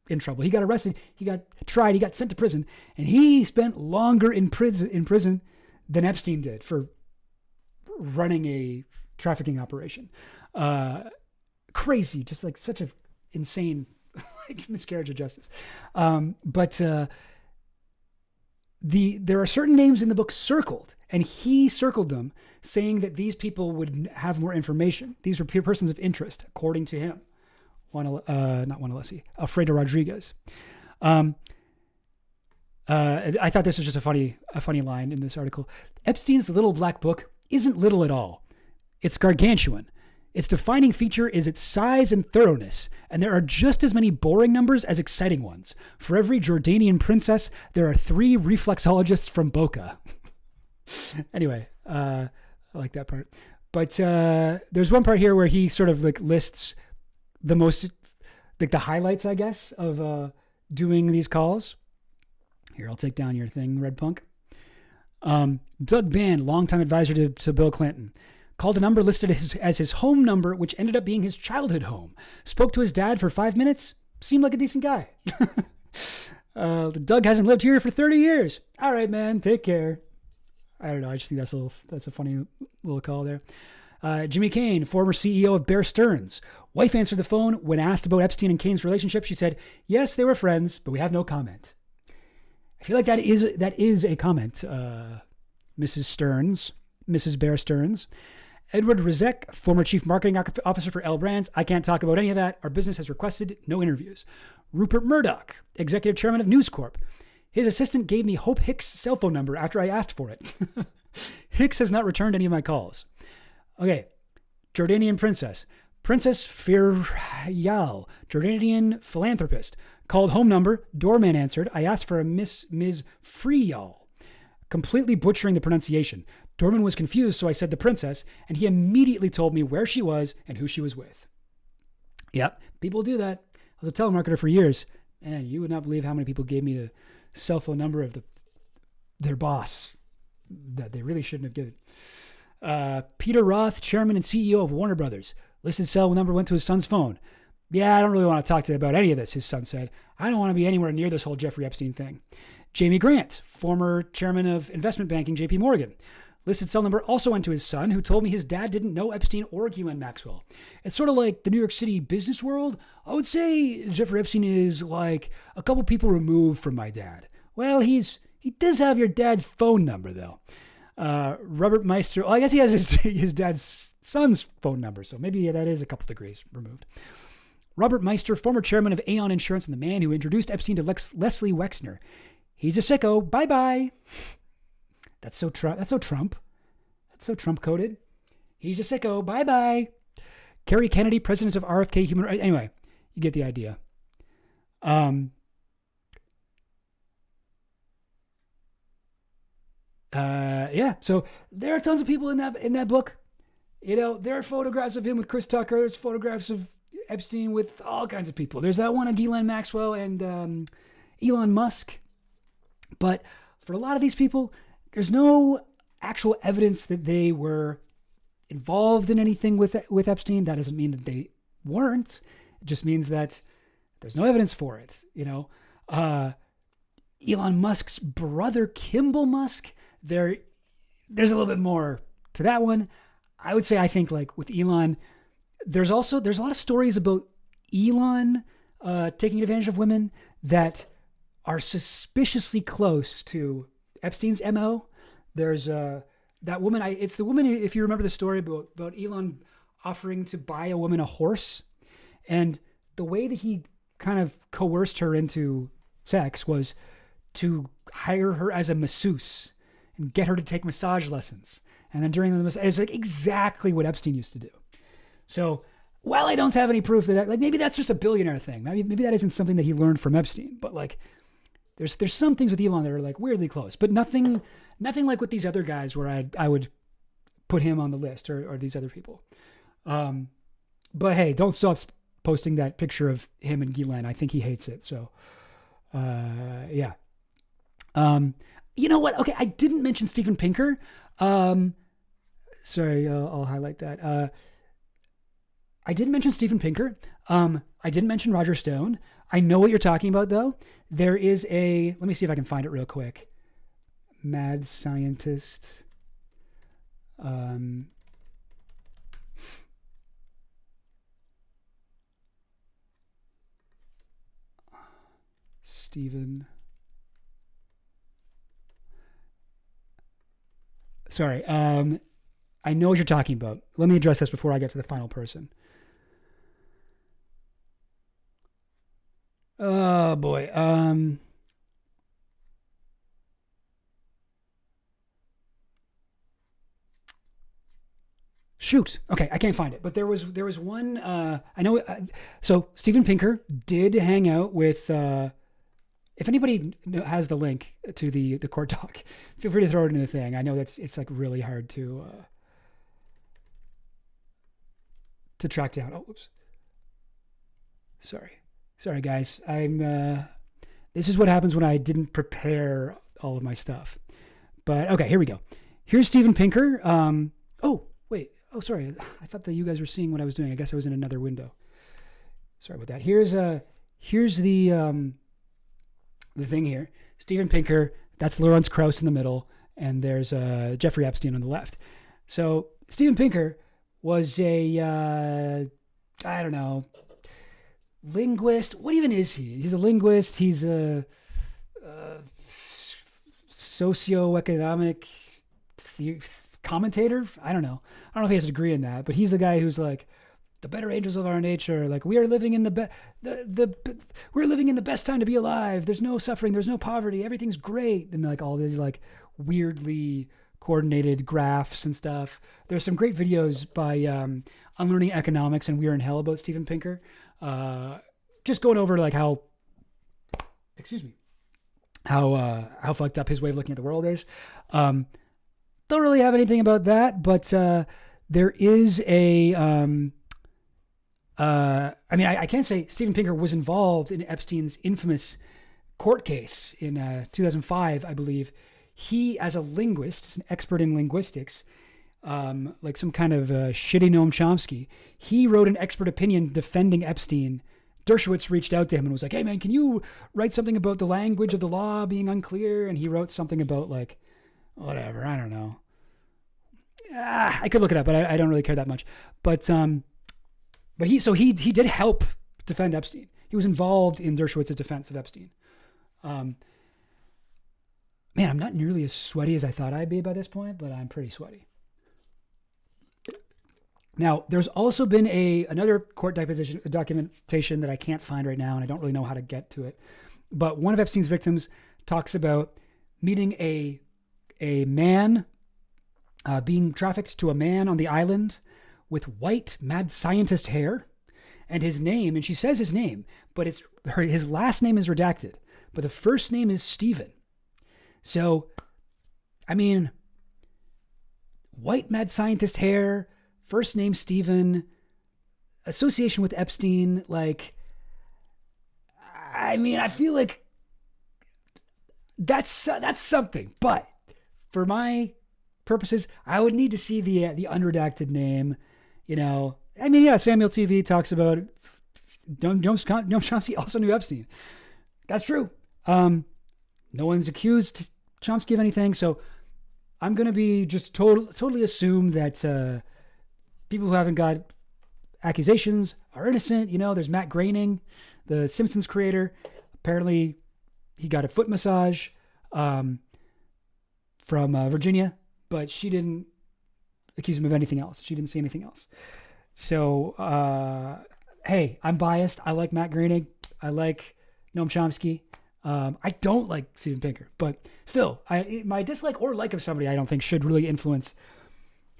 in trouble. He got arrested. He got tried. He got sent to prison, and he spent longer in prison than Epstein did for running a trafficking operation. Crazy, just like such a insane miscarriage of justice. There are certain names in the book circled, and he circled them, saying that these people would have more information. These were persons of interest, according to him. Alfredo Rodriguez. I thought this was just a funny line in this article. Epstein's little black book isn't little at all. It's gargantuan. Its defining feature is its size and thoroughness, and there are just as many boring numbers as exciting ones. For every Jordanian princess, there are 3 reflexologists from Boca. Anyway, I like that part. But there's one part here where he sort of like lists the most, like the highlights, I guess, of doing these calls. Here, I'll take down your thing, Red Punk. Doug Band, longtime advisor to Bill Clinton, called a number listed as his home number, which ended up being his childhood home. Spoke to his dad for 5 minutes. Seemed like a decent guy. Doug hasn't lived here for 30 years. All right, man, take care. I don't know. I just think that's a funny little call there. Jimmy Kane, former CEO of Bear Stearns. Wife answered the phone when asked about Epstein and Kane's relationship. She said, "Yes, they were friends, but we have no comment." I feel like that is a comment, Mrs. Stearns, Mrs. Bear Stearns. Edward Rizek, former chief marketing officer for L Brands. I can't talk about any of that. Our business has requested no interviews. Rupert Murdoch, executive chairman of News Corp. His assistant gave me Hope Hicks' cell phone number after I asked for it. Hicks has not returned any of my calls. Okay, Jordanian princess. Princess Firyal, Jordanian philanthropist. Called home number, doorman answered. I asked for a Ms. Firyal, completely butchering the pronunciation. Doorman was confused, so I said the princess, and he immediately told me where she was and who she was with. Yep, people do that. I was a telemarketer for years, and you would not believe how many people gave me the cell phone number of their boss that they really shouldn't have given. Peter Roth, chairman and CEO of Warner Brothers. Listed cell number went to his son's phone. Yeah, I don't really want to talk to you about any of this, his son said. I don't want to be anywhere near this whole Jeffrey Epstein thing. Jamie Grant, former chairman of investment banking, JP Morgan. Listed cell number also went to his son, who told me his dad didn't know Epstein or Ghislaine Maxwell. It's sort of like the New York City business world. I would say Jeffrey Epstein is like a couple people removed from my dad. Well, he does have your dad's phone number, though. Robert Meister, well, I guess he has his dad's son's phone number, so maybe that is a couple degrees removed. Robert Meister, former chairman of Aon Insurance and the man who introduced Epstein to Leslie Wexner. He's a sicko. Bye-bye. That's so Trump. That's so Trump-coded. He's a sicko. Bye-bye. Kerry Kennedy, president of RFK Human Rights. Anyway, you get the idea. Yeah, so there are tons of people in that book. You know, there are photographs of him with Chris Tucker. There's photographs of Epstein with all kinds of people. There's that one of Ghislaine Maxwell and Elon Musk. But for a lot of these people, there's no actual evidence that they were involved in anything with Epstein. That doesn't mean that they weren't. It just means that there's no evidence for it. You know, Elon Musk's brother, Kimball Musk, there's a little bit more to that one. I would say, I think like with Elon, there's a lot of stories about Elon taking advantage of women that are suspiciously close to Epstein's MO. There's that woman. It's the woman, if you remember the story about Elon offering to buy a woman a horse, and the way that he kind of coerced her into sex was to hire her as a masseuse and get her to take massage lessons. And then during the massage, it's like exactly what Epstein used to do. So while I don't have any proof that, like, maybe that's just a billionaire thing. Maybe that isn't something that he learned from Epstein. But like, there's some things with Elon that are like weirdly close, but nothing like with these other guys where I would put him on the list or these other people. But hey, don't stop posting that picture of him and Ghislaine. I think he hates it. So, yeah. You know what? Okay. I didn't mention Steven Pinker. Sorry. I'll highlight that. I didn't mention Steven Pinker. I didn't mention Roger Stone. I know what you're talking about though. There is let me see if I can find it real quick. Mad scientist. Stephen. Sorry. I know what you're talking about. Let me address this before I get to the final person. Oh boy. Shoot. Okay, I can't find it. But there was one. I know. So Steven Pinker did hang out with. If anybody has the link to the court doc, feel free to throw it in the thing. I know it's like really hard to track down. Oh, oops. Sorry, guys. This is what happens when I didn't prepare all of my stuff. But okay, here we go. Here's Steven Pinker. Oh, wait. Oh, sorry. I thought that you guys were seeing what I was doing. I guess I was in another window. Sorry about that. Here's the thing here. Steven Pinker, that's Lawrence Krauss in the middle, and there's Jeffrey Epstein on the left. So Steven Pinker was a, I don't know, linguist. What even is he? He's a linguist. He's a socioeconomic commentator. I don't know if he has a degree in that, but he's the guy who's like, the better angels of our nature, like we are living in we're living in the best time to be alive. There's no suffering, there's no poverty, everything's great, and like all these like weirdly coordinated graphs and stuff. There's some great videos by Unlearning Economics and We're in Hell about Steven Pinker, just going over like how fucked up his way of looking at the world is. Don't really have anything about that, but there is a. I can't say Steven Pinker was involved in Epstein's infamous court case in 2005, I believe. He, as a linguist, an expert in linguistics, like some kind of shitty Noam Chomsky, he wrote an expert opinion defending Epstein. Dershowitz reached out to him and was like, hey man, can you write something about the language of the law being unclear? And he wrote something about like, whatever, I don't know. I could look it up, but I don't really care that much. But he did help defend Epstein. He was involved in Dershowitz's defense of Epstein. Man, I'm not nearly as sweaty as I thought I'd be by this point, but I'm pretty sweaty. Now, there's also been another court documentation that I can't find right now, and I don't really know how to get to it. But one of Epstein's victims talks about meeting a man, being trafficked to a man on the island with white mad scientist hair, and his name, and she says his name, but his last name is redacted, but the first name is Stephen. So, I mean, white mad scientist hair, first name Stephen, association with Epstein, like, I mean, I feel like that's something, but for my purposes, I would need to see the unredacted name. You know, I mean, yeah, Samuel TV talks about Noam Chomsky also knew Epstein. That's true. No one's accused Chomsky of anything, so I'm going to be just totally assume that people who haven't got accusations are innocent. You know, there's Matt Groening, the Simpsons creator. Apparently, he got a foot massage. from Virginia, but she didn't accuse him of anything else. She didn't see anything else. So, hey, I'm biased. I like Matt Groening. I like Noam Chomsky. I don't like Steven Pinker, but still, my dislike or like of somebody I don't think should really influence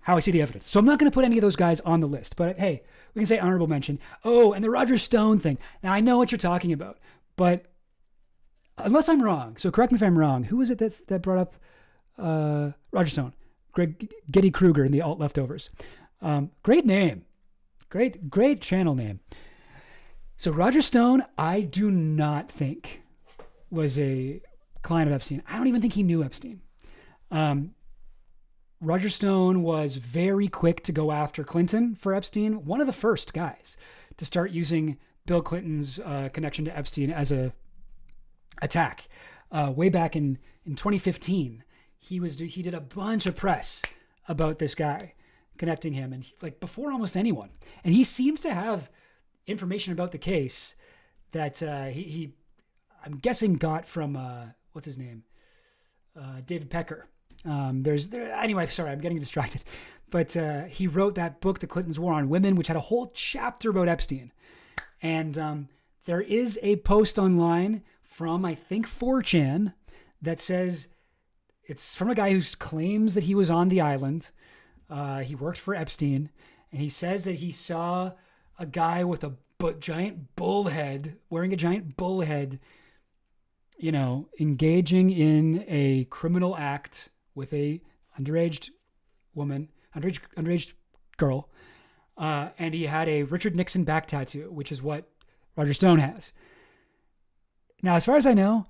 how I see the evidence. So I'm not going to put any of those guys on the list, but hey, we can say honorable mention. Oh, and the Roger Stone thing. Now I know what you're talking about, but unless I'm wrong, so correct me if I'm wrong, who was it that brought up Roger Stone? Getty Kruger in the Alt Leftovers. Great name. Great channel name. So Roger Stone, I do not think was a client of Epstein. I don't even think he knew Epstein. Roger Stone was very quick to go after Clinton for Epstein. One of the first guys to start using Bill Clinton's connection to Epstein as a attack. Way back in 2015, he did a bunch of press about this guy, connecting him, and like before almost anyone. And he seems to have information about the case that he I'm guessing got from what's his name, David Pecker. Anyway, sorry, I'm getting distracted. But he wrote that book, The Clintons' War on Women, which had a whole chapter about Epstein. And there is a post online from, I think, 4chan that says it's from a guy who claims that he was on the island. He worked for Epstein, and he says that he saw a guy with a giant bull head, wearing a giant bull head, engaging in a criminal act with a underage girl. And he had a Richard Nixon back tattoo, which is what Roger Stone has. Now, as far as I know,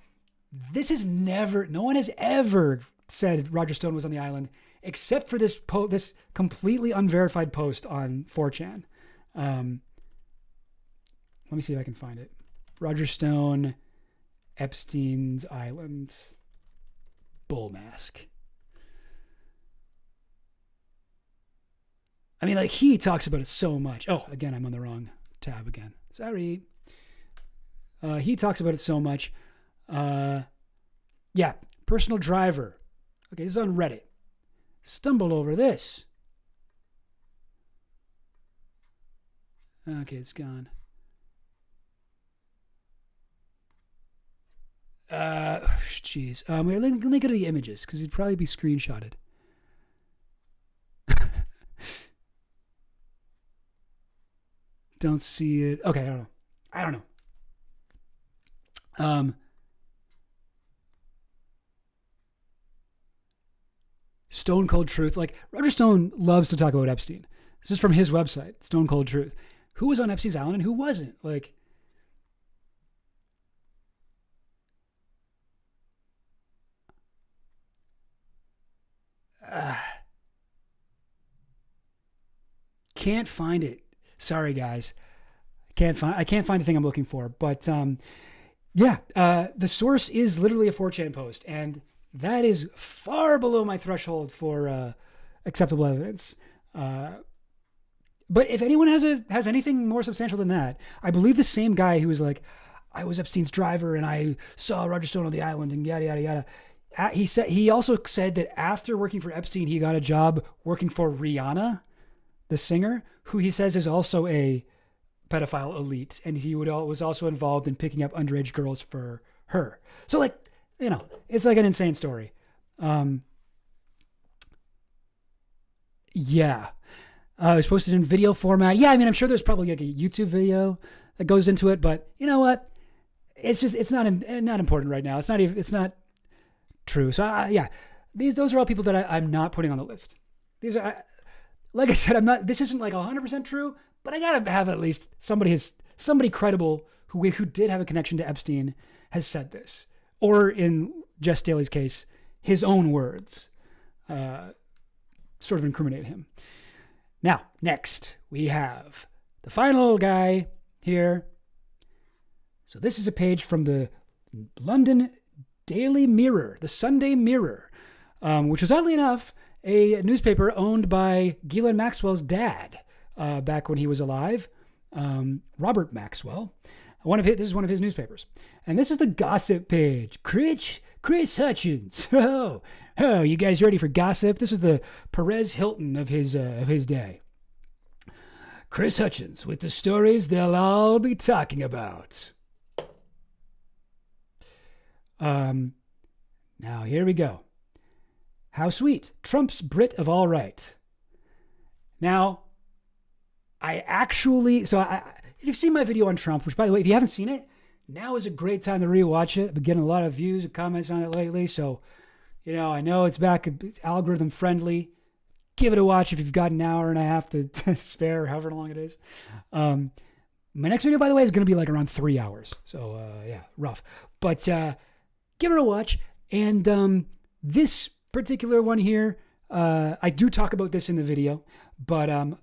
no one has ever said Roger Stone was on the island, except for this this completely unverified post on 4chan. Let me see if I can find it. Roger Stone, Epstein's Island, bull mask. I mean, like, he talks about it so much. Oh, again, I'm on the wrong tab again. Sorry. He talks about it so much. Yeah, personal driver. Okay, this is on Reddit. Stumbled over this. Okay, it's gone. Jeez. Let me go to the images, because it'd probably be screenshotted. Don't see it. Okay, I don't know. Stone Cold Truth. Like, Roger Stone loves to talk about Epstein. This is from his website, Stone Cold Truth. Who was on Epstein's Island and who wasn't? Like, can't find it. Sorry, guys. I can't find the thing I'm looking for. But the source is literally a 4chan post, and that is far below my threshold for acceptable evidence. But if anyone has anything more substantial than that, I believe the same guy who was like, I was Epstein's driver and I saw Roger Stone on the island and yada yada yada. He also said that after working for Epstein, he got a job working for Rihanna, the singer, who he says is also a pedophile elite, and he was also involved in picking up underage girls for her. So, like, it's like an insane story. Yeah. It was posted in video format. Yeah, I mean, I'm sure there's probably like a YouTube video that goes into it, but you know what? It's not important right now. It's not true. So those are all people that I'm not putting on the list. These are, like I said, this isn't like 100% true, but I gotta have at least somebody credible who did have a connection to Epstein has said this, or in Jess Staley's case, his own words, sort of incriminate him. Now, next we have the final guy here. So this is a page from the London Daily Mirror, the Sunday Mirror, which was oddly enough a newspaper owned by Ghislaine Maxwell's dad back when he was alive, Robert Maxwell. This is one of his newspapers. And this is the gossip page. Chris Hutchins. Oh, you guys ready for gossip? This is the Perez Hilton of his day. Chris Hutchins with the stories they'll all be talking about. Now here we go. How sweet. Trump's Brit of all right. Now, if you've seen my video on Trump, which by the way, if you haven't seen it, now is a great time to rewatch it. I've been getting a lot of views and comments on it lately. So, I know it's back algorithm friendly. Give it a watch if you've got an hour and a half to spare, however long it is. My next video, by the way, is going to be like around 3 hours. So, rough. But give it a watch. And this particular one here, I do talk about this in the video, but I'm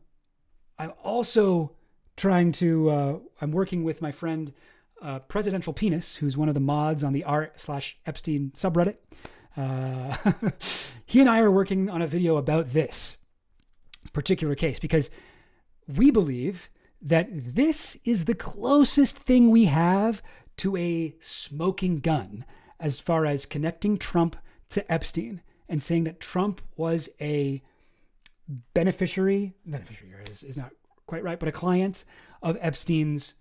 also trying to, I'm working with my friend, Presidential Penis, who's one of the mods on the r/Epstein subreddit. He and I are working on a video about this particular case because we believe that this is the closest thing we have to a smoking gun as far as connecting Trump to Epstein and saying that Trump was a beneficiary is not quite right, but a client of Epstein's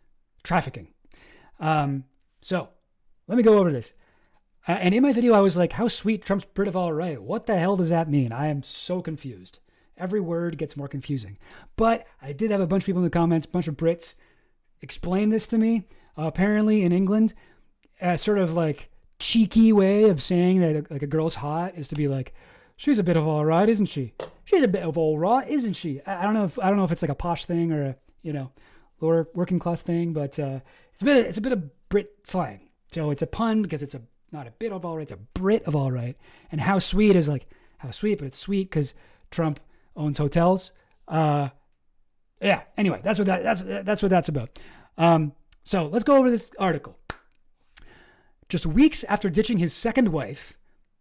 trafficking. So let me go over this. And in my video, I was like, how sweet, Trump's Brit of all right. What the hell does that mean? I am so confused. Every word gets more confusing. But I did have a bunch of people in the comments, a bunch of Brits, explain this to me. Apparently in England, a sort of like cheeky way of saying that like a girl's hot is to be like, she's a bit of all right, isn't she? She's a bit of all right, isn't she? I don't know if it's like a posh thing or a, lower working class thing, but it's a bit of Brit slang. So it's a pun because it's not a bit of all right, it's a Brit of all right. And how sweet is like how sweet, but it's sweet because Trump owns hotels. Anyway, that's what that's about. So let's go over this article. Just weeks after ditching his second wife,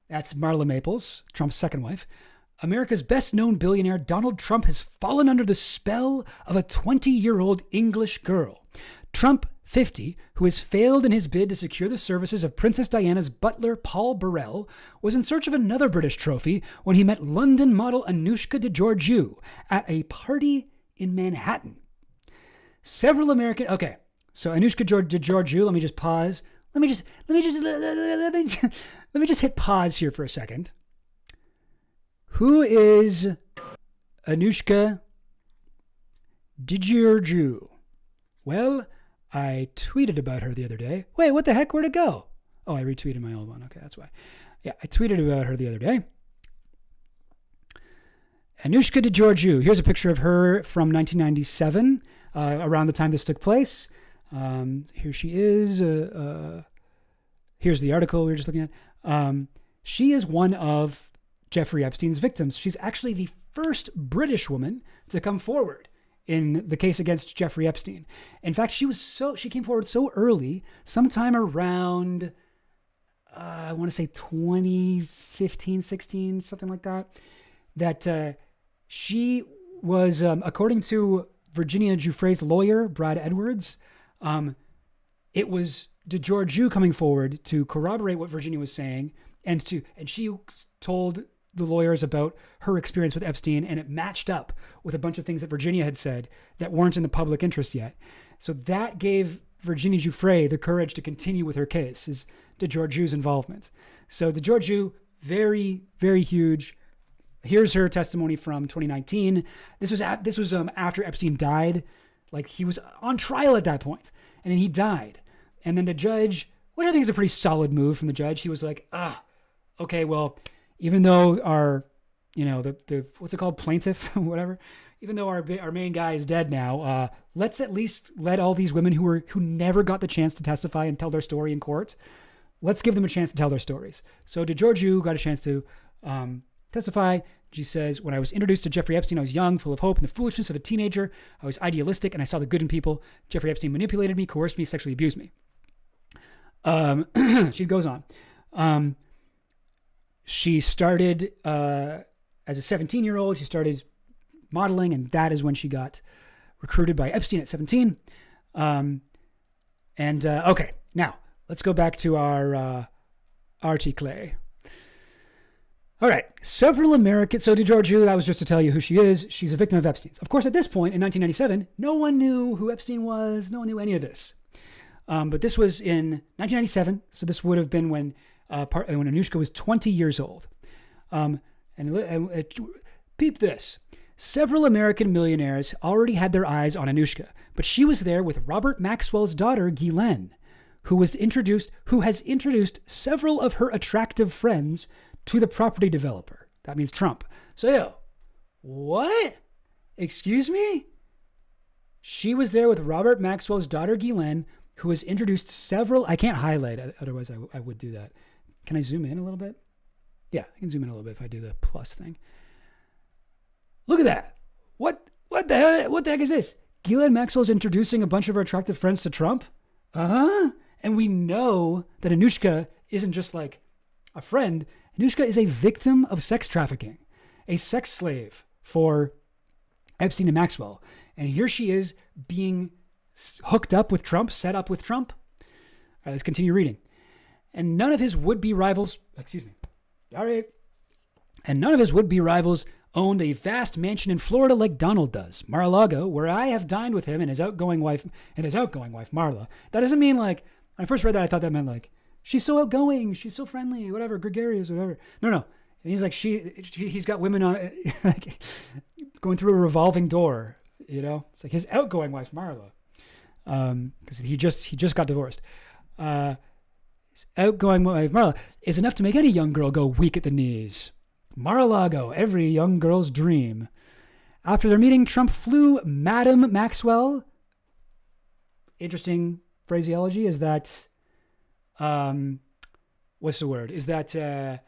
that's Marla Maples, Trump's second wife, America's best-known billionaire Donald Trump has fallen under the spell of a 20-year-old English girl. Trump, 50, who has failed in his bid to secure the services of Princess Diana's butler Paul Burrell, was in search of another British trophy when he met London model Anushka de Georgu at a party in Manhattan. Several American... Okay, so Anushka de Georgu, let me just pause. Let me just hit pause here for a second. Who is Anushka de Georgu? Well, I tweeted about her the other day. Wait, what the heck? Where'd it go? Oh, I retweeted my old one. Okay, that's why. Yeah, I tweeted about her the other day. Anushka de Georgu. Here's a picture of her from 1997, around the time this took place. Here she is. Here's the article we were just looking at. She is one of Jeffrey Epstein's victims. She's actually the first British woman to come forward in the case against Jeffrey Epstein. In fact, she came forward so early, sometime around, I want to say 2015, 16, something like that, that she was, according to Virginia Giuffre's lawyer, Brad Edwards, it was de Georgu coming forward to corroborate what Virginia was saying, and she told the lawyers about her experience with Epstein, and it matched up with a bunch of things that Virginia had said that weren't in the public interest yet. So that gave Virginia Giuffre the courage to continue with her case, is de Georgu's involvement. So de Georgu, very, very huge. Here's her testimony from 2019. This was after Epstein died. Like, he was on trial at that point, and then he died. And then the judge, which I think is a pretty solid move from the judge, he was like, okay, well, even though our, the what's it called, plaintiff, whatever, even though our main guy is dead now, let's at least let all these women who never got the chance to testify and tell their story in court, let's give them a chance to tell their stories. So de Georgu got a chance to testify. She says, when I was introduced to Jeffrey Epstein, I was young, full of hope and the foolishness of a teenager. I was idealistic and I saw the good in people. Jeffrey Epstein manipulated me, coerced me, sexually abused me. She goes on. She started, as a 17-year-old, she started modeling, and that is when she got recruited by Epstein at 17. Okay, now let's go back to our article. All right. Several American... So de Georgu, that was just to tell you who she is. She's a victim of Epstein's. Of course, at this point in 1997, no one knew who Epstein was. No one knew any of this. But this was in 1997. So this would have been when Anushka was 20 years old. Peep this. Several American millionaires already had their eyes on Anushka, but she was there with Robert Maxwell's daughter, Ghislaine, who has introduced several of her attractive friends to the property developer. That means Trump. So, what? Excuse me? She was there with Robert Maxwell's daughter, Ghislaine, who has introduced several... I can't highlight, otherwise I would do that. Can I zoom in a little bit? Yeah, I can zoom in a little bit if I do the plus thing. Look at that. What the heck is this? Ghislaine Maxwell's introducing a bunch of her attractive friends to Trump? Uh-huh. And we know that Anushka isn't just like a friend. Anushka is a victim of sex trafficking, a sex slave for Epstein and Maxwell. And here she is being hooked up with Trump, set up with Trump. All right, let's continue reading. And none of his would-be rivals, owned a vast mansion in Florida like Donald does. Mar-a-Lago, where I have dined with him and his outgoing wife, Marla. That doesn't mean like, when I first read that, I thought that meant like, she's so outgoing, she's so friendly, whatever, gregarious, whatever. No. It means like he's got women on, like, going through a revolving door, you know? It's like his outgoing wife, Marla. Because he just got divorced. His outgoing wife, Marla, is enough to make any young girl go weak at the knees. Mar-a-Lago, every young girl's dream. After their meeting, Trump flew Madam Maxwell. Interesting phraseology. Is that, what's the word? Is that, is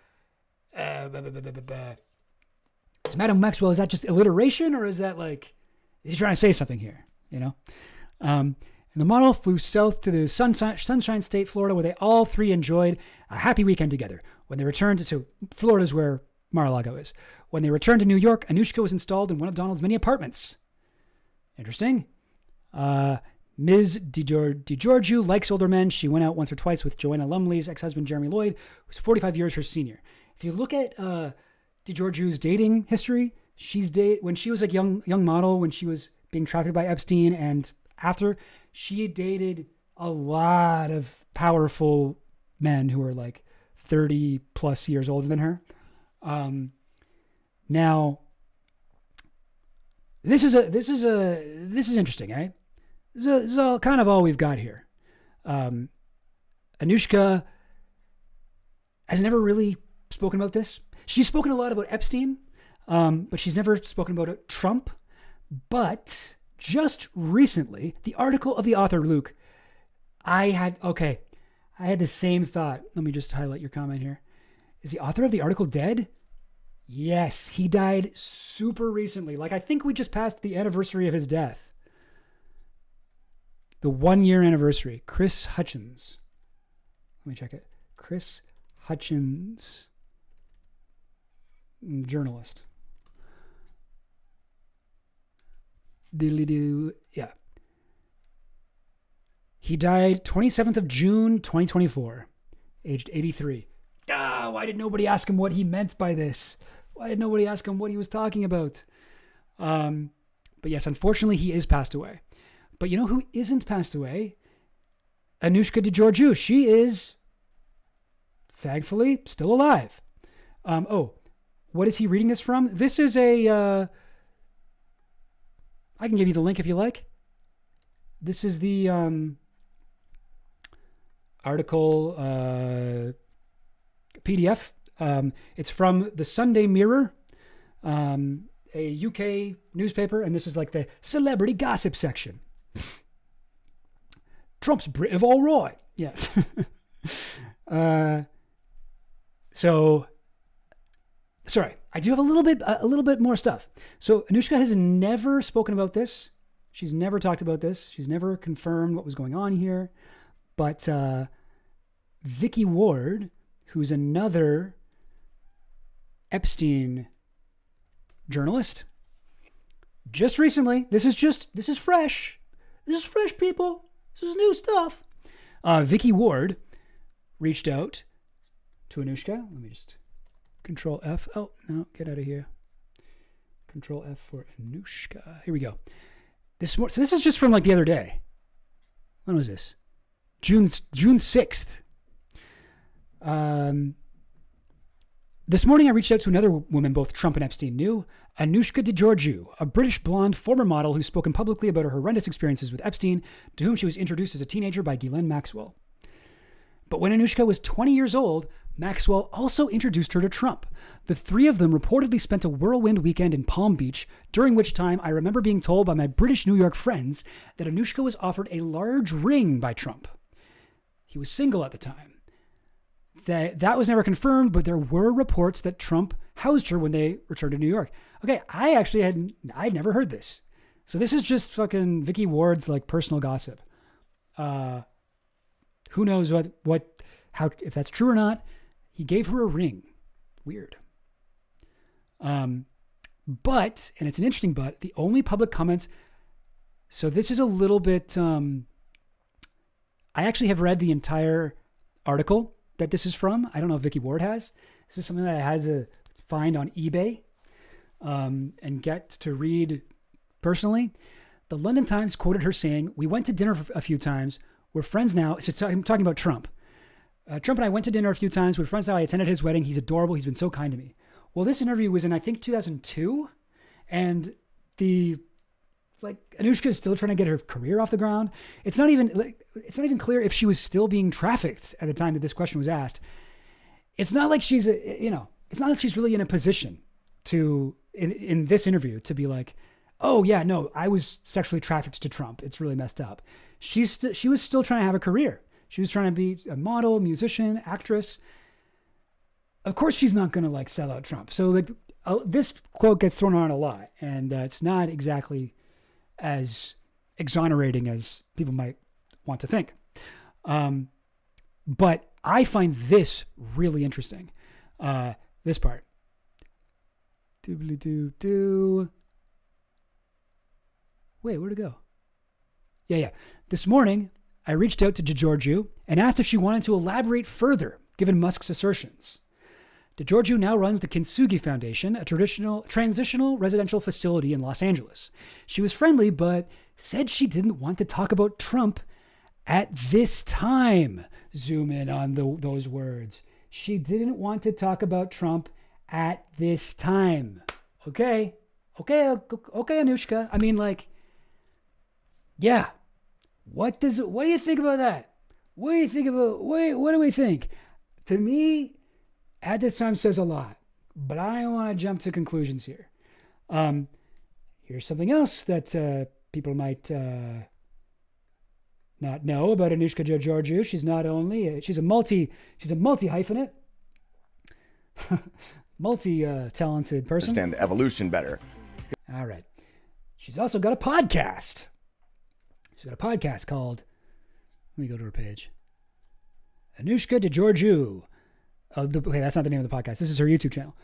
Madam Maxwell, is that just alliteration, or is that like, is he trying to say something here? You know? And the model flew south to the Sunshine State, Florida, where they all three enjoyed a happy weekend together. When they returned to Florida's where Mar-a-Lago is. When they returned to New York, Anushka was installed in one of Donald's many apartments. Interesting. Ms. de Georgu likes older men. She went out once or twice with Joanna Lumley's ex-husband, Jeremy Lloyd, who was 45 years her senior. If you look at de Georgu's dating history, when she was a young model, when she was being trafficked by Epstein, and after, she dated a lot of powerful men who were like 30 plus years older than her. Now, this is interesting, eh? This is all kind of all we've got here. Anushka has never really spoken about this. She's spoken a lot about Epstein, but she's never spoken about Trump. But just recently, the article of the author, Luke, I had the same thought. Let me just highlight your comment here. Is the author of the article dead? Yes, he died super recently. Like, I think we just passed the anniversary of his death. The 1-year anniversary. Chris Hutchins. Let me check it. Chris Hutchins. Journalist. Yeah. He died 27th of June, 2024. Aged 83. Why did nobody ask him what he meant by this? Why did nobody ask him what he was talking about? But yes, unfortunately, he is passed away. But you know who isn't passed away? Anushka de Georgu. She is, thankfully, still alive. What is he reading this from? This is I can give you the link if you like. This is the article PDF. It's from the Sunday Mirror, a UK newspaper, and this is like the celebrity gossip section. Trump's Brit of all right. Yeah. So, sorry, I do have a little bit more stuff. So Anushka has never spoken about this. She's never talked about this. She's never confirmed what was going on here. But Vicky Ward, who's another Epstein journalist, just recently, this is fresh. This is fresh, people. This is new stuff. Vicky Ward reached out to Anushka. Let me just Control F. Oh, no, get out of here. Control F for Anushka. Here we go. So this is just from like the other day. When was this? June 6th. This morning I reached out to another woman both Trump and Epstein knew, Anushka de Georgu, a British blonde former model who's spoken publicly about her horrendous experiences with Epstein, to whom she was introduced as a teenager by Ghislaine Maxwell. But when Anushka was 20 years old, Maxwell also introduced her to Trump. The three of them reportedly spent a whirlwind weekend in Palm Beach, during which time I remember being told by my British New York friends that Anushka was offered a large ring by Trump. He was single at the time. That was never confirmed, but there were reports that Trump housed her when they returned to New York. Okay, I'd never heard this. So this is just fucking Vicky Ward's like personal gossip. Who knows how if that's true or not. He gave her a ring. Weird. But, and it's an interesting but, the only public comments. So this is a little bit, I actually have read the entire article that this is from. I don't know if Vicky Ward has. This is something that I had to find on eBay and get to read personally. The London Times quoted her saying, "We went to dinner a few times. We're friends now." So I'm talking about Trump. Trump and I went to dinner a few times. We're friends now. I attended his wedding. He's adorable. He's been so kind to me. Well, this interview was in, I think, 2002. And Anushka is still trying to get her career off the ground. It's not even clear if she was still being trafficked at the time that this question was asked. It's not like she's it's not like she's really in a position to, in this interview, to be like, oh yeah, no, I was sexually trafficked to Trump. It's really messed up. She was still trying to have a career. She was trying to be a model, musician, actress. Of course, she's not going to like sell out Trump. So this quote gets thrown around a lot, and it's not exactly as exonerating as people might want to think. But I find this really interesting. This part. Doobly-doo-doo. Wait, where'd it go? Yeah. This morning, I reached out to de Georgu and asked if she wanted to elaborate further, given Musk's assertions. De Georgu now runs the Kintsugi Foundation, a transitional residential facility in Los Angeles. She was friendly, but said she didn't want to talk about Trump at this time. Zoom in on those words. She didn't want to talk about Trump at this time. Okay, Anushka. I mean, yeah. What do you think about that? What do we think? To me, at this time says a lot, but I don't want to jump to conclusions here. Here's something else that people might not know about Anushka de Georgu. She's a multi-hyphenate, multi-talented person. Understand the evolution better. All right. She's also got a podcast. She's got a podcast called, let me go to her page. Anushka de Georgu. Okay, that's not the name of the podcast. This is her YouTube channel.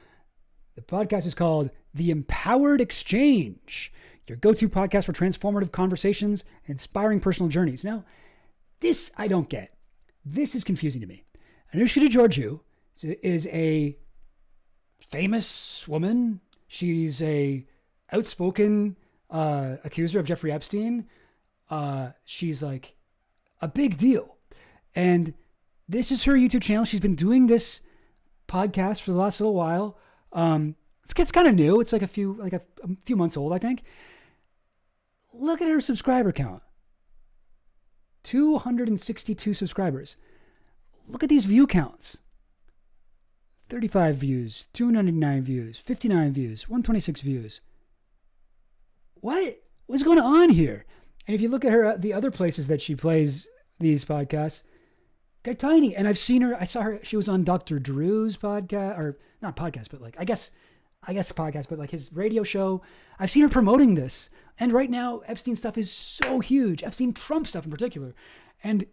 The podcast is called The Empowered Exchange, your go-to podcast for transformative conversations and inspiring personal journeys. Now, this I don't get. This is confusing to me. Anushka de Georgu is a famous woman. She's a outspoken accuser of Jeffrey Epstein. She's like a big deal. And this is her YouTube channel. She's been doing this podcast for the last little while. It's kind of new. It's like a few months old, I think. Look at her subscriber count. 262 subscribers. Look at these view counts. 35 views, 299 views, 59 views, 126 views. What's going on here? And if you look at her, the other places that she plays these podcasts, they're tiny. And I saw her, she was on Dr. Drew's podcast, or not podcast, but I guess podcast, but his radio show. I've seen her promoting this. And right now, Epstein stuff is so huge. Epstein Trump stuff in particular. And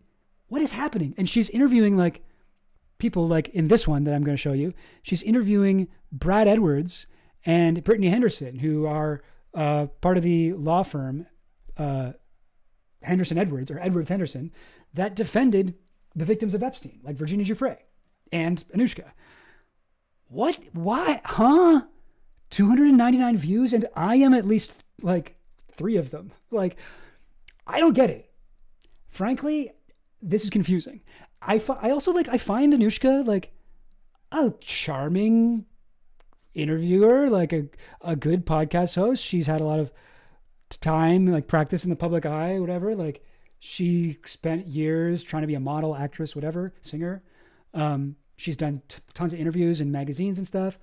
what is happening? And she's interviewing people in this one that I'm going to show you. She's interviewing Brad Edwards and Brittany Henderson, who are part of the law firm, Henderson Edwards, or Edwards Henderson, that defended the victims of Epstein, like Virginia Giuffre. and Anushka. What? Why? Huh? 299 views, and I am at least like 3 of them. Like, I don't get it. Frankly, this is confusing. I also like, I find Anushka like a charming interviewer, like a good podcast host. She's had a lot of time, like practice in the public eye, whatever. Like, she spent years trying to be a model, actress, whatever, singer. She's done tons of interviews in magazines and stuff.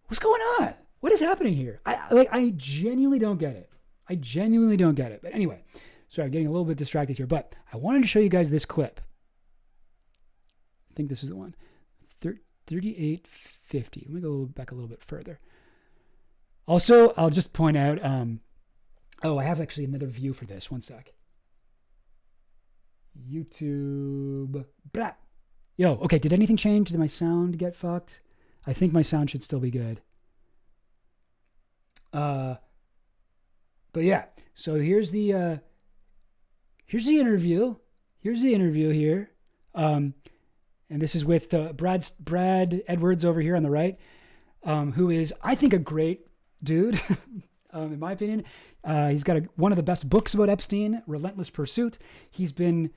What's going on? What is happening here? I genuinely don't get it. But anyway, sorry, I'm getting a little bit distracted here, but I wanted to show you guys this clip. I think this is the one. 3850. Let me go back a little bit further. Also, I'll just point out, I have actually another view for this. One sec. YouTube. Blah. Yo, okay, did anything change? Did my sound get fucked? I think my sound should still be good. But yeah, so here's the interview. Here's the interview here. And this is with Brad Edwards over here on the right, who is, I think, a great dude, in my opinion. He's got one of the best books about Epstein, Relentless Pursuit. He's been,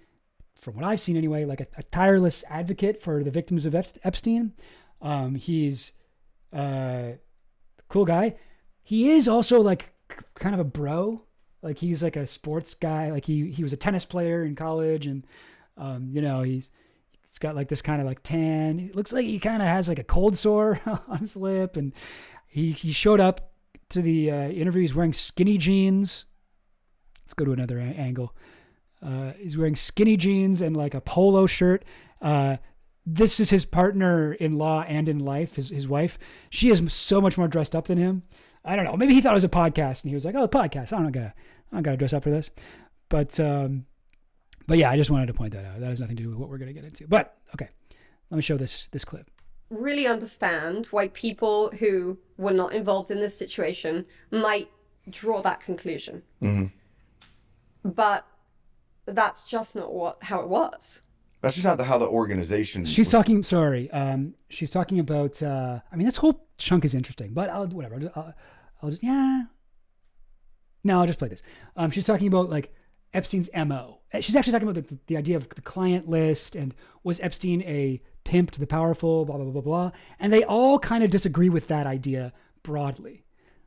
from what I've seen anyway, like a tireless advocate for the victims of Epstein. He's a cool guy. He is also like kind of a bro. Like, he's like a sports guy. Like, he was a tennis player in college, and he's got like this kind of like tan. It looks like he kind of has like a cold sore on his lip, and he showed up to the interview. He's wearing skinny jeans. Let's go to another angle. He's wearing skinny jeans and like a polo shirt. This is his partner in law and in life, his wife. She is so much more dressed up than him. I don't know. Maybe he thought it was a podcast, and he was like, "Oh, a podcast. I don't gotta dress up for this." But yeah, I just wanted to point that out. That has nothing to do with what we're gonna get into. But okay, let me show this clip. Really understand why people who were not involved in this situation might draw that conclusion. Mm-hmm. But that's just not how it was. That's just not how the organization. She's talking. Sorry, she's talking about. I mean, this whole chunk is interesting, but I'll just No, I'll just play this. She's talking about like Epstein's MO. She's actually talking about the idea of the client list, and was Epstein a pimp to the powerful, blah, blah, blah, blah, blah. And they all kind of disagree with that idea broadly.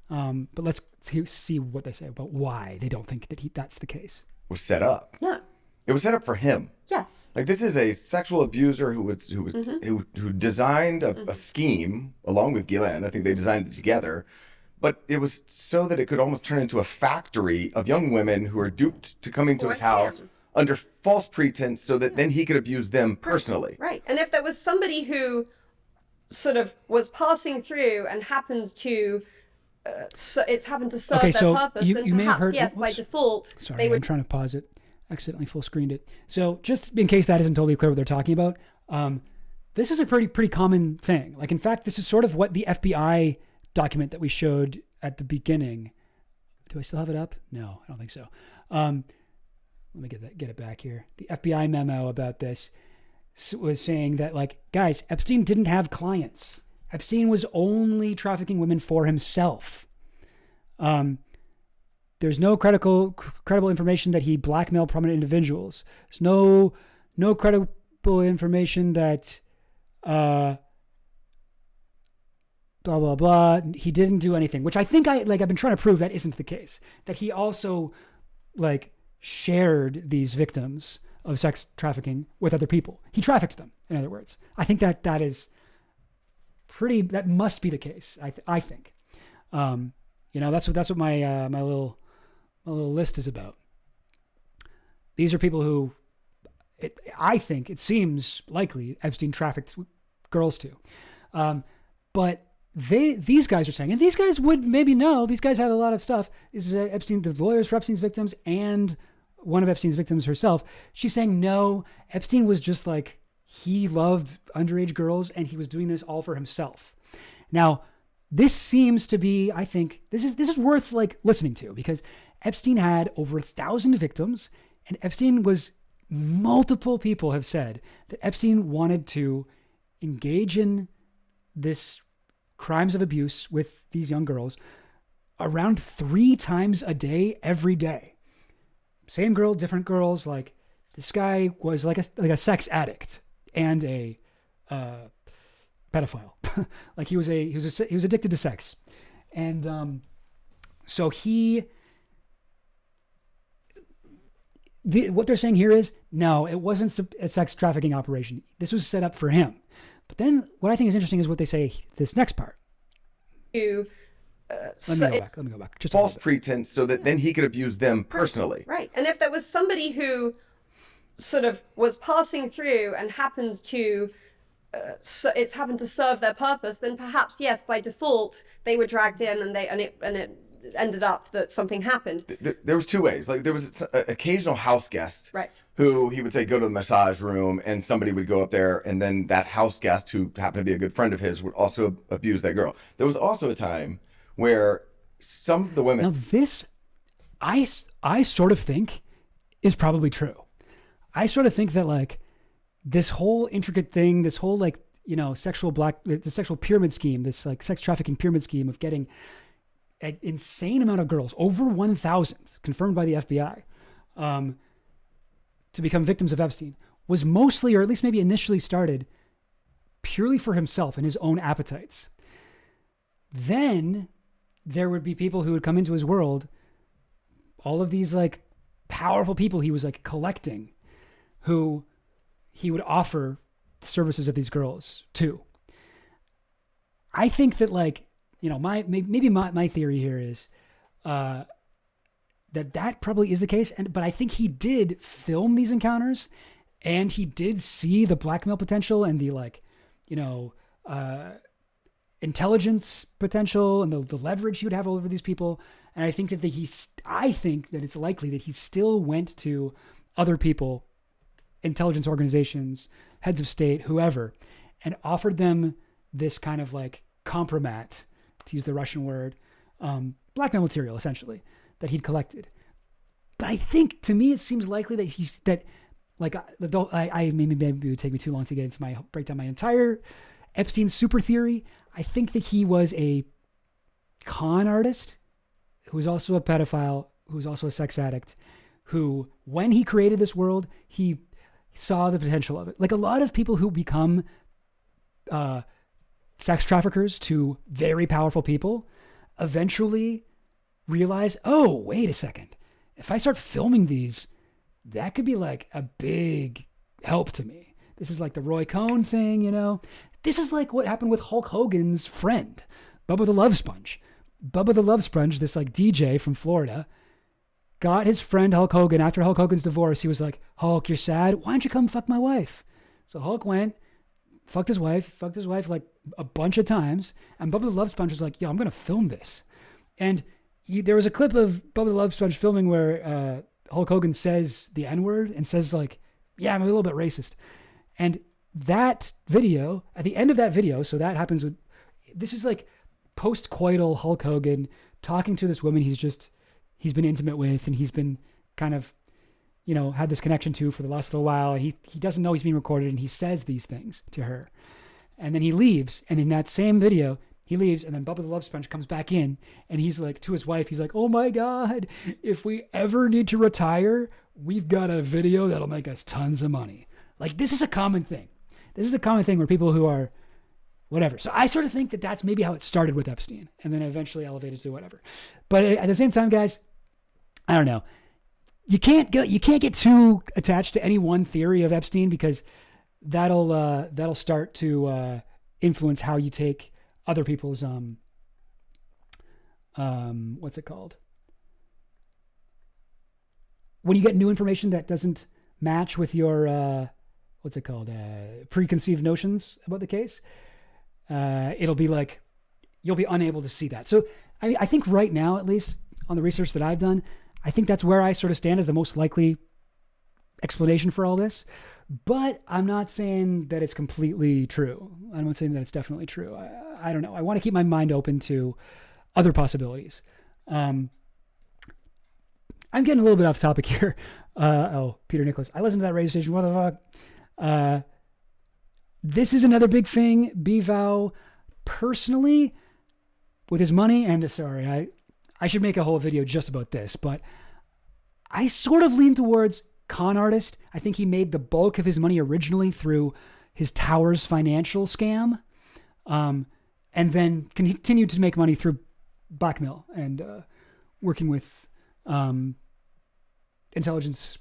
But let's see what they say about why they don't think that that's the case. Was set up. No. It was set up for him. Yes. Like, this is a sexual abuser who designed a scheme along with Ghislaine. I think they designed it together. But it was so that it could almost turn into a factory of young women who are duped to coming to his house under false pretense, so that then he could abuse them personally. Right. And if there was somebody who sort of was passing through and happened to, it's happened to serve their purpose, then you may have heard, yes, by default, sorry, I'm trying to pause it. Accidentally full screened it. So just in case that isn't totally clear what they're talking about, this is a pretty common thing. Like, in fact, this is sort of what the FBI document that we showed at the beginning. Do I still have it up? No, I don't think so. Let me get it back here. The FBI memo about this was saying that, like, guys, Epstein didn't have clients. Epstein was only trafficking women for himself. There's no credible information that he blackmailed prominent individuals. There's no credible information that blah blah blah. He didn't do anything, which I think I've been trying to prove that isn't the case. That he also shared these victims of sex trafficking with other people. He trafficked them, in other words. I think that is that must be the case. I think. That's what my my little list is about. These are people who I think it seems likely Epstein trafficked girls to. But these guys are saying, and these guys would maybe know, these guys have a lot of stuff. This is Epstein, the lawyers for Epstein's victims, and one of Epstein's victims herself. She's saying, no, Epstein was just he loved underage girls, and he was doing this all for himself. Now, this seems to be, I think, this is worth listening to, because Epstein had over 1,000 victims, and multiple people have said that Epstein wanted to engage in this crimes of abuse with these young girls around 3 times a day, every day. Same girl, different girls. Like, this guy was like a sex addict and a pedophile. Like, he was addicted to sex. And so what they're saying here is, no, it wasn't a sex trafficking operation. This was set up for him. But then what I think is interesting is what they say this next part. Let me go back. Just false pretense so that then he could abuse them personally. Right. And if there was somebody who sort of was passing through and happened to it's happened to serve their purpose, then perhaps, yes, by default they were dragged in and it ended up that something happened. There was 2 ways. Like, there was an occasional house guest, right, who he would say go to the massage room, and somebody would go up there, and then that house guest, who happened to be a good friend of his, would also abuse that girl. There was also a time where some of the women. Now this, I sort of think is probably true. I sort of think that, like, this whole intricate thing, this whole, like, you know, the sexual pyramid scheme, this, like, sex trafficking pyramid scheme of getting an insane amount of girls, over 1,000 confirmed by the FBI, to become victims of Epstein, was mostly, or at least maybe initially started, purely for himself and his own appetites. Then there would be people who would come into his world, all of these, like, powerful people he was, like, collecting, who he would offer the services of these girls to. I think that, like, you know, my theory here is that probably is the case. But I think he did film these encounters, and he did see the blackmail potential and the, like, you know, intelligence potential and the leverage he would have over these people. And I think that I think that it's likely that he still went to other people, intelligence organizations, heads of state, whoever, and offered them this kind of, like, compromat, to use the Russian word, blackmail material, essentially, that he'd collected. But I think, to me, it seems likely that maybe it would take me too long to get into break down my entire Epstein super theory. I think that he was a con artist who was also a pedophile, who was also a sex addict, who, when he created this world, he saw the potential of it. Like, a lot of people who become sex traffickers to very powerful people eventually realize, oh, wait a second. If I start filming these, that could be, like, a big help to me. This is like the Roy Cohn thing, you know? This is like what happened with Hulk Hogan's friend, Bubba the Love Sponge. Bubba the Love Sponge, this, like, DJ from Florida, got his friend Hulk Hogan, after Hulk Hogan's divorce, he was like, Hulk, you're sad? Why don't you come fuck my wife? So Hulk went, fucked his wife like a bunch of times. And Bubba the Love Sponge was like, yo, I'm going to film this. And there was a clip of Bubba the Love Sponge filming where Hulk Hogan says the N-word and says, like, yeah, I'm a little bit racist. And that video, at the end of that video, so that happens with, this is like post-coital Hulk Hogan talking to this woman he's been intimate with, and he's been kind of, you know, had this connection to for the last little while. And he doesn't know he's being recorded, and he says these things to her. And then he leaves. And in that same video, he leaves, and then Bubba the Love Sponge comes back in, and he's like, to his wife, he's like, oh my God, if we ever need to retire, we've got a video that'll make us tons of money. Like, this is a common thing. This is a common thing where people who are whatever. So I sort of think that that's maybe how it started with Epstein, and then eventually elevated to whatever. But at the same time, guys, I don't know. You can't get too attached to any one theory of Epstein, because that'll start to influence how you take other people's what's it called? When you get new information that doesn't match with your preconceived notions about the case, it'll be like you'll be unable to see that. So I think right now, at least on the research that I've done, I think that's where I sort of stand as the most likely explanation for all this. But I'm not saying that it's completely true. I'm not saying that it's definitely true. I don't know. I want to keep my mind open to other possibilities. I'm getting a little bit off topic here. Peter Nicholas. I listened to that radio station. What the fuck? this is another big thing. Bevow, personally, with his money, and sorry, I should make a whole video just about this, but I sort of lean towards con artist. I think he made the bulk of his money originally through his Towers financial scam, and then continued to make money through blackmail and working with intelligence,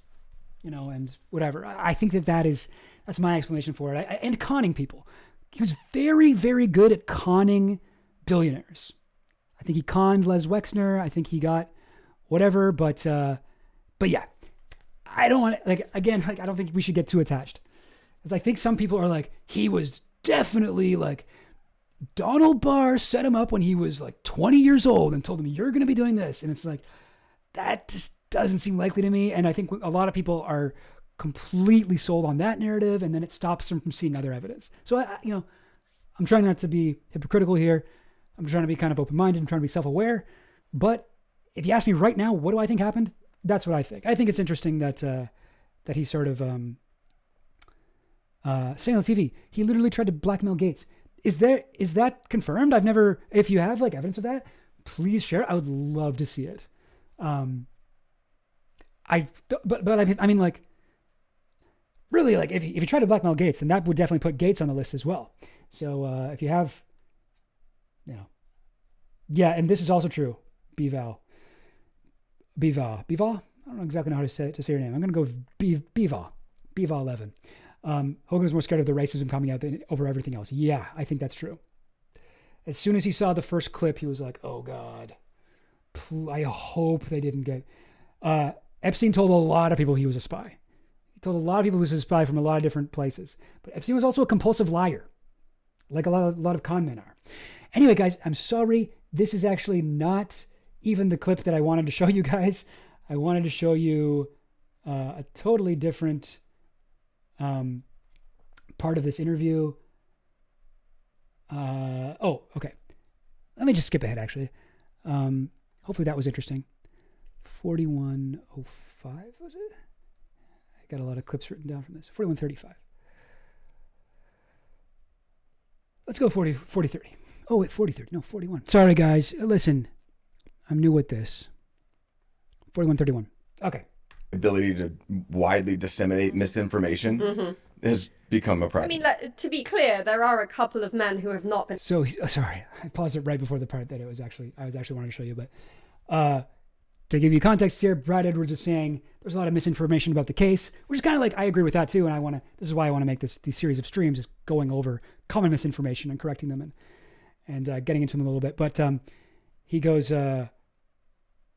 and whatever. I think that's my explanation for it. And conning people. He was very, very good at conning billionaires. I think he conned Les Wexner. I think he got whatever, but yeah, I don't want to, I don't think we should get too attached. Because I think some people are like, he was definitely like, Donald Barr set him up when he was like 20 years old and told him, you're going to be doing this. And it's like, that just doesn't seem likely to me. And I think a lot of people are completely sold on that narrative, and then it stops them from seeing other evidence. So I'm trying not to be hypocritical here. I'm trying to be kind of open-minded. I'm trying to be self-aware. But if you ask me right now, what do I think happened? That's what I think. I think it's interesting that he sort of saying on TV, he literally tried to blackmail Gates. Is that confirmed? If you have like evidence of that, please share. I would love to see it. Really, like if you try to blackmail Gates, then that would definitely put Gates on the list as well. So if you have, yeah, and this is also true. Bevow. I don't know exactly how to say your name. I'm going to go with Bevow 11. Hogan was more scared of the racism coming out over everything else. Yeah, I think that's true. As soon as he saw the first clip, he was like, oh God, I hope they didn't get... Epstein told a lot of people he was a spy. He told a lot of people he was a spy from a lot of different places. But Epstein was also a compulsive liar, like a lot of con men are. Anyway, guys, I'm sorry. This is actually not even the clip that I wanted to show you guys. I wanted to show you a totally different part of this interview. Okay. Let me just skip ahead, actually. Hopefully that was interesting. 4105, was it? I got a lot of clips written down from this. 4135. Let's go 4030. Oh, wait, 4030. No, 41. Sorry, guys. Listen, I'm new with this. 4131. Okay. Ability to widely disseminate misinformation has become a problem. I mean, to be clear, there are a couple of men who have not been... So, sorry, I paused it right before the part that I was actually wanting to show you, but to give you context here, Brad Edwards is saying there's a lot of misinformation about the case, which is kind of like, I agree with that too, and this is why I want to make these series of streams, is going over common misinformation and correcting them and getting into them a little bit. But he goes,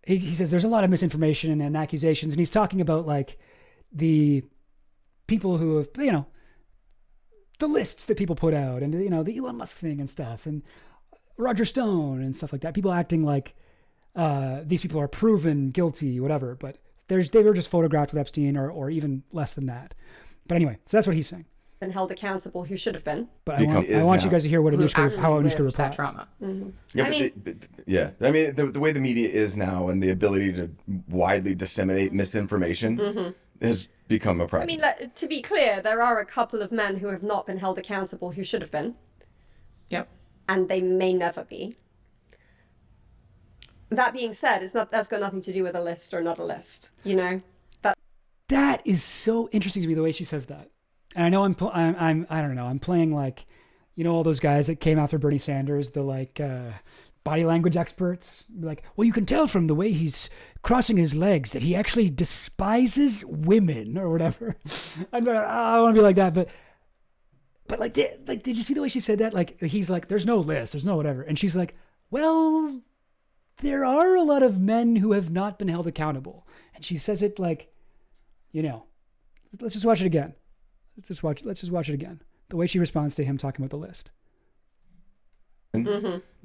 he says there's a lot of misinformation and accusations, and he's talking about like the people who have, the lists that people put out, and the Elon Musk thing and stuff, and Roger Stone and stuff like that. People acting like these people are proven guilty, whatever, but they were just photographed with Epstein or even less than that. But anyway, so that's what he's saying. Been held accountable who should have been. But I want you guys to hear what how Anushka replies. Trauma. Mm-hmm. Yeah, I mean, the way the media is now and the ability to widely disseminate misinformation has become a problem. I mean, to be clear, there are a couple of men who have not been held accountable who should have been. Yep. And they may never be. That being said, that's got nothing to do with a list or not a list. That is so interesting to me, the way she says that. And I know I don't know, I'm playing like, all those guys that came after Bernie Sanders, the like body language experts, like, well, you can tell from the way he's crossing his legs that he actually despises women or whatever. I want to be like that, but did you see the way she said that? Like, he's like, there's no list, there's no whatever, and she's like, well, there are a lot of men who have not been held accountable, and she says it like, let's just watch it again. Let's just watch it again. The way she responds to him talking about the list.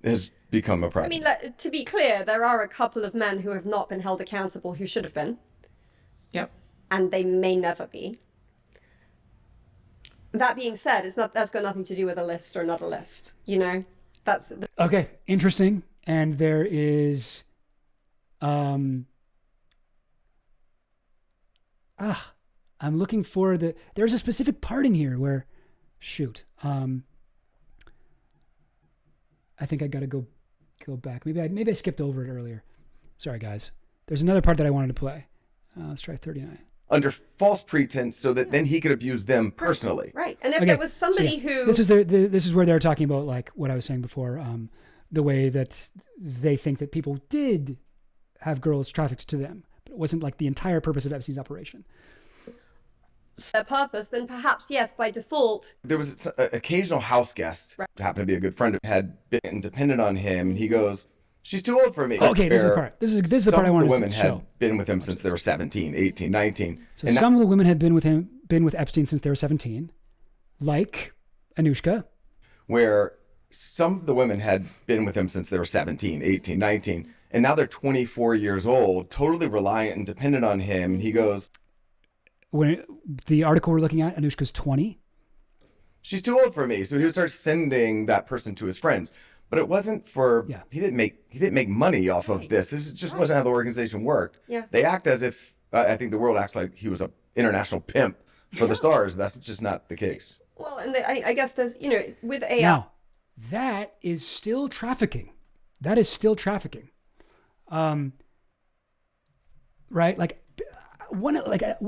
Has become a problem. I mean, to be clear, there are a couple of men who have not been held accountable who should have been. Yep. And they may never be. That being said, that's got nothing to do with a list or not a list. Okay, interesting. And there is, I'm looking for there's a specific part in here where shoot. I think I got to go back. Maybe I skipped over it earlier. Sorry, guys. There's another part that I wanted to play. Let's try 39. Under false pretense, so that then he could abuse them personally. Right. And if there was somebody who... This is where they're talking about, like, what I was saying before, the way that they think that people did have girls trafficked to them, but it wasn't, like, the entire purpose of Epstein's operation. Their purpose, then perhaps, yes, by default. There was an occasional house guest, happened to be a good friend, had been dependent on him, and he goes, she's too old for me. Okay, this is the part. This is the part I wanted to show. Some of the women had been with him since they were 17, 18, 19. So some of the women had been with Epstein since they were 17, like Anushka. Where some of the women had been with him since they were 17, 18, 19, and now they're 24 years old, totally reliant and dependent on him. And he goes... When the article we're looking at, Anushka's 20. She's too old for me. So he would start sending that person to his friends. But it wasn't for, he didn't make money off of this. This just wasn't how the organization worked. Yeah. They act as if, I think the world acts like he was an international pimp for the stars. That's just not the case. Well, and I guess there's, with AI. Now, that is still trafficking. That is still trafficking. Right? Like one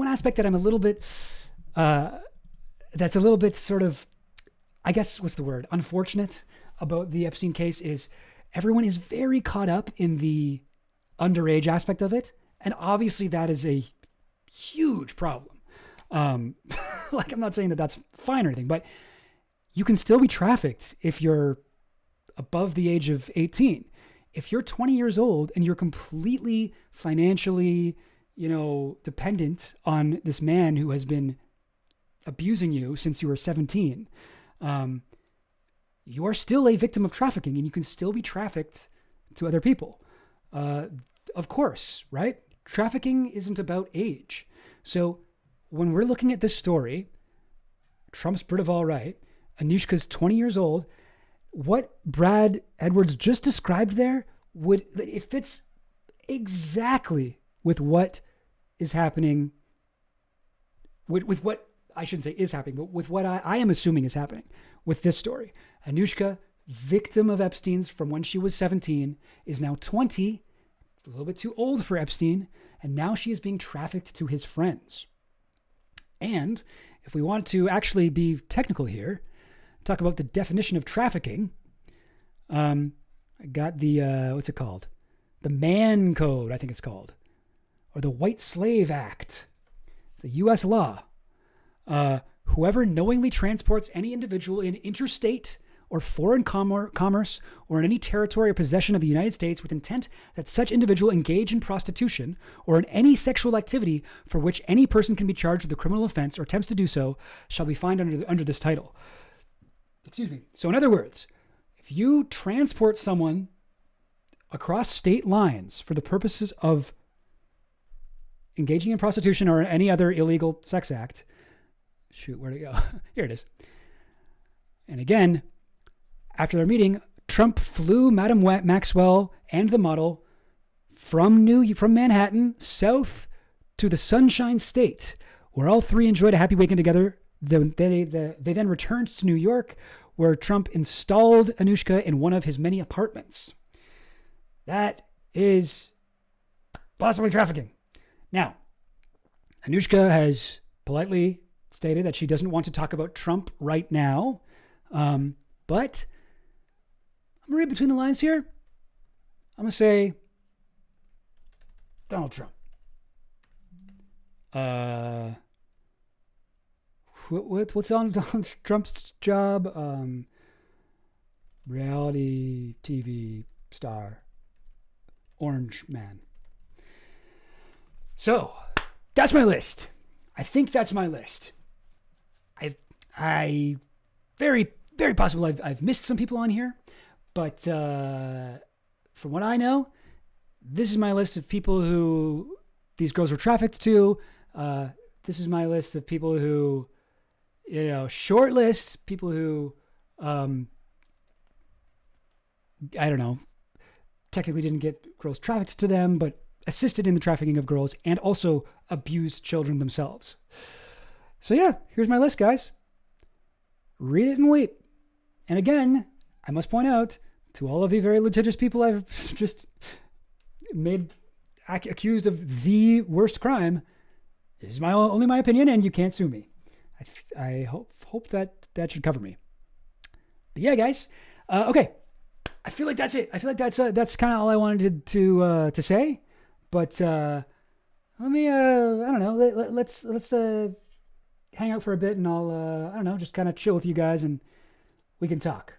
aspect that I'm a little bit, that's a little bit sort of, I guess, what's the word? Unfortunate about the Epstein case is everyone is very caught up in the underage aspect of it. And obviously that is a huge problem. Like, I'm not saying that that's fine or anything, but you can still be trafficked if you're above the age of 18. If you're 20 years old and you're completely financially, dependent on this man who has been abusing you since you were 17, you are still a victim of trafficking, and you can still be trafficked to other people. Of course, right? Trafficking isn't about age. So when we're looking at this story, Trump's Brit of all right, Anushka's 20 years old, what Brad Edwards just described there it fits exactly with what is happening, with what I shouldn't say is happening, but with what I am assuming is happening with this story. Anushka, victim of Epstein's from when she was 17, is now 20, a little bit too old for Epstein, and now she is being trafficked to his friends. And if we want to actually be technical here, talk about the definition of trafficking, I got the, what's it called? The Man Code, I think it's called, or the White Slave Act. It's a U.S. law. Whoever knowingly transports any individual in interstate or foreign commerce or in any territory or possession of the United States with intent that such individual engage in prostitution or in any sexual activity for which any person can be charged with a criminal offense or attempts to do so shall be fined under this title. Excuse me. So in other words, if you transport someone across state lines for the purposes of engaging in prostitution or any other illegal sex act, shoot, where'd it go? Here it is. And again, after their meeting, Trump flew Madam Maxwell and the model from Manhattan south to the Sunshine State, where all three enjoyed a happy weekend together. They then returned to New York, where Trump installed Anushka in one of his many apartments. That is possibly trafficking. Now, Anushka has politely stated that she doesn't want to talk about Trump right now, but I'm going to read between the lines here. I'm going to say Donald Trump. What's on Donald Trump's job? Reality TV star, Orange Man. So that's my list. I think that's my list. I very, very possible I've missed some people on here, but from what I know, this is my list of people who these girls were trafficked to. This is my list of people who, short list, people who, I don't know, technically didn't get girls trafficked to them, but assisted in the trafficking of girls and also abused children themselves. So yeah, here's my list, guys. read it and weep. And again, I must point out to all of the very litigious people I've just made accused of the worst crime, this is only my opinion, and you can't sue me. I hope that should cover me. But yeah, guys. Okay. I feel like that's it. I feel like that's kind of all I wanted to say. But let me I don't know. Let's hang out for a bit, and I'll I don't know, just kind of chill with you guys, and we can talk.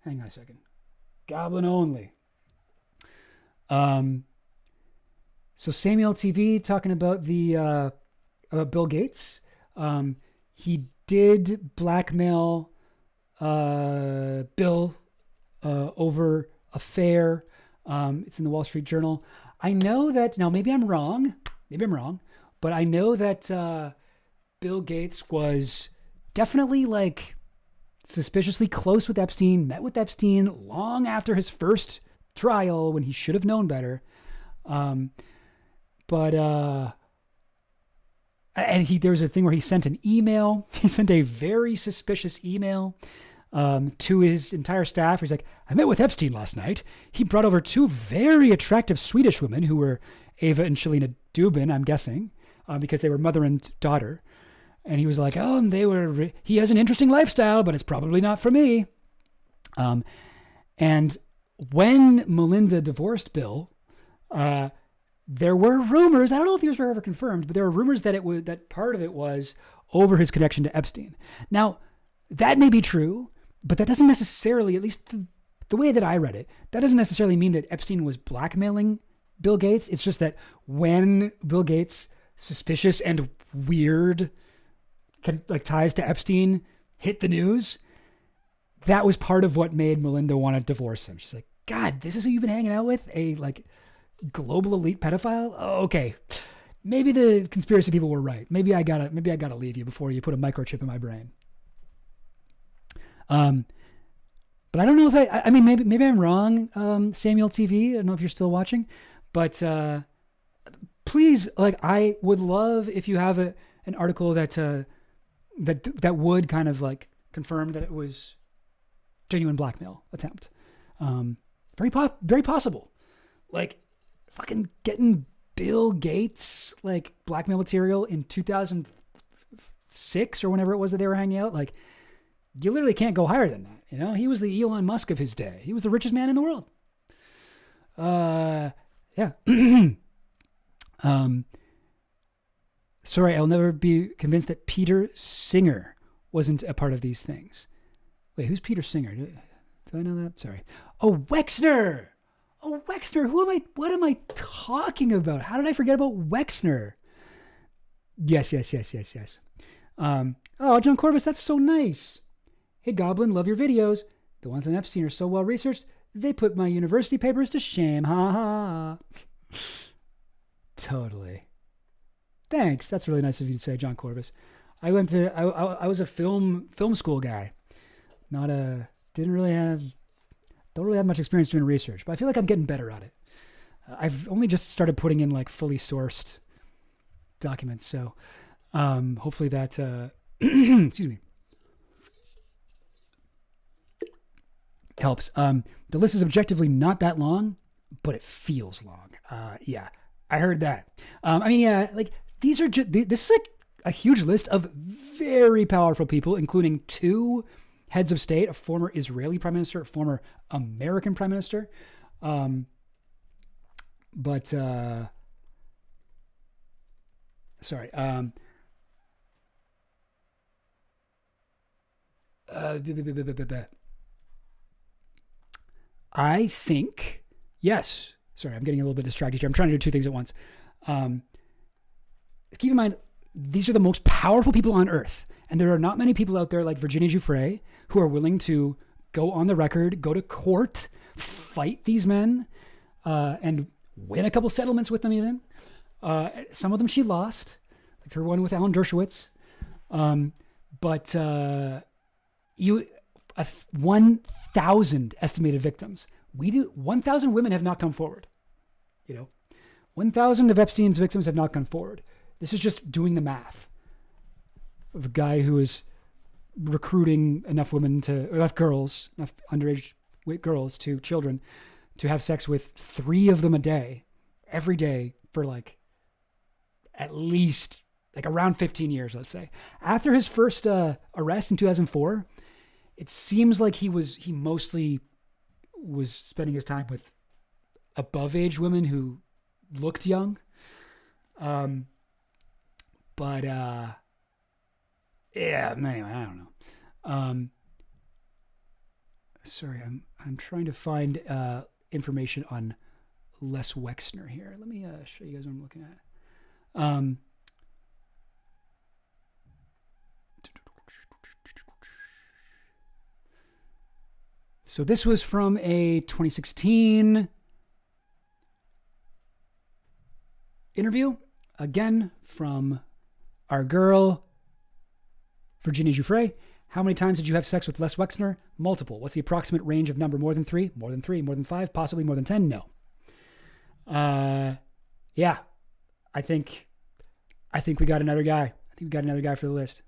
Hang on a second. Goblin only. So Samuel TV talking about the Bill Gates. He did blackmail Bill over affair. It's in the Wall Street Journal. I know that now. Maybe I'm wrong, but I know that Bill Gates was definitely like suspiciously close with Epstein. Met with Epstein long after his first trial when he should have known better. And there was a thing where he sent an email. He sent a very suspicious email to his entire staff. He's like, I met with Epstein last night. He brought over 2 very attractive Swedish women who were Ava and Shalina Dubin, I'm guessing, because they were mother and daughter. And he was like, oh, and he has an interesting lifestyle, but it's probably not for me. And when Melinda divorced Bill, there were rumors, I don't know if these were ever confirmed, but there were rumors that part of it was over his connection to Epstein. Now, that may be true, but that doesn't necessarily, at least the way that I read it, that doesn't necessarily mean that Epstein was blackmailing Bill Gates. It's just that when Bill Gates' suspicious and weird ties to Epstein hit the news, that was part of what made Melinda want to divorce him. She's like, God, this is who you've been hanging out with? A global elite pedophile? Oh, okay. Maybe the conspiracy people were right. Maybe I gotta leave you before you put a microchip in my brain. But I don't know if I mean, maybe I'm wrong. Samuel TV, I don't know if you're still watching, but, please, I would love if you have an article that would kind of confirm that it was genuine blackmail attempt. Very possible. Fucking getting Bill Gates blackmail material in 2006 or whenever it was that they were hanging out. You literally can't go higher than that. He was the Elon Musk of his day. He was the richest man in the world. Yeah. Sorry, I'll never be convinced that Peter Singer wasn't a part of these things. Wait, who's Peter Singer? Do I know that? Sorry. Oh, Wexner. What am I talking about? How did I forget about Wexner? Yes. Oh, John Corvus, that's so nice. Hey, Goblin, love your videos. The ones on Epstein are so well researched, they put my university papers to shame. Ha ha. Totally. Thanks. That's really nice of you to say, John Corvus. I was a film school guy. Don't really have much experience doing research, but I feel like I'm getting better at it. I've only just started putting in fully sourced documents. So, hopefully that, excuse me, helps. The list is objectively not that long, but it feels long. Yeah, I heard that. This is a huge list of very powerful people, including 2 heads of state, a former Israeli prime minister, a former American prime minister. I think, yes. Sorry, I'm getting a little bit distracted here. I'm trying to do 2 things at once. Keep in mind, these are the most powerful people on earth. And there are not many people out there like Virginia Giuffre who are willing to go on the record, go to court, fight these men, and win a couple settlements with them even. Some of them she lost, like her one with Alan Dershowitz. 1,000 estimated victims. 1,000 women have not come forward. 1,000 of Epstein's victims have not come forward. This is just doing the math of a guy who is recruiting enough underage girls to children to have sex with 3 of them a day, every day for like at least like around 15 years, let's say. After his first arrest in 2004, it seems like he mostly was spending his time with above age women who looked young. But yeah, anyway, I don't know. Sorry, I'm trying to find information on Les Wexner here. Let me show you guys what I'm looking at. So this was from a 2016 interview, again from our girl, Virginia Giuffre. How many times did you have sex with Les Wexner? Multiple. What's the approximate range of number? More than 3? More than 3? More than 5? Possibly more than 10? No. Yeah. I think we got another guy. I think we got another guy for the list.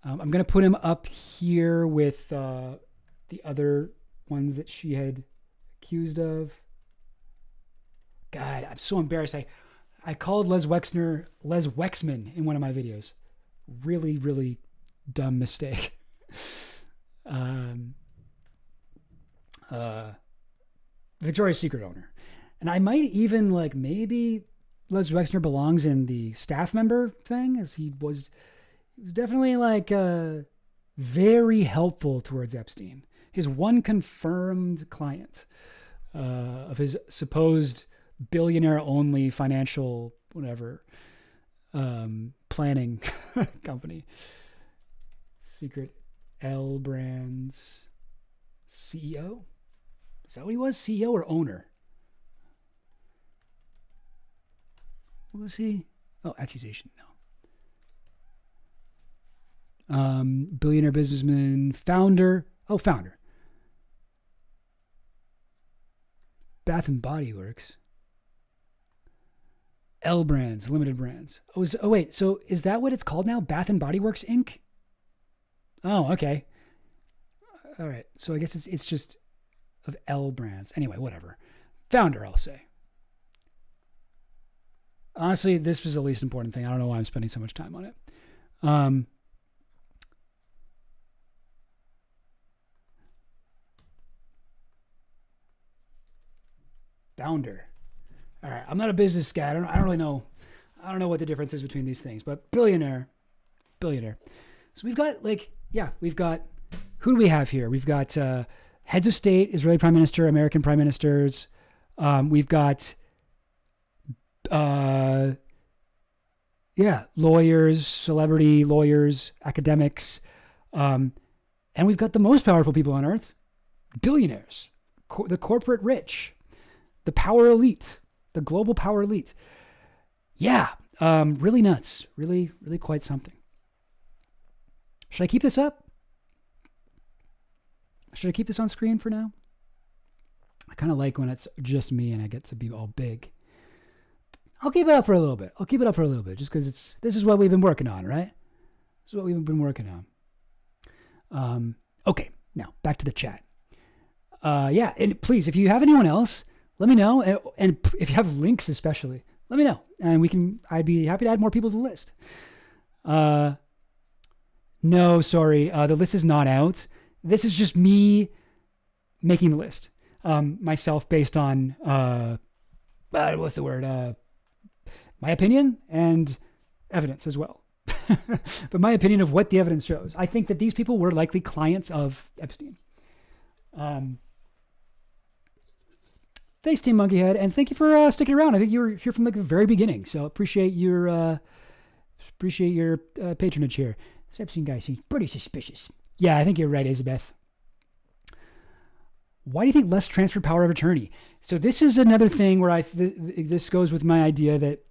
I'm going to put him up here with the other ones that she had accused of. God, I'm so embarrassed. I called Les Wexner Les Wexman in one of my videos. Really, really dumb mistake. Victoria's Secret owner. And I might even maybe Les Wexner belongs in the staff member thing, as he was definitely very helpful towards Epstein. His one confirmed client of his supposed billionaire-only financial planning company. Secret L Brands CEO? Is that what he was? CEO or owner? What was he? Oh, accusation, no. Billionaire businessman, founder. Oh, founder. Bath and Body Works. L Brands, Limited Brands. Oh, wait. So is that what it's called now? Bath and Body Works Inc.? Oh, okay. All right. So I guess it's just of L Brands. Anyway, whatever. Founder, I'll say. Honestly, this was the least important thing. I don't know why I'm spending so much time on it. Founder. All right. I'm not a business guy. I don't really know. I don't know what the difference is between these things, but billionaire. So we've got who do we have here? We've got heads of state, Israeli prime minister, American prime ministers. We've got lawyers, celebrity lawyers, academics. And we've got the most powerful people on earth, billionaires, the corporate rich, the power elite, the global power elite. Yeah, really nuts. Really, really quite something. Should I keep this up? Should I keep this on screen for now? I kind of like when it's just me and I get to be all big. I'll keep it up for a little bit. Just because this is what we've been working on, right? This is what we've been working on. Okay, now back to the chat. And please, if you have anyone else, let me know. And if you have links especially, let me know. And I'd be happy to add more people to the list. No, sorry. The list is not out. This is just me making the list. Myself based on, what's the word? My opinion and evidence as well. But my opinion of what the evidence shows. I think that these people were likely clients of Epstein. Thanks, Team Monkeyhead, and thank you for sticking around. I think you were here from the very beginning, so appreciate your patronage here. This Epstein guy seems pretty suspicious. Yeah, I think you're right, Elizabeth. Why do you think less transfer power of attorney? So this is another thing where this goes with my idea that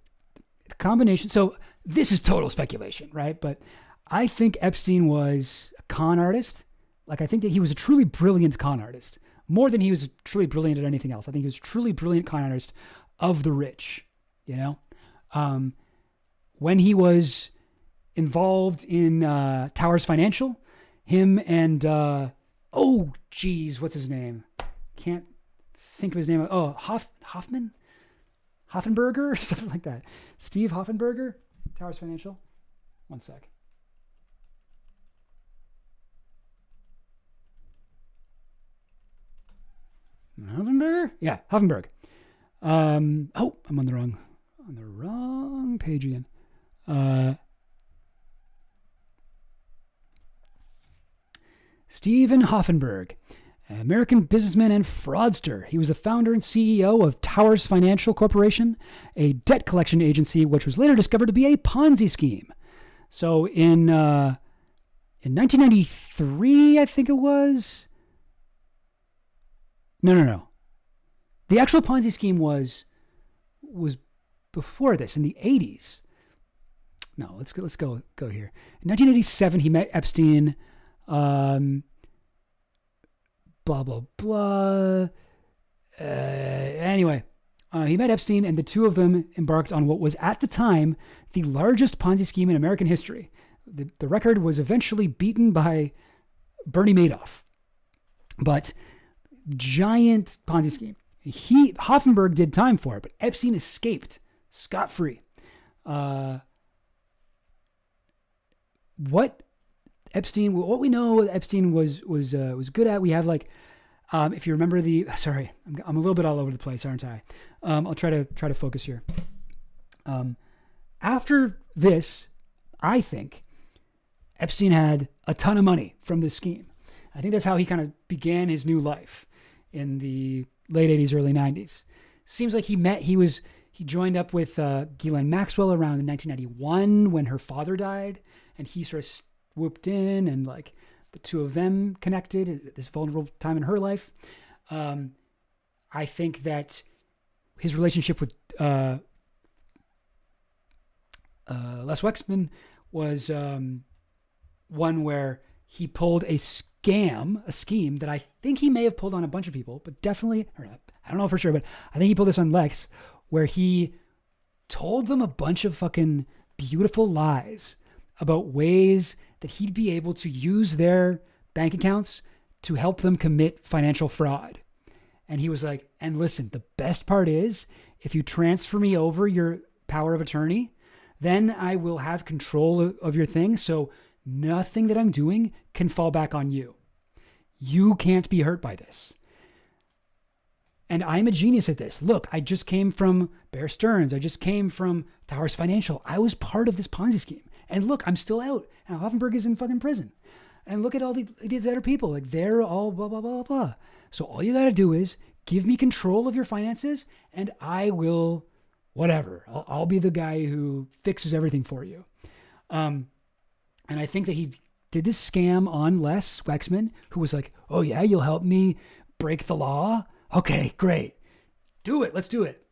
the combination. So this is total speculation, right? But I think Epstein was a con artist. I think that he was a truly brilliant con artist. More than he was truly brilliant at anything else. I think he was a truly brilliant con artist of the rich, When he was involved in Towers Financial. Him and what's his name? Can't think of his name. Oh, Hoffenberger or something like that. Steve Hoffenberger, Towers Financial. One sec. Hoffenberger? Yeah, Hoffenberg. I'm on the wrong page again. Stephen Hoffenberg, an American businessman and fraudster. He was the founder and CEO of Towers Financial Corporation, a debt collection agency which was later discovered to be a Ponzi scheme. So in 1993, I think it was. No. The actual Ponzi scheme was before this, in the 80s. No, let's go here. In 1987, he met Epstein. Blah blah blah. Anyway, he met Epstein, and the two of them embarked on what was at the time the largest Ponzi scheme in American history. The record was eventually beaten by Bernie Madoff, but giant Ponzi scheme. Hoffenberg did time for it, but Epstein escaped scot-free. What we know Epstein was good at, we have like, if you remember sorry, I'm a little bit all over the place, aren't I? I'll try to focus here. After this, I think Epstein had a ton of money from this scheme. I think that's how he kind of began his new life in the late 80s, early 90s. Seems like he joined up with Ghislaine Maxwell around in 1991 when her father died, and he sort of swooped in, and like the two of them connected at this vulnerable time in her life. I think that his relationship with Les Wexman was one where he pulled a scheme that I think he may have pulled on a bunch of people, but definitely, I don't know for sure, but I think he pulled this on Lex, where he told them a bunch of fucking beautiful lies about ways that he'd be able to use their bank accounts to help them commit financial fraud. And he was like, and listen, the best part is if you transfer me over your power of attorney, then I will have control of your thing. So nothing that I'm doing can fall back on you. You can't be hurt by this. And I'm a genius at this. Look, I just came from Bear Stearns. I just came from Towers Financial. I was part of this Ponzi scheme. And look, I'm still out. And Hoffenberg is in fucking prison. And look at all these other people. Like, they're all blah, blah, blah, blah. So all you got to do is give me control of your finances, and I will, whatever. I'll be the guy who fixes everything for you. And I think that he did this scam on Les Wexman, who was like, oh yeah, you'll help me break the law? Okay, great. Do it. Let's do it.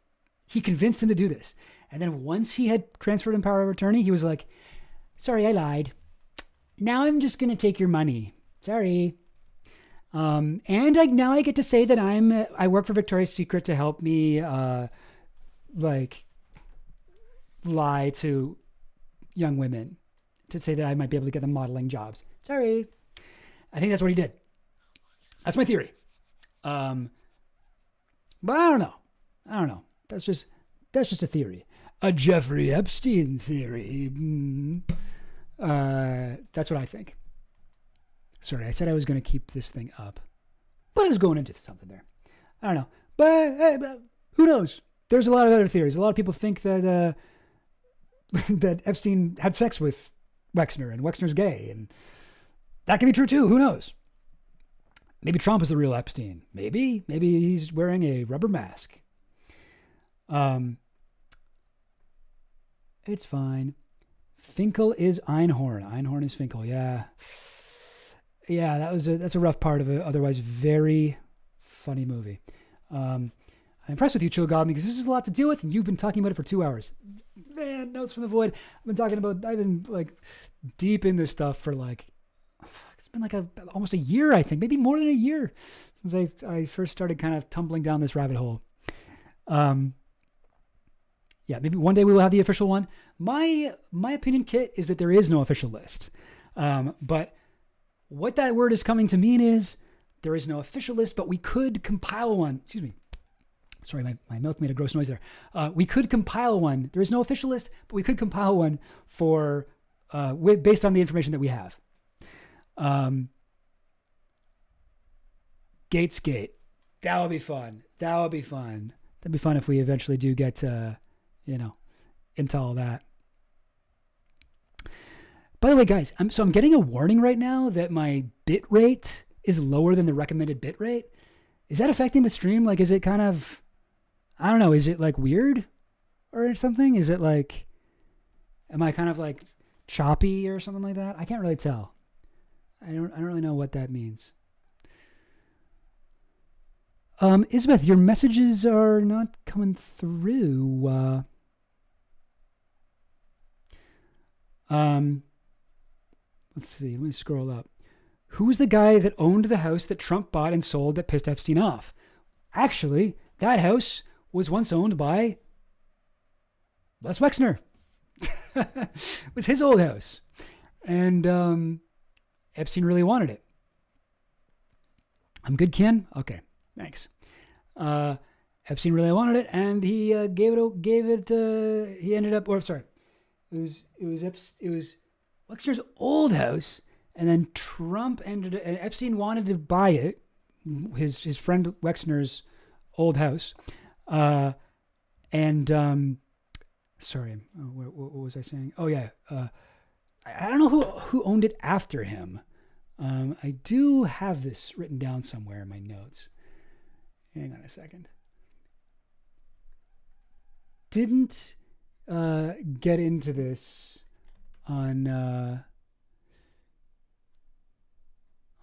He convinced him to do this. And then once he had transferred him power of attorney, he was like, sorry, I lied. Now I'm just going to take your money. Sorry. And now I get to say that I work for Victoria's Secret to help me, lie to young women to say that I might be able to get them modeling jobs. Sorry. I think that's what he did. That's my theory. But I don't know. That's just a theory. A Jeffrey Epstein theory. That's what I think. Sorry, I said I was going to keep this thing up, but I was going into something there. I don't know. But who knows? There's a lot of other theories. A lot of people think that that Epstein had sex with Wexner and Wexner's gay, and that can be true too. Who knows? Maybe Trump is the real Epstein. Maybe he's wearing a rubber mask. It's fine. Finkel is Einhorn. Einhorn is Finkel. Yeah. That's a rough part of an otherwise very funny movie. I'm impressed with you, Chill Goblin, because this is a lot to deal with, and you've been talking about it for 2 hours. Man, Notes from the Void. I've been like deep in this stuff for like, it's been like almost a year, I think, maybe more than a year since I first started kind of tumbling down this rabbit hole. Yeah, maybe one day we will have the official one. My opinion, Kit, is that there is no official list. But what that word is coming to mean is there is no official list, but we could compile one. Excuse me. Sorry, my mouth made a gross noise there. We could compile one. There is no official list, but we could compile one for based on the information that we have. Gatesgate. That would be fun. That'd be fun if we eventually do get into all that. By the way, guys, I'm getting a warning right now that my bit rate is lower than the recommended bit rate. Is that affecting the stream? Like, is it kind of, I don't know, is it like weird or something? Is it like, am I kind of like choppy or something like that? I can't really tell. I don't really know what that means. Isabeth, your messages are not coming through. Let's see. Let me scroll up. Who's the guy that owned the house that Trump bought and sold that pissed Epstein off? Actually, that house was once owned by Les Wexner. It was his old house. And Epstein really wanted it. I'm good, Ken? Okay, thanks. Epstein really wanted it, and he gave it. He ended up, or sorry, it was Wexner's old house, and then Trump and Epstein wanted to buy it, his friend Wexner's old house, sorry, what was I saying? Oh yeah, I don't know who owned it after him. I do have this written down somewhere in my notes. Hang on a second. Didn't get into this on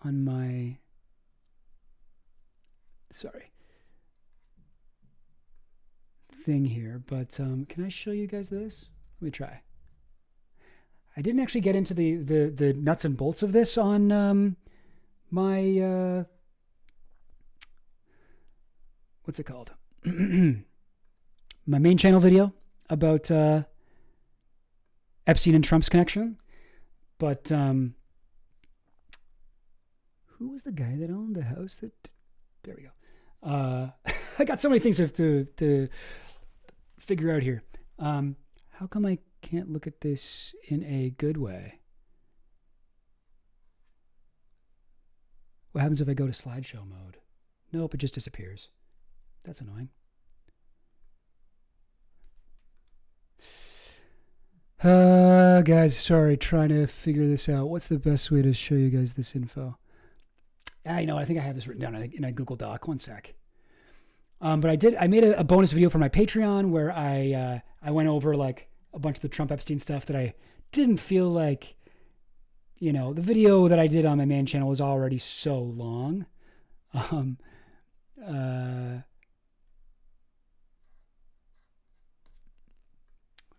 my thing here, but can I show you guys this? Let me try. I didn't actually get into the nuts and bolts of this on my what's it called? My main channel video about Epstein and Trump's connection. But who was the guy that owned the house that... There we go. I got so many things to figure out here. How come I can't look at this in a good way? What happens if I go to slideshow mode? Nope, it just disappears. That's annoying. Guys, sorry, trying to figure this out. What's the best way to show you guys this info? I know, I think I have this written down in a Google Doc. One sec. But I made a bonus video for my Patreon where I went over like a bunch of the Trump Epstein stuff that I didn't feel like, the video that I did on my main channel was already so long. Let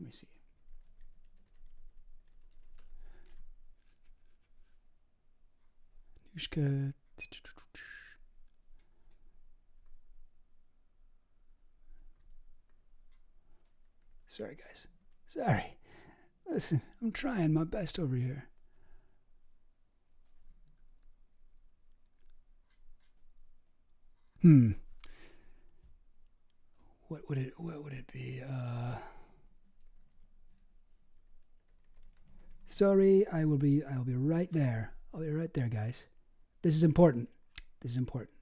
me see. Anushka. Sorry, guys. Sorry. Listen, I'm trying my best over here. What would it be? Sorry, I will be right there. I'll be right there, guys. This is important.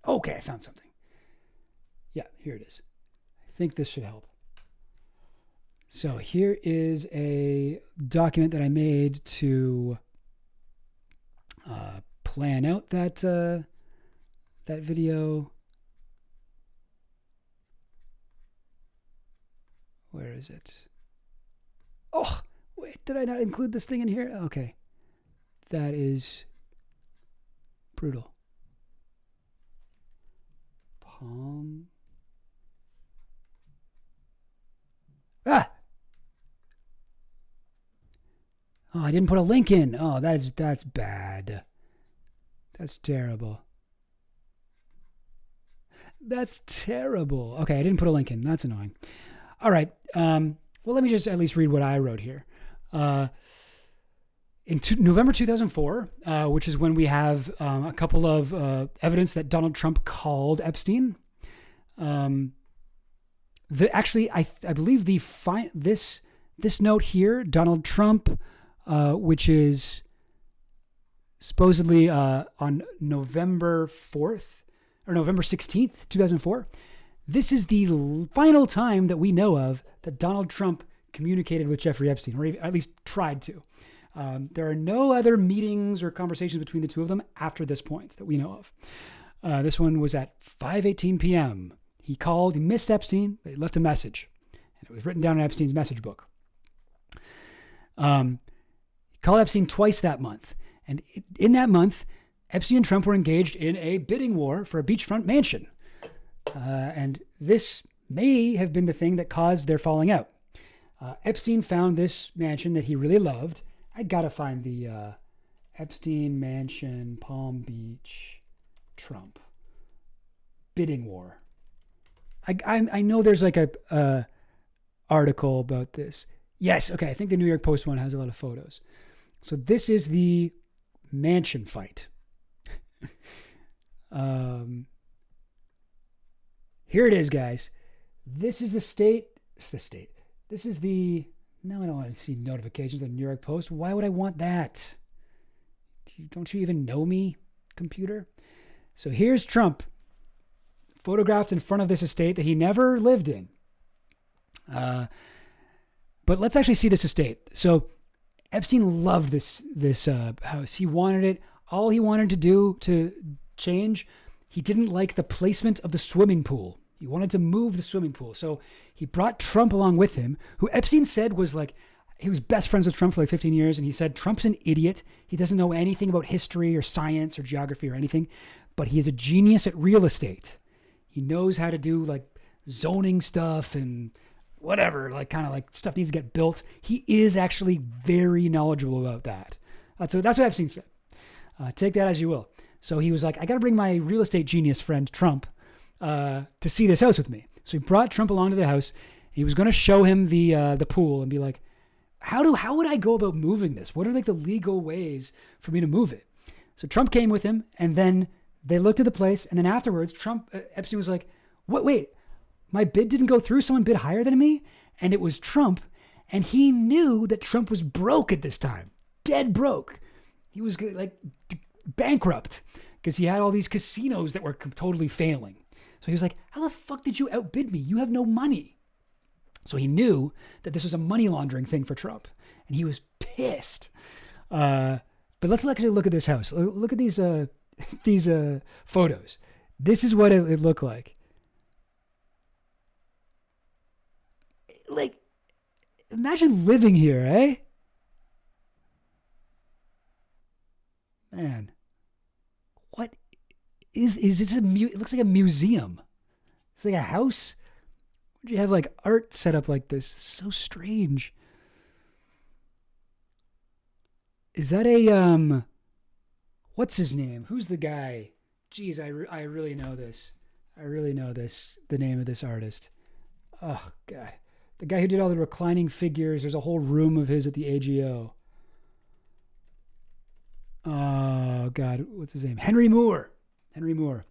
Okay, I found something. Yeah, here it is. I think this should help. So here is a document that I made to plan out that video. Where is it? Oh, wait, did I not include this thing in here? Okay. That is brutal. Palm. Ah! Oh, I didn't put a link in. Oh, that's bad. That's terrible. That's terrible. Okay, I didn't put a link in. That's annoying. All right. Well, let me just at least read what I wrote here. In November 2004, which is when we have a couple of evidence that Donald Trump called Epstein. I believe this note here, Donald Trump, which is supposedly on November 4th or November 16th, 2004. This is the final time that we know of that Donald Trump communicated with Jeffrey Epstein, or at least tried to. There are no other meetings or conversations between the two of them after this point that we know of. This one was at 5:18 p.m. He called, he missed Epstein, but he left a message. And it was written down in Epstein's message book. He called Epstein twice that month. And in that month, Epstein and Trump were engaged in a bidding war for a beachfront mansion. And this may have been the thing that caused their falling out. Epstein found this mansion that he really loved. I gotta find the Epstein Mansion, Palm Beach, Trump bidding war. I know there's like a article about this. Yes, okay. I think the New York Post one has a lot of photos. So this is the mansion fight. Here it is, guys. This is the state. It's the state. This is the. No, I don't want to see notifications on the New York Post. Why would I want that? Don't you even know me, computer? So here's Trump, photographed in front of this estate that he never lived in. But let's actually see this estate. So Epstein loved this house. He wanted it. All he wanted to do to change, he didn't like the placement of the swimming pool. He wanted to move the swimming pool. So he brought Trump along with him, who Epstein said was like, he was best friends with Trump for like 15 years. And he said, Trump's an idiot. He doesn't know anything about history or science or geography or anything, but he is a genius at real estate. He knows how to do like zoning stuff and whatever, like kind of like stuff needs to get built. He is actually very knowledgeable about that. That's what Epstein said. Take that as you will. So he was like, I got to bring my real estate genius friend Trump to see this house with me. So he brought Trump along to the house. He was going to show him the pool and be like, how would I go about moving this? What are like the legal ways for me to move it? So Trump came with him, and then they looked at the place, and then afterwards, Epstein was like, wait, my bid didn't go through. Someone bid higher than me, and it was Trump, and he knew that Trump was broke at this time, dead broke. He was like bankrupt because he had all these casinos that were totally failing. So he was like, how the fuck did you outbid me? You have no money. So he knew that this was a money laundering thing for Trump, and he was pissed. But let's actually look at this house. Look at these photos. This is what it looked like. Like, imagine living here, eh? Man, what is this? It looks like a museum. It's like a house. Would you have like art set up like this? It's so strange. Is that a what's his name? Who's the guy? Jeez, I really know this. I really know this. The name of this artist. Oh God, the guy who did all the reclining figures. There's a whole room of his at the AGO. Oh God, what's his name? Henry Moore. Henry Moore.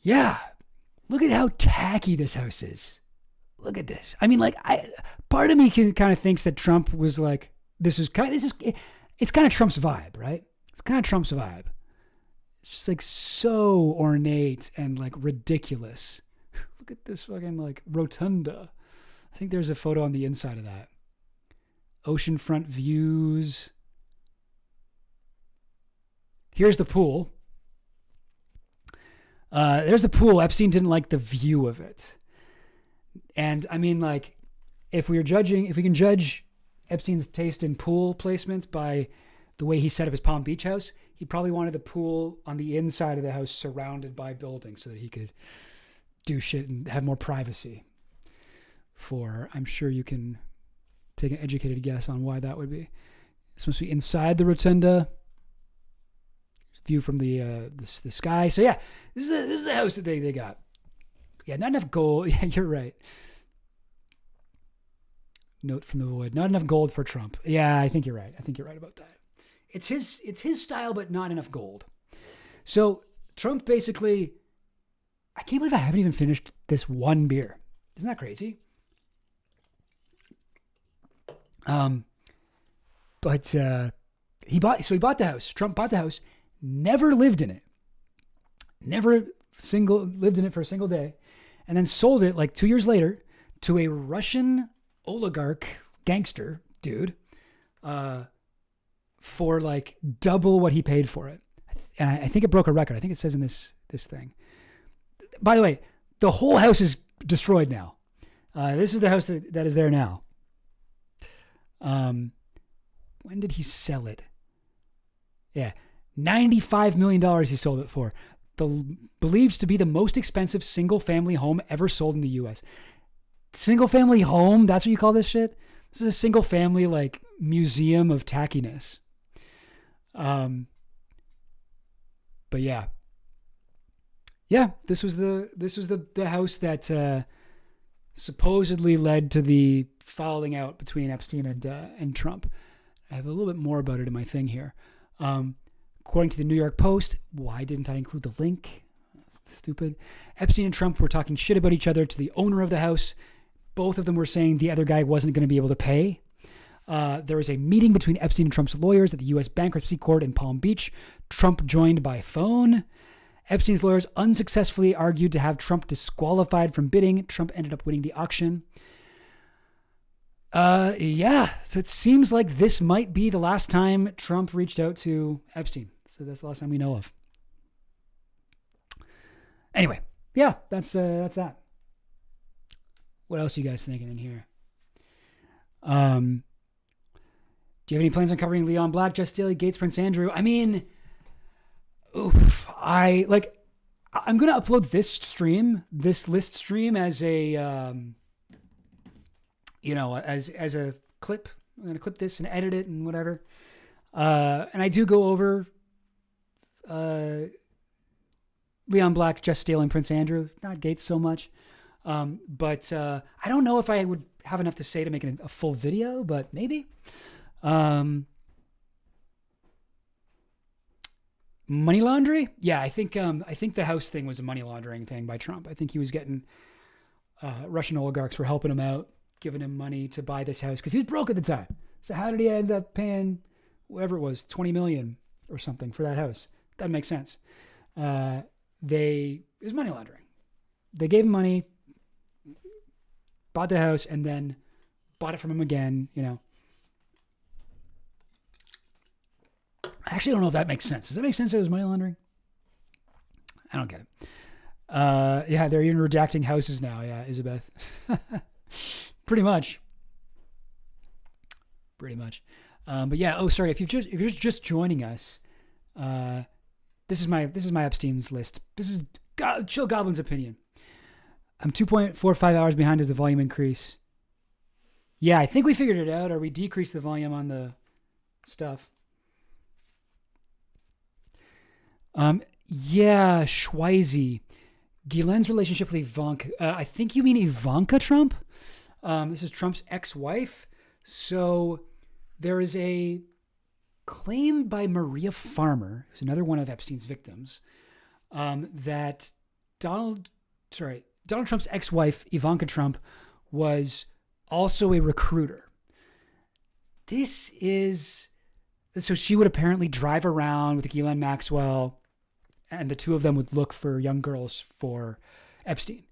Yeah. Look at how tacky this house is. Look at this. I mean, like, part of me kind of thinks that Trump was like, it's kind of Trump's vibe, right? It's kind of Trump's vibe. It's just like so ornate and like ridiculous. Look at this fucking like rotunda. I think there's a photo on the inside of that. Oceanfront views. Here's the pool. There's the pool. Epstein didn't like the view of it. And I mean, like, if we can judge Epstein's taste in pool placement by the way he set up his Palm Beach house, he probably wanted the pool on the inside of the house surrounded by buildings so that he could do shit and have more privacy. I'm sure you can take an educated guess on why that would be. It's supposed to be inside the rotunda. View from the sky. So yeah, this is the house that they got. Yeah, not enough gold. Yeah, you're right. Note from the void. Not enough gold for Trump. Yeah, I think you're right. I think you're right about that. It's his style, but not enough gold. So Trump basically, I can't believe I haven't even finished this one beer. Isn't that crazy? But he bought the house. Trump bought the house, never lived in it. Lived in it for a single day, and then sold it like 2 years later to a Russian oligarch gangster dude for like double what he paid for it. And I think it broke a record. I think it says in this thing. By the way, the whole house is destroyed now. This is the house that is there now. When did he sell it? Yeah, $95 million he sold it for. Believes to be the most expensive single-family home ever sold in the U.S. Single-family home? That's what you call this shit? This is a single-family, like, museum of tackiness. But yeah. Yeah, this was the house that supposedly led to the falling out between Epstein and Trump. I have a little bit more about it in my thing here. According to the New York Post, why didn't I include the link? Stupid. Epstein and Trump were talking shit about each other to the owner of the house. Both of them were saying the other guy wasn't going to be able to pay. There was a meeting between Epstein and Trump's lawyers at the U.S. Bankruptcy Court in Palm Beach. Trump joined by phone. Epstein's lawyers unsuccessfully argued to have Trump disqualified from bidding. Trump ended up winning the auction. Yeah, so it seems like this might be the last time Trump reached out to Epstein. So that's the last time we know of. Anyway, yeah, that's that. What else are you guys thinking in here? Do you have any plans on covering Leon Black, Jess Staley, Gates, Prince Andrew? I mean, I'm going to upload this list stream as a, as a clip. I'm going to clip this and edit it and whatever. And I do go over Leon Black, Jess Staley, and Prince Andrew, not Gates so much. But I don't know if I would have enough to say to make it a full video, but maybe. Money laundering? Yeah, I think the house thing was a money laundering thing by Trump. I think he was getting Russian oligarchs were helping him out, giving him money to buy this house because he was broke at the time. So how did he end up paying whatever it was, $20 million or something for that house? That makes sense. It was money laundering. They gave him money, bought the house, and then bought it from him again, I actually don't know if that makes sense. Does that make sense that it was money laundering? I don't get it. Yeah, they're even redacting houses now. Yeah, Isabeth. Pretty much. But yeah, sorry, if you're just joining us, this is my Epstein's list. This is Chill Goblin's opinion. I'm 2.45 hours behind as the volume increase. Yeah, I think we figured it out, or we decreased the volume on the stuff. Yeah, Schweizy. Ghislaine's relationship with Ivanka. I think you mean Ivanka Trump. This is Trump's ex-wife. So there is a claim by Maria Farmer, who's another one of Epstein's victims, that Donald Trump's ex-wife, Ivanka Trump, was also a recruiter. So she would apparently drive around with Ghislaine Maxwell, and the two of them would look for young girls for Epstein.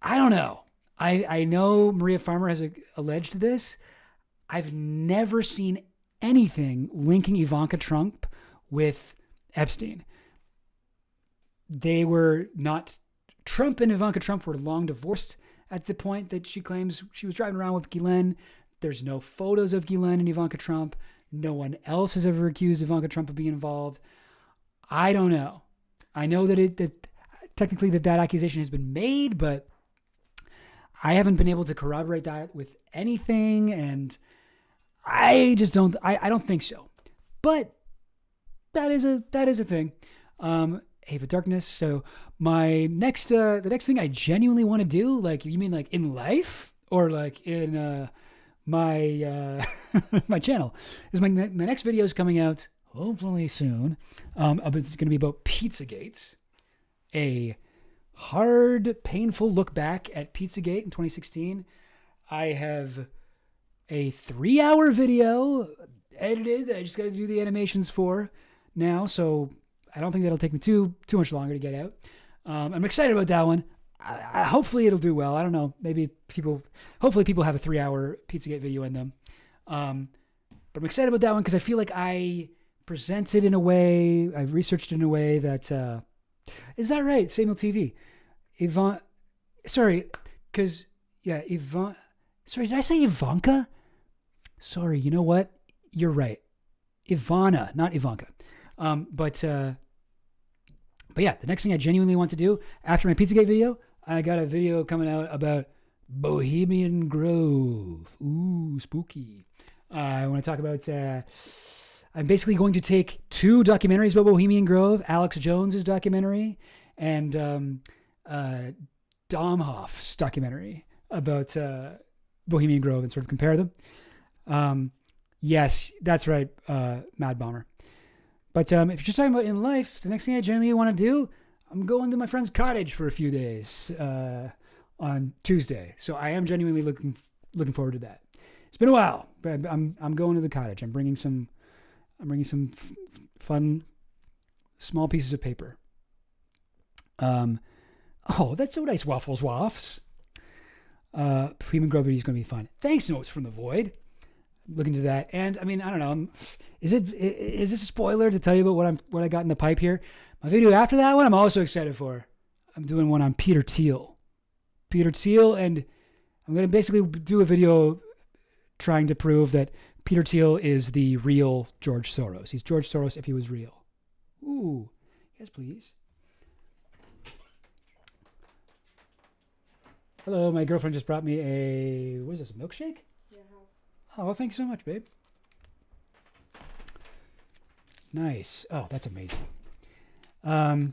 I don't know. I know Maria Farmer has alleged this. I've never seen anything linking Ivanka Trump with Epstein. Trump and Ivanka Trump were long divorced at the point that she claims she was driving around with Ghislaine. There's no photos of Ghislaine and Ivanka Trump. No one else has ever accused Ivanka Trump of being involved. I don't know. I know that technically that accusation has been made, but I haven't been able to corroborate that with anything, and I just don't. I don't think so. But that is a thing. Ava Darkness. So my the next thing I genuinely want to do, like, you mean like in life or like in my my channel, is my next video is coming out hopefully soon. It's going to be about Pizzagate, a hard, painful look back at Pizzagate in 2016. I have a 3-hour video edited that I just got to do the animations for now, so I don't think that'll take me too much longer to get out. I'm excited about that one. Hopefully it'll do well. I don't know. Hopefully people have a 3-hour Pizzagate video in them. But I'm excited about that one because I feel like I presented in a way, I've researched in a way that, is that right? Samuel TV. Sorry, did I say Ivanka? Sorry, you know what? You're right. Ivana, not Ivanka. But yeah, the next thing I genuinely want to do after my Pizzagate video, I got a video coming out about Bohemian Grove. Ooh, spooky. I want to talk about, I'm basically going to take 2 documentaries about Bohemian Grove, Alex Jones's documentary and Domhoff's documentary about Bohemian Grove and sort of compare them. Yes, that's right, Mad Bomber. But if you're just talking about in life, the next thing I generally want to do, I'm going to my friend's cottage for a few days on Tuesday. So I am genuinely looking forward to that. It's been a while, but I'm going to the cottage. I'm bringing some fun small pieces of paper. Oh, that's so nice, Waffles Waffs. Bohemian Grove video is going to be fun. Thanks, Notes from the Void. Looking to that, and I mean, I don't know. Is this a spoiler to tell you about what I got in the pipe here? My video after that one, I'm also excited for. I'm doing one on Peter Thiel, and I'm going to basically do a video trying to prove that Peter Thiel is the real George Soros. He's George Soros if he was real. Ooh, yes, please. Hello, my girlfriend just brought me what is this, a milkshake? Oh, well, thanks so much, babe. Nice. Oh, that's amazing. I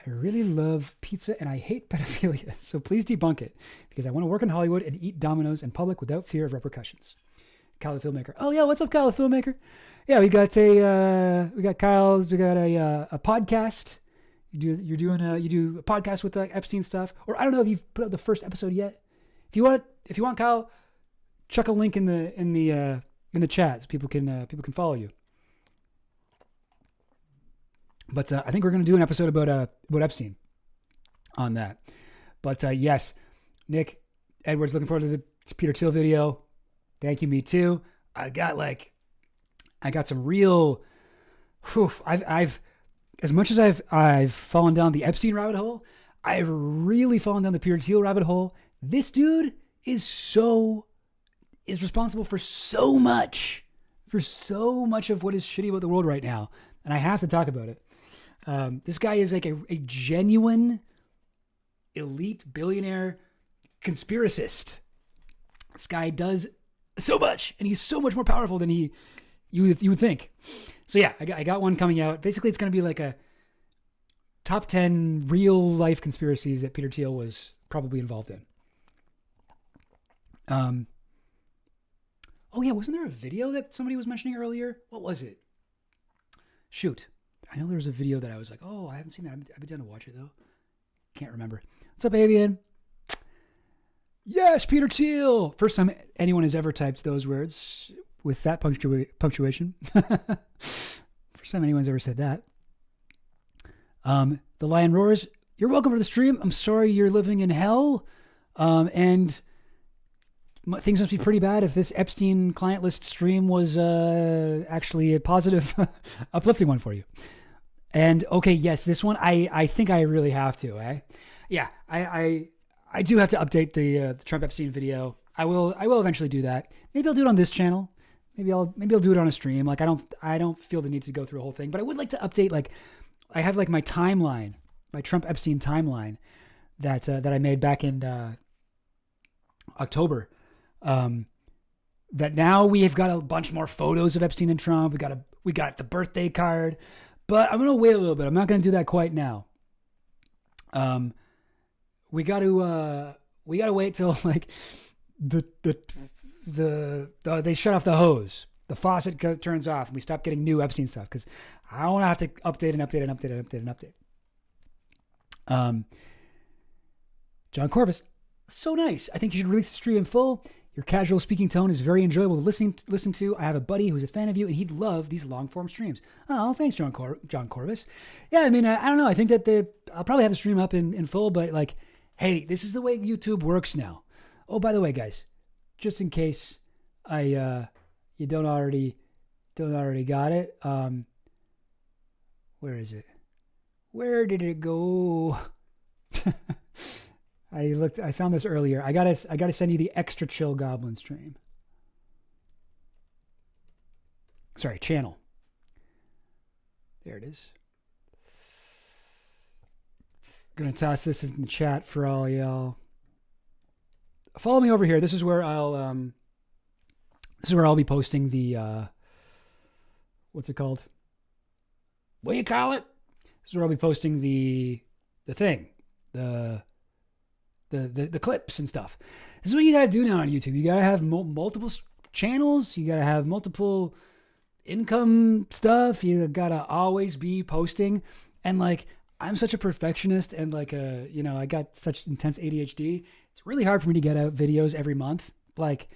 really love pizza and I hate pedophilia, so please debunk it because I want to work in Hollywood and eat Domino's in public without fear of repercussions. Kyle the Filmmaker. Oh yeah, what's up, Kyle the Filmmaker? Yeah, we got Kyle's. We got a podcast. You do a podcast with Epstein stuff, or I don't know if you've put out the first episode yet. If you want Kyle, chuck a link in the chat so people can follow you. But I think we're going to do an episode about Epstein on that. But yes, Nick Edwards, looking forward to the Peter Thiel video. Thank you, me too. I got some real. I've as much as I've fallen down the Epstein rabbit hole, I've really fallen down the Peter Thiel rabbit hole. This dude is responsible for so much of what is shitty about the world right now, and I have to talk about it. This guy is like a genuine elite billionaire conspiracist. This guy does so much, and he's so much more powerful than you would think. So yeah, I got one coming out. Basically, it's going to be like a top 10 real life conspiracies that Peter Thiel was probably involved in. Oh yeah, wasn't there a video that somebody was mentioning earlier? What was it? Shoot. I know there was a video that I was like, oh, I haven't seen that. I've been down to watch it though. Can't remember. What's up, Avian? Yes, Peter Thiel. First time anyone has ever typed those words with that punctuation. First time anyone's ever said that. The Lion Roars. You're welcome to the stream. I'm sorry you're living in hell. And things must be pretty bad if this Epstein client list stream was actually a positive, uplifting one for you. And okay, yes, this one I think I really have to. Yeah, I do have to update the Trump Epstein video. I will eventually do that. Maybe I'll do it on this channel. Maybe I'll do it on a stream. Like I don't feel the need to go through a whole thing, but I would like to update. Like I have like my timeline, my Trump Epstein timeline that I made back in October. That now we have got a bunch more photos of Epstein and Trump. We got the birthday card, but I'm gonna wait a little bit. I'm not gonna do that quite now. We got to we gotta wait till like the they shut off the hose, the faucet turns off, and we stop getting new Epstein stuff because I don't want to have to update and update and update and update and update. John Corvus, so nice. I think you should release the stream in full. Your casual speaking tone is very enjoyable to listen to. I have a buddy who's a fan of you, and he'd love these long form streams. Oh, thanks, John Corvus. Yeah, I mean, I don't know. I think that I'll probably have the stream up in full, but like, hey, this is the way YouTube works now. Oh, by the way, guys, just in case you don't already got it. Where is it? Where did it go? I found this earlier. I gotta send you the extra chill goblin stream. Sorry, channel. There it is. Gonna toss this in the chat for all y'all. Follow me over here. This is where I'll be posting the what's it called? What do you call it? This is where I'll be posting the thing. The clips and stuff. This is what you gotta do now on YouTube. You gotta have multiple channels. You gotta have multiple income stuff. You gotta always be posting. And like, I'm such a perfectionist and like I got such intense ADHD. It's really hard for me to get out videos every month. Like,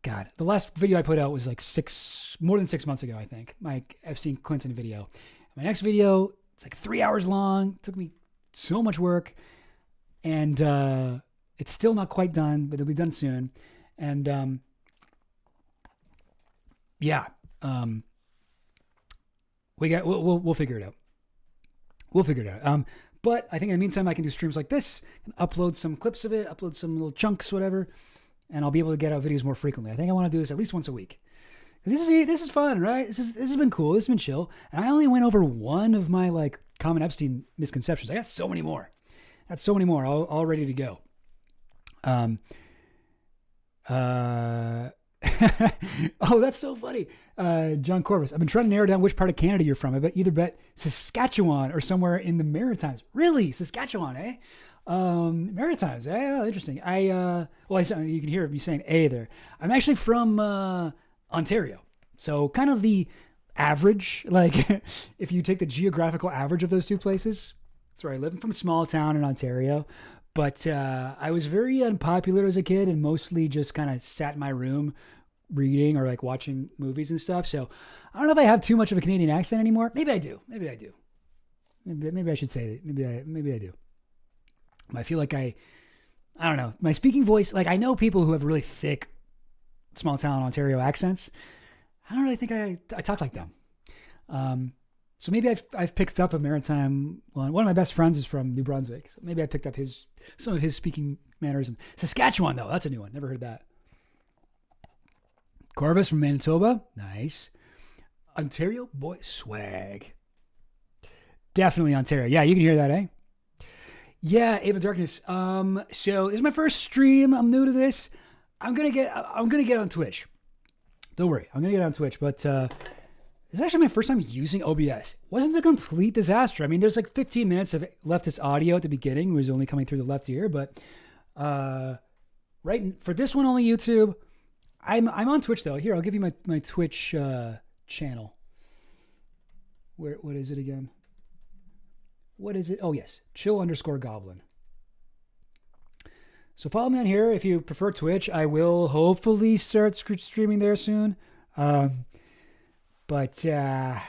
God, the last video I put out was like more than 6 months ago, I think. My Epstein Clinton video. My next video, it's like 3 hours long. It took me so much work. And it's still not quite done, but it'll be done soon. And we'll figure it out. We'll figure it out. But I think in the meantime, I can do streams like this, and upload some clips of it, upload some little chunks, whatever, and I'll be able to get out videos more frequently. I think I want to do this at least once a week. This is fun, right? This has been cool. This has been chill. And I only went over one of my like common Epstein misconceptions. I got so many more. All ready to go. Oh, that's so funny. John Corvus, I've been trying to narrow down which part of Canada you're from. I bet Saskatchewan or somewhere in the Maritimes. Really? Saskatchewan, eh? Maritimes, eh? Oh, interesting. You can hear me saying A there. I'm actually from Ontario. So kind of the average, like if you take the geographical average of those two places, that's where I live. I'm from a small town in Ontario, but I was very unpopular as a kid and mostly just kind of sat in my room reading or like watching movies and stuff. So I don't know if I have too much of a Canadian accent anymore. Maybe I do. Maybe I should say that. Maybe I do. I feel like I don't know. My speaking voice, like I know people who have really thick small town Ontario accents. I don't really think I talk like them. So maybe I've picked up a maritime one. One of my best friends is from New Brunswick. So maybe I picked up some of his speaking mannerism. Saskatchewan, though, that's a new one. Never heard that. Corvus from Manitoba. Nice. Ontario, boy, swag. Definitely Ontario. Yeah, you can hear that, eh? Yeah, Ava Darkness. So this is my first stream. I'm new to this. I'm gonna get on Twitch. Don't worry, I'm gonna get on Twitch, but it's actually my first time using OBS. It wasn't a complete disaster. I mean, there's like 15 minutes of leftist audio at the beginning. It was only coming through the left ear, but right for this one only YouTube. I'm on Twitch though. Here, I'll give you my Twitch channel. What is it again? What is it? Oh yes, chill_goblin. So follow me on here if you prefer Twitch. I will hopefully start streaming there soon. But yeah.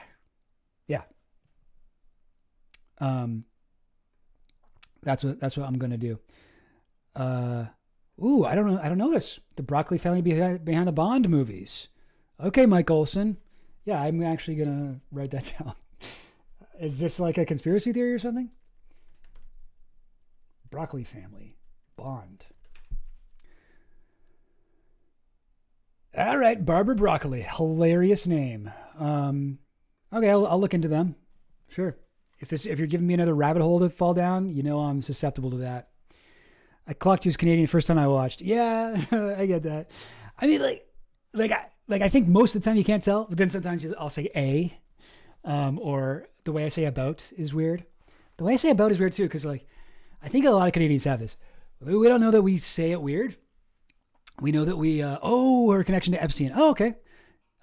That's what I'm gonna do. Ooh, I don't know this. The Broccoli family behind the Bond movies. Okay, Mike Olson. Yeah, I'm actually gonna write that down. Is this like a conspiracy theory or something? Broccoli family. Bond. All right, Barbara Broccoli. Hilarious name. Okay, I'll look into them. Sure. If you're giving me another rabbit hole to fall down, you know I'm susceptible to that. I clocked you as Canadian the first time I watched. Yeah, I get that. I mean, I think most of the time you can't tell, but then sometimes I'll say a, or the way I say about is weird. The way I say about is weird too, because like I think a lot of Canadians have this. We don't know that we say it weird. We know that we, her connection to Epstein. Oh, okay.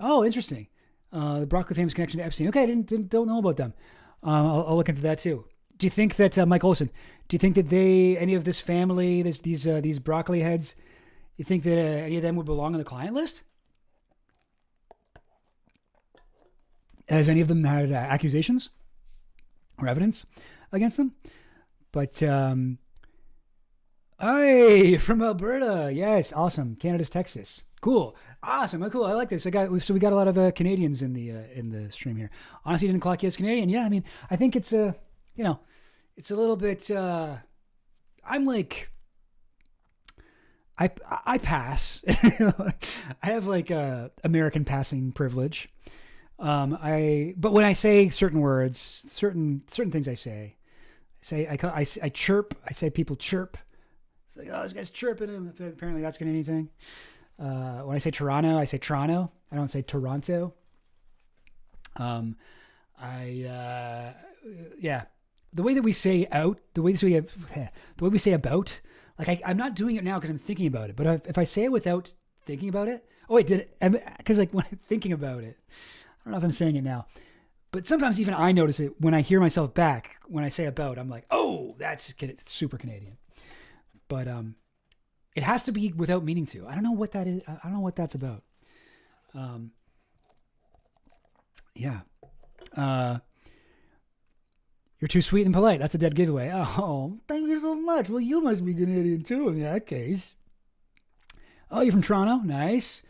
Oh, interesting. The broccoli famous connection to Epstein. Okay, don't know about them. I'll look into that too. Do you think that, Mike Olson, do you think that any of this family, these broccoli heads, you think that any of them would belong on the client list? Have any of them had accusations or evidence against them? But, hey, from Alberta. Yes, awesome. Canada's Texas. Cool. Awesome. Cool. I like this. We got a lot of Canadians in the stream here. Honestly, didn't clock you as Canadian. Yeah, I mean, I think it's it's a little bit. I'm like, I pass. I have like American passing privilege. But when I say certain words, certain things I chirp. I say people chirp. It's like, oh, this guy's chirping him. Apparently that's going to anything. When I say Toronto, I say Toronto. I don't say Toronto. The way that we say out, the way we say about, like I'm not doing it now because I'm thinking about it. But if I say it without thinking about it, oh wait, did it? Because like when I'm thinking about it, I don't know if I'm saying it now. But sometimes even I notice it when I hear myself back. When I say about, I'm like, oh, that's super Canadian. But it has to be without meaning to. I don't know what that is. I don't know what that's about. Yeah. You're too sweet and polite. That's a dead giveaway. Oh, thank you so much. Well, you must be Canadian too in that case. Oh, you're from Toronto? Nice.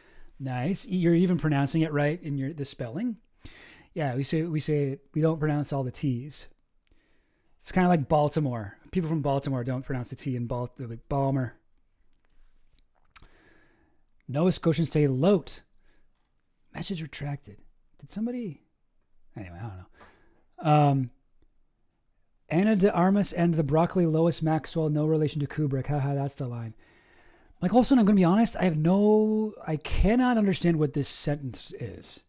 You're even pronouncing it right in the spelling. Yeah, we don't pronounce all the T's. It's kind of like Baltimore. People from Baltimore don't pronounce the T in Balmer. Nova Scotians say loat. Message retracted. Did somebody? Anyway, I don't know. Anna de Armas and the broccoli Lois Maxwell, no relation to Kubrick. Haha, that's the line. Mike Olson, I'm going to be honest. I cannot understand what this sentence is.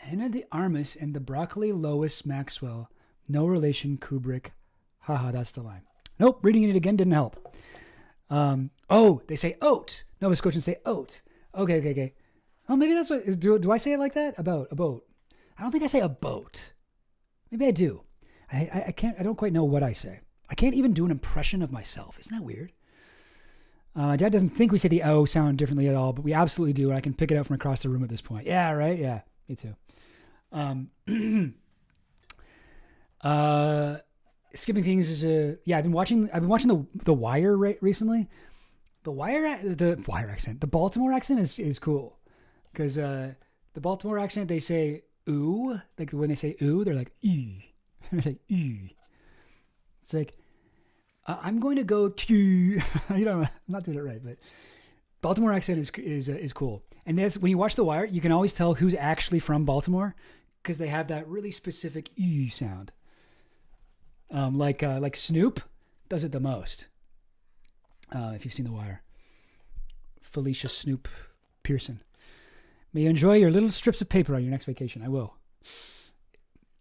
Anna de Armas and the broccoli Lois Maxwell, no relation Kubrick. Haha, that's the line. Nope, reading it again didn't help. They say oat. Nova Scotians say oat. Okay. Oh, maybe that's what is. Do I say it like that? A boat. I don't think I say a boat. Maybe I do. I can't. I don't quite know what I say. I can't even do an impression of myself. Isn't that weird? My dad doesn't think we say the O sound differently at all, but we absolutely do, and I can pick it out from across the room at this point. Yeah, right. Yeah, me too. Skipping things is I've been watching the Wire recently. The Wire accent, the Baltimore accent is cool because the Baltimore accent, they say ooh, like when they say ooh, they're like ee. They're like ee. It's like I'm going to go to I'm not doing it right, but Baltimore accent is cool. And that's when you watch The Wire, you can always tell who's actually from Baltimore because they have that really specific ee sound. Like Snoop does it the most. If you've seen The Wire, Felicia Snoop Pearson. May you enjoy your little strips of paper on your next vacation. I will.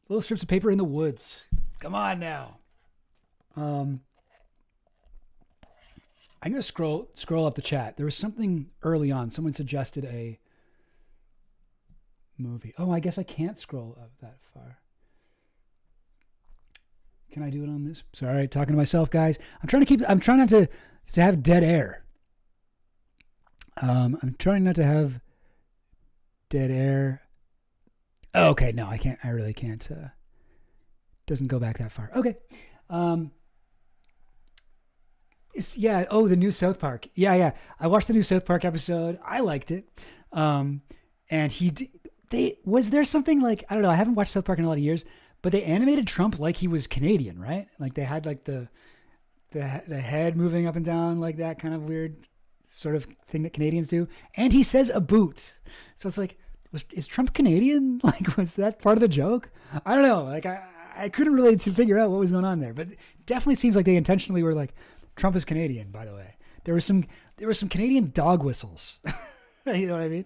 Little strips of paper in the woods. Come on now. I'm gonna scroll up the chat. There was something early on. Someone suggested a movie. Oh, I guess I can't scroll up that far. Can I do it on this? Sorry, talking to myself, guys. I'm trying not to have dead air. I'm trying not to have dead air. Oh, okay, no, I can't. I really can't. Doesn't go back that far. Okay. The new South Park. Yeah. I watched the new South Park episode. I liked it. And was there something like, I don't know. I haven't watched South Park in a lot of years. But they animated Trump like he was Canadian, right? Like they had like the head moving up and down like that kind of weird sort of thing that Canadians do. And he says a boot. So it's like, is Trump Canadian? Like, was that part of the joke? I don't know. Like I couldn't really figure out what was going on there. But it definitely seems like they intentionally were like, Trump is Canadian, by the way. There were some Canadian dog whistles. You know what I mean?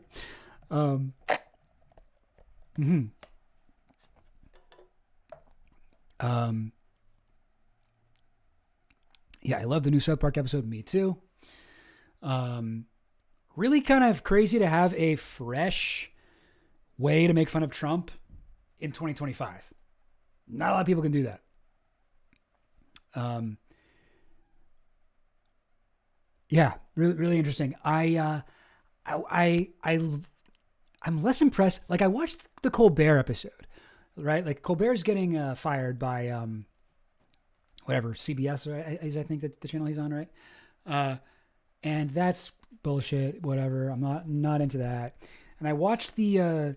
Yeah, I love the new South Park episode. Me too. Really kind of crazy to have a fresh way to make fun of Trump in 2025. Not a lot of people can do that. Yeah, really, really interesting. I'm less impressed. Like I watched the Colbert episode, right? Like Colbert's getting fired by whatever CBS, right? Is I think that's the channel he's on, right? And that's bullshit. Whatever. I'm not into that. And I watched the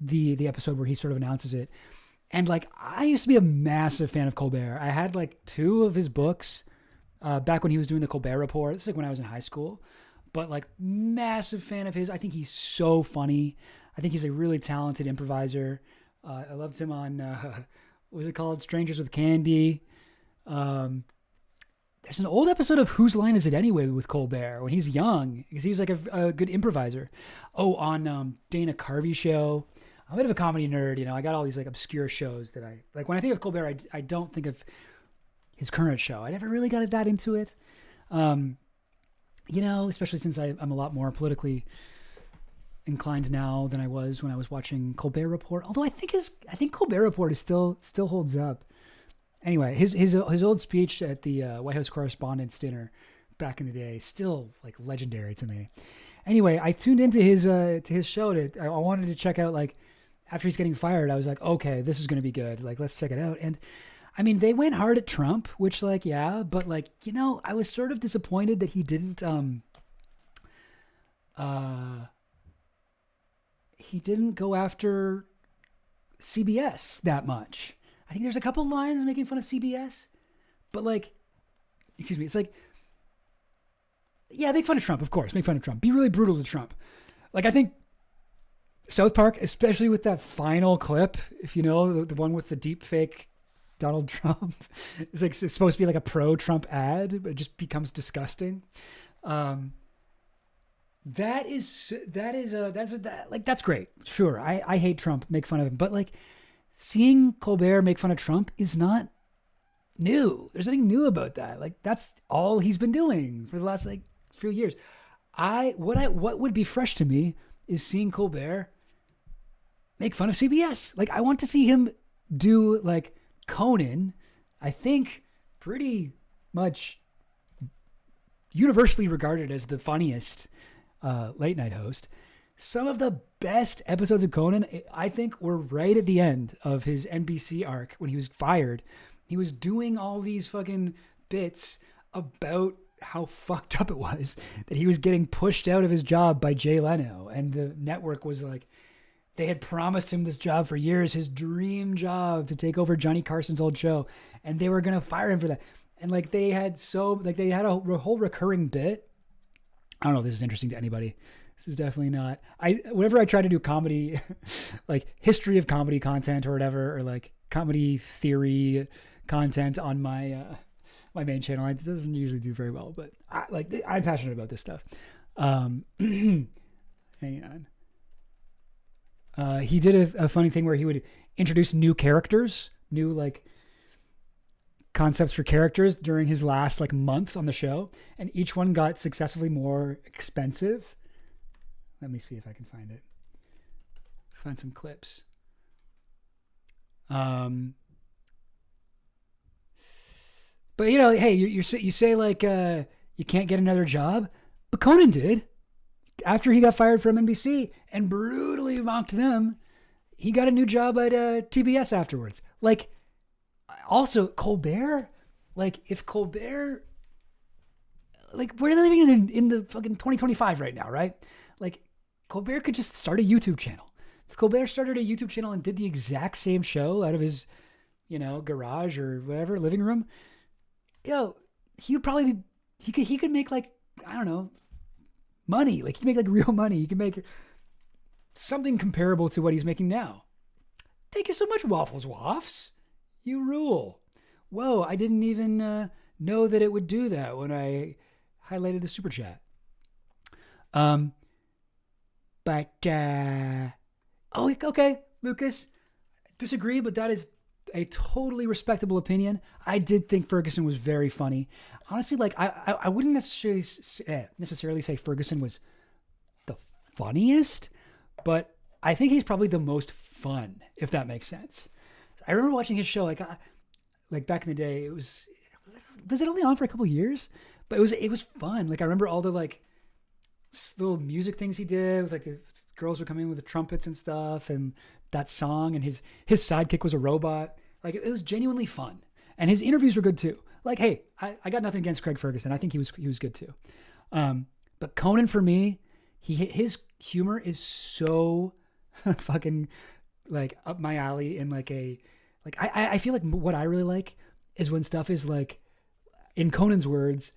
episode where he sort of announces it, and like I used to be a massive fan of Colbert. I had like 2 of his books back when he was doing the Colbert Report. This is like when I was in high school. But like massive fan of his. I think he's so funny. I think he's a really talented improviser. I loved him on, what was it called? Strangers with Candy. There's an old episode of Whose Line Is It Anyway with Colbert when he's young, because he's like a good improviser. Oh, on Dana Carvey show. I'm a bit of a comedy nerd, you know. I got all these like obscure shows that I like. When I think of Colbert, I don't think of his current show. I never really got that into it. You know, especially since I'm a lot more politically inclined now than I was when I was watching Colbert Report. Although I think Colbert Report is still holds up. Anyway, his old speech at the White House Correspondents' Dinner back in the day is still like legendary to me. Anyway, I tuned into his show. I wanted to check out, like, after he's getting fired, I was like, okay, this is going to be good. Like, let's check it out. And I mean, they went hard at Trump, which, like, yeah, but like, you know, I was sort of disappointed that he didn't go after CBS that much. I think there's a couple lines making fun of CBS, but like, excuse me, it's like, yeah, make fun of Trump, of course, make fun of Trump. Be really brutal to Trump. Like, I think South Park, especially with that final clip, if you know, the one with the deep fake Donald Trump, it's like it's supposed to be like a pro-Trump ad, but it just becomes disgusting. That's great. Sure. I hate Trump, make fun of him, but like seeing Colbert make fun of Trump is not new. There's nothing new about that. Like that's all he's been doing for the last like few years. What would be fresh to me is seeing Colbert make fun of CBS. Like I want to see him do like Conan, I think pretty much universally regarded as the funniest late night host. Some of the best episodes of Conan, I think, were right at the end of his NBC arc when he was fired. He was doing all these fucking bits about how fucked up it was that he was getting pushed out of his job by Jay Leno. And the network was like, they had promised him this job for years, his dream job to take over Johnny Carson's old show. And they were going to fire him for that. And like they had a whole recurring bit. I don't know if this is interesting to anybody. This is definitely not. Whenever I try to do comedy, like history of comedy content or whatever, or like comedy theory content on my my main channel, it doesn't usually do very well. But I'm passionate about this stuff. Hang on. He did a funny thing where he would introduce new characters, new like concepts for characters during his last like month on the show, and each one got successively more expensive. Let me see if I can find it. Find some clips. But you know, hey, you say like you can't get another job, but Conan did. After he got fired from NBC and brutally mocked them, he got a new job at TBS afterwards. Like, also Colbert, like if Colbert, like we're living in the fucking 2025 right now, right? Like Colbert could just start a YouTube channel. If Colbert started a YouTube channel and did the exact same show out of his, you know, garage or whatever, living room, he would probably be, he could make like, I don't know, money. Like he'd make like real money. He could make something comparable to what he's making now. Thank you so much, Waffles Waffs. You rule. Whoa, I didn't even know that it would do that when I highlighted the super chat. But okay, Lucas, disagree, but that is a totally respectable opinion. I did think Ferguson was very funny. Honestly, like I wouldn't necessarily say Ferguson was the funniest, but I think he's probably the most fun, if that makes sense. I remember watching his show like back in the day. It was it only on for a couple of years? But it was fun. Like I remember all the like little music things he did with like the girls were coming in with the trumpets and stuff, and that song, and his sidekick was a robot. Like it was genuinely fun, and his interviews were good too. Like, hey, I got nothing against Craig Ferguson. I think he was good too. But Conan, for me, his humor is so fucking like up my alley in like a like I feel like what I really like is when stuff is like, in Conan's words,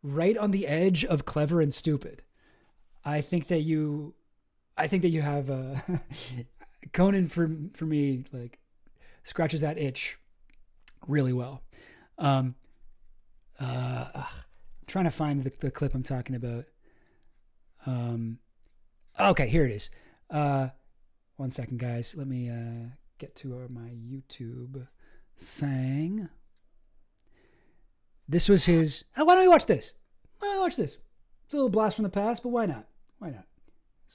right on the edge of clever and stupid. I think that you have Conan for me like scratches that itch really well. I'm trying to find the clip I'm talking about. Okay, here it is. 1 second, guys. Let me get to my YouTube thing. This was his. Oh, why don't we watch this? Why don't we watch this? It's a little blast from the past, but why not? Why not?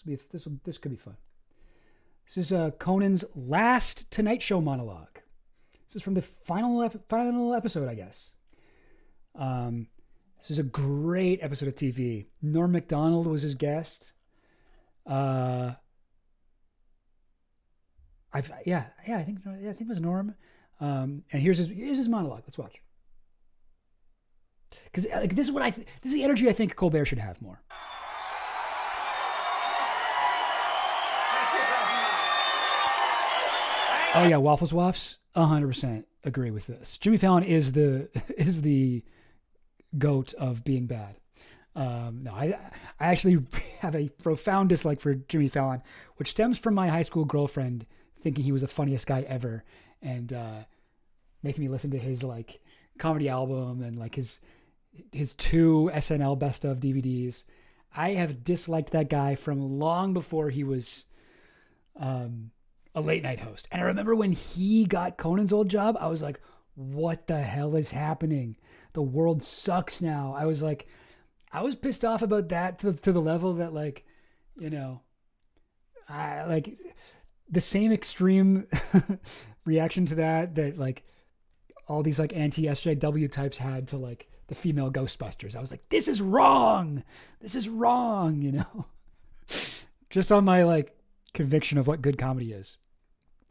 This could be fun. This is Conan's last Tonight Show monologue. This is from the final episode, I guess. This is a great episode of TV. Norm Macdonald was his guest. I think it was Norm. And here's his monologue. Let's watch. Because like this is the energy I think Colbert should have more. Oh yeah, Waffles Waffs. 100% agree with this. Jimmy Fallon is the goat of being bad. No, I actually have a profound dislike for Jimmy Fallon, which stems from my high school girlfriend thinking he was the funniest guy ever, and making me listen to his like comedy album and like his 2 SNL best of DVDs. I have disliked that guy from long before he was a late night host. And I remember when he got Conan's old job, I was like, what the hell is happening? The world sucks now. I was pissed off about that to the level that like, you know, I like the same extreme reaction to that like all these like anti-SJW types had to like the female Ghostbusters. I was like, this is wrong, you know, just on my like conviction of what good comedy is.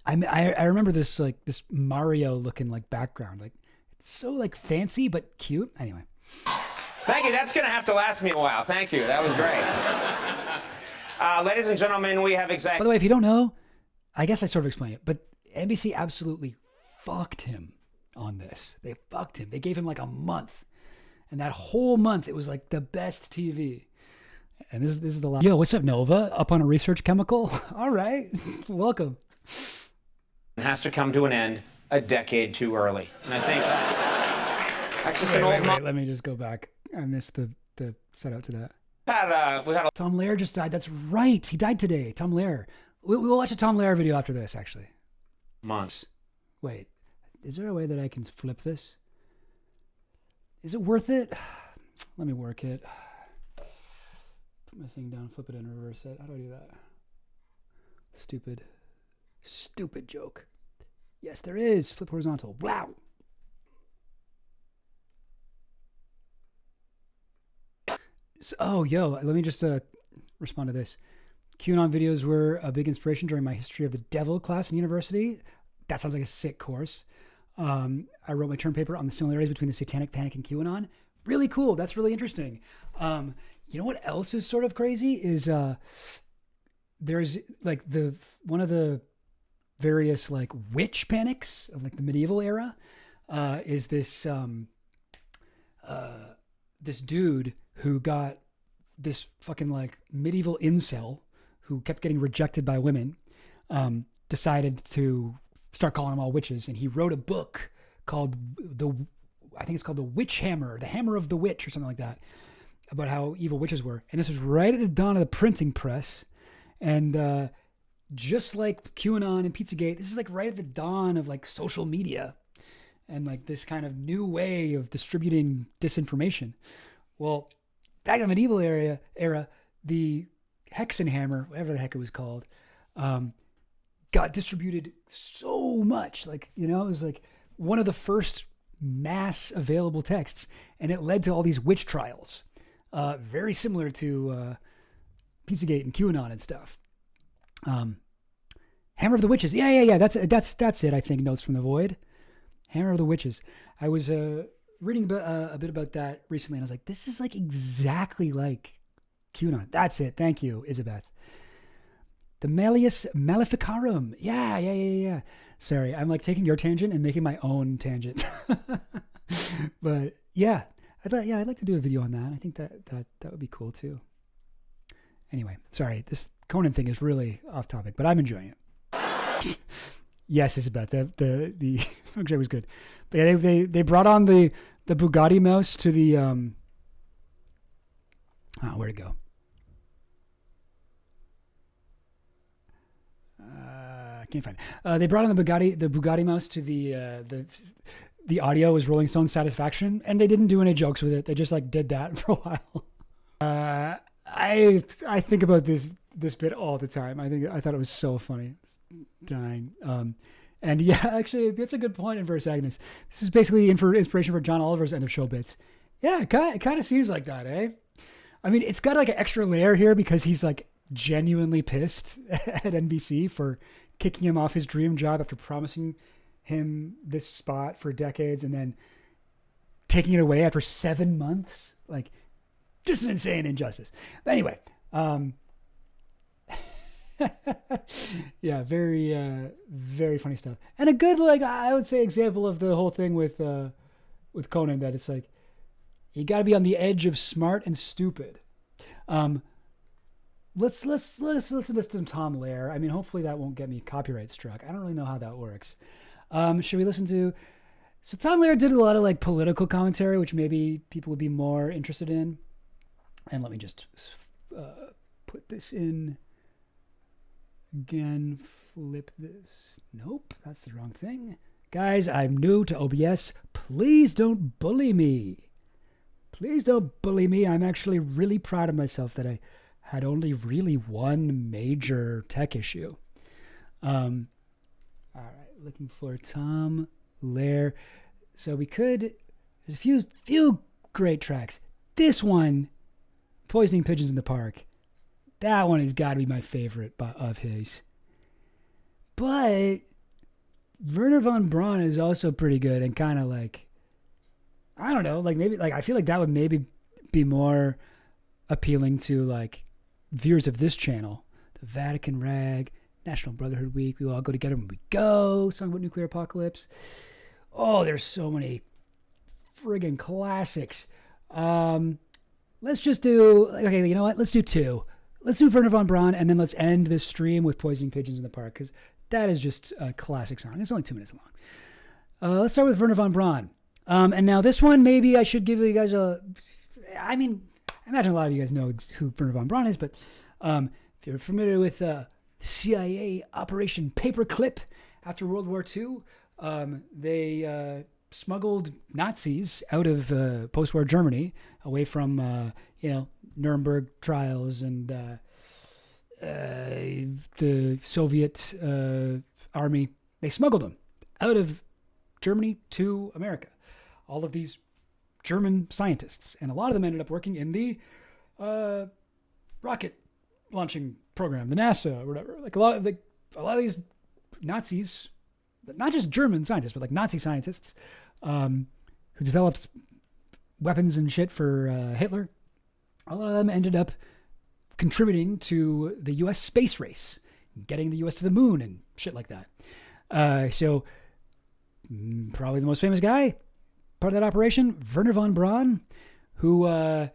I remember this like this Mario looking like background, like it's so like fancy but cute. Anyway. Thank you. That's going to have to last me a while. Thank you. That was great. Ladies and gentlemen, we have By the way, if you don't know, I guess I sort of explained it, but NBC absolutely fucked him on this. They fucked him. They gave him like a month. And that whole month, it was like the best TV. And this is the last. Yo, what's up, Nova? Up on a research chemical? All right. Welcome. Has to come to an end a decade too early. And I think that's just wait, let me just go back. I missed the set out to that. We had Tom Lehrer just died. That's right. He died today. Tom Lehrer. We'll watch a Tom Lehrer video after this, actually. Months. Wait. Is there a way that I can flip this? Is it worth it? Let me work it. Put my thing down, flip it and reverse it. How do I do that? Stupid joke. Yes, there is. Flip horizontal. Wow. So, let me just respond to this. QAnon videos were a big inspiration during my history of the devil class in university. That sounds like a sick course. I wrote my term paper on the similarities between the Satanic Panic and QAnon. Really cool. That's really interesting. You know what else is sort of crazy is there's like one of the various like witch panics of like the medieval era is this this dude who got this fucking like medieval incel who kept getting rejected by women, decided to start calling them all witches. And he wrote a book called I think it's called The Witch Hammer, The Hammer of the Witch or something like that, about how evil witches were. And this was right at the dawn of the printing press. And just like QAnon and Pizzagate, this is like right at the dawn of like social media and like this kind of new way of distributing disinformation. Well, back in the medieval era, the Hexenhammer, whatever the heck it was called, got distributed so much. Like, it was like one of the first mass available texts, and it led to all these witch trials, very similar to Pizzagate and QAnon and stuff. Hammer of the Witches. Yeah. That's it. I think Notes from the Void. Hammer of the Witches. I was reading a bit about that recently, and I was like, this is like exactly like QAnon. That's it. Thank you, Isabeth. The Malleus Maleficarum. Yeah. Sorry, I'm like taking your tangent and making my own tangent. But yeah, I'd like to do a video on that. I think that would be cool too. Anyway, sorry, this Conan thing is really off topic, but I'm enjoying it. Yes, Isabeth, the function was good. But yeah, they brought on the Bugatti mouse to the where'd it go? I can't find it. They brought on the Bugatti mouse to the audio was Rolling Stone Satisfaction, and they didn't do any jokes with it. They just like did that for a while. I think about this bit all the time. I thought it was so funny. Dying. And yeah, actually, that's a good point, Inverse Agnes. This is basically inspiration for John Oliver's End of Show bits. Yeah, it kind of seems like that, eh? I mean, it's got like an extra layer here because he's like genuinely pissed at NBC for kicking him off his dream job after promising him this spot for decades and then taking it away after 7 months. Like, just an insane injustice. But anyway, yeah, very, very funny stuff. And a good, like, I would say example of the whole thing with Conan, that it's like, you got to be on the edge of smart and stupid. Let's listen to some Tom Lehrer. I mean, hopefully that won't get me copyright struck. I don't really know how that works. Should we listen to? So Tom Lehrer did a lot of like political commentary, which maybe people would be more interested in. And let me just put this in again. Flip this. Nope, that's the wrong thing. Guys, I'm new to OBS. Please don't bully me. Please don't bully me. I'm actually really proud of myself that I had only really one major tech issue. All right, looking for Tom Lehrer. So there's a few great tracks. This one, Poisoning Pigeons in the Park, that one has got to be my favorite of his. But Werner von Braun is also pretty good and kind of like, I don't know, like maybe, like I feel like that would maybe be more appealing to like viewers of this channel. The Vatican Rag, National Brotherhood Week, we will all go together when we go, song about nuclear apocalypse. Oh, there's so many friggin' classics. Let's just do, okay, you know what? Let's do two. Let's do Werner von Braun, and then let's end this stream with Poisoning Pigeons in the Park, because that is just a classic song. It's only 2 minutes long. Let's start with Werner von Braun. And now this one, maybe I should give you guys I imagine a lot of you guys know who Werner von Braun is, but if you're familiar with CIA Operation Paperclip after World War II, they smuggled Nazis out of post-war Germany away from, Nuremberg trials and the Soviet army. They smuggled them out of Germany to America. All of these German scientists, and a lot of them ended up working in the rocket launching program, the NASA or whatever. Like a lot of these Nazis, not just German scientists, but like Nazi scientists who developed weapons and shit for Hitler. A lot of them ended up contributing to the U.S. space race, getting the U.S. to the moon and shit like that. So probably the most famous guy, part of that operation, Werner von Braun, who, if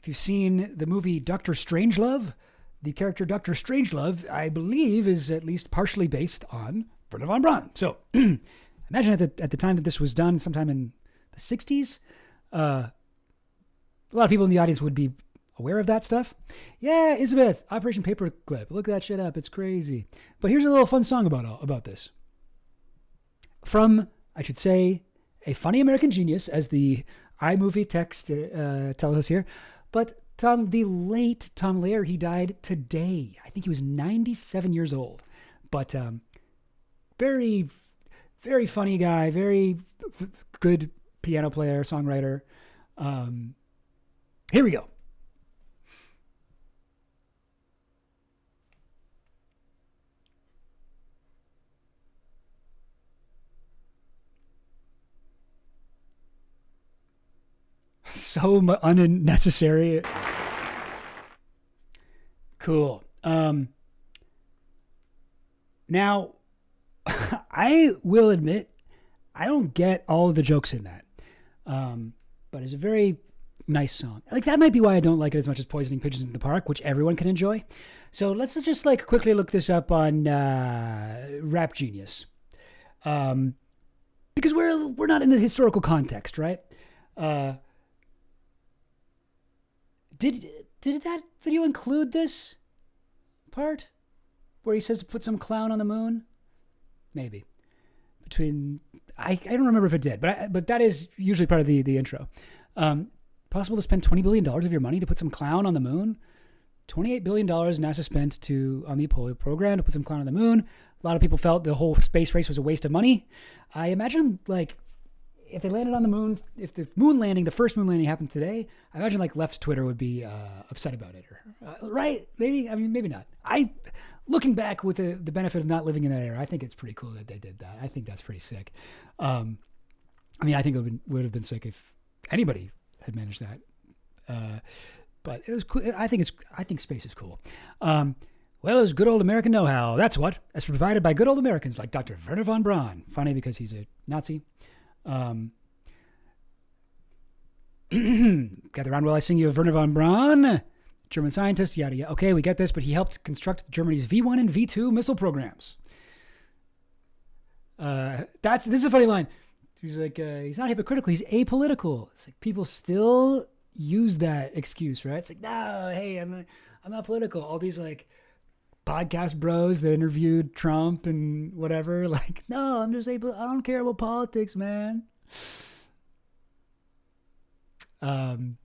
you've seen the movie Dr. Strangelove, the character Dr. Strangelove, I believe, is at least partially based on Werner von Braun. So imagine at the time that this was done, sometime in the 60s, a lot of people in the audience would be aware of that stuff? Yeah, Elizabeth, Operation Paperclip. Look that shit up. It's crazy. But here's a little fun song about this. From, I should say, a funny American genius, as the iMovie text tells us here. But the late Tom Lehrer, he died today. I think he was 97 years old. But very, very funny guy, very good piano player, songwriter. Here we go. So unnecessary. Cool. Now, I will admit, I don't get all of the jokes in that. But it's a very nice song. Like, that might be why I don't like it as much as Poisoning Pigeons in the Park, which everyone can enjoy. So let's just like quickly look this up on Rap Genius. Because we're not in the historical context, right? Did that video include this part where he says to put some clown on the moon? Maybe. I don't remember if it did, but that is usually part of the intro. Possible to spend $20 billion of your money to put some clown on the moon? $28 billion NASA spent on the Apollo program to put some clown on the moon. A lot of people felt the whole space race was a waste of money. I imagine, like, if they landed on the moon, if the first moon landing happened today, I imagine like left Twitter would be upset about it, right? Maybe, I mean, maybe not. Looking back with the benefit of not living in that era, I think it's pretty cool that they did that. I think that's pretty sick. I mean, I think it would have been sick if anybody had managed that. But it was cool. I think space is cool. Well, it's good old American know-how. That's what. As provided by good old Americans like Dr. Werner von Braun. Funny because he's a Nazi. Gather around while I sing you of Werner von Braun, German scientist, yada yada. Okay, we get this, but he helped construct Germany's V1 and V2 missile programs. This is a funny line. He's like, he's not hypocritical, he's apolitical. It's like people still use that excuse, right? It's like, no, hey, I'm not political. All these like podcast bros that interviewed Trump and whatever, like, no, I'm just apolitical. I don't care about politics, man. And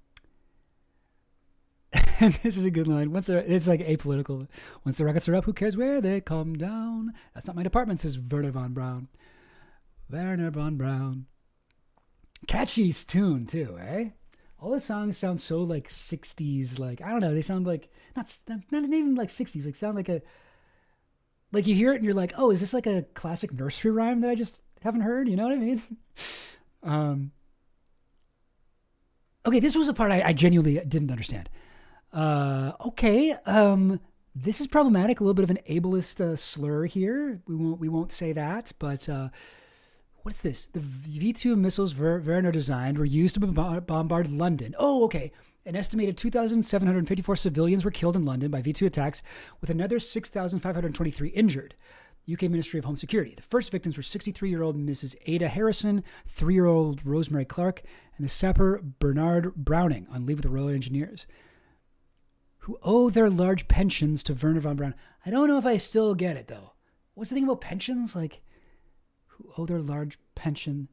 this is a good line. It's like apolitical. Once the rockets are up, who cares where they come down? That's not my department, says Werner von Braun. Werner von Braun. Catchy tune too, eh? All the songs sound so like 60s, like, I don't know, they sound like, not even like 60s, like sound like like you hear it and you're like, oh, is this like a classic nursery rhyme that I just haven't heard? You know what I mean? Okay, this was a part I genuinely didn't understand. Okay, this is problematic. A little bit of an ableist slur here. We won't say that, but what's this? The V2 missiles Werner designed were used to bombard London. Oh, okay. An estimated 2,754 civilians were killed in London by V2 attacks, with another 6,523 injured. UK Ministry of Home Security. The first victims were 63-year-old Mrs. Ada Harrison, 3-year-old Rosemary Clark, and the sapper Bernard Browning on leave with the Royal Engineers, who owe their large pensions to Werner von Braun. I don't know if I still get it, though. What's the thing about pensions? Like, who owe their large pension?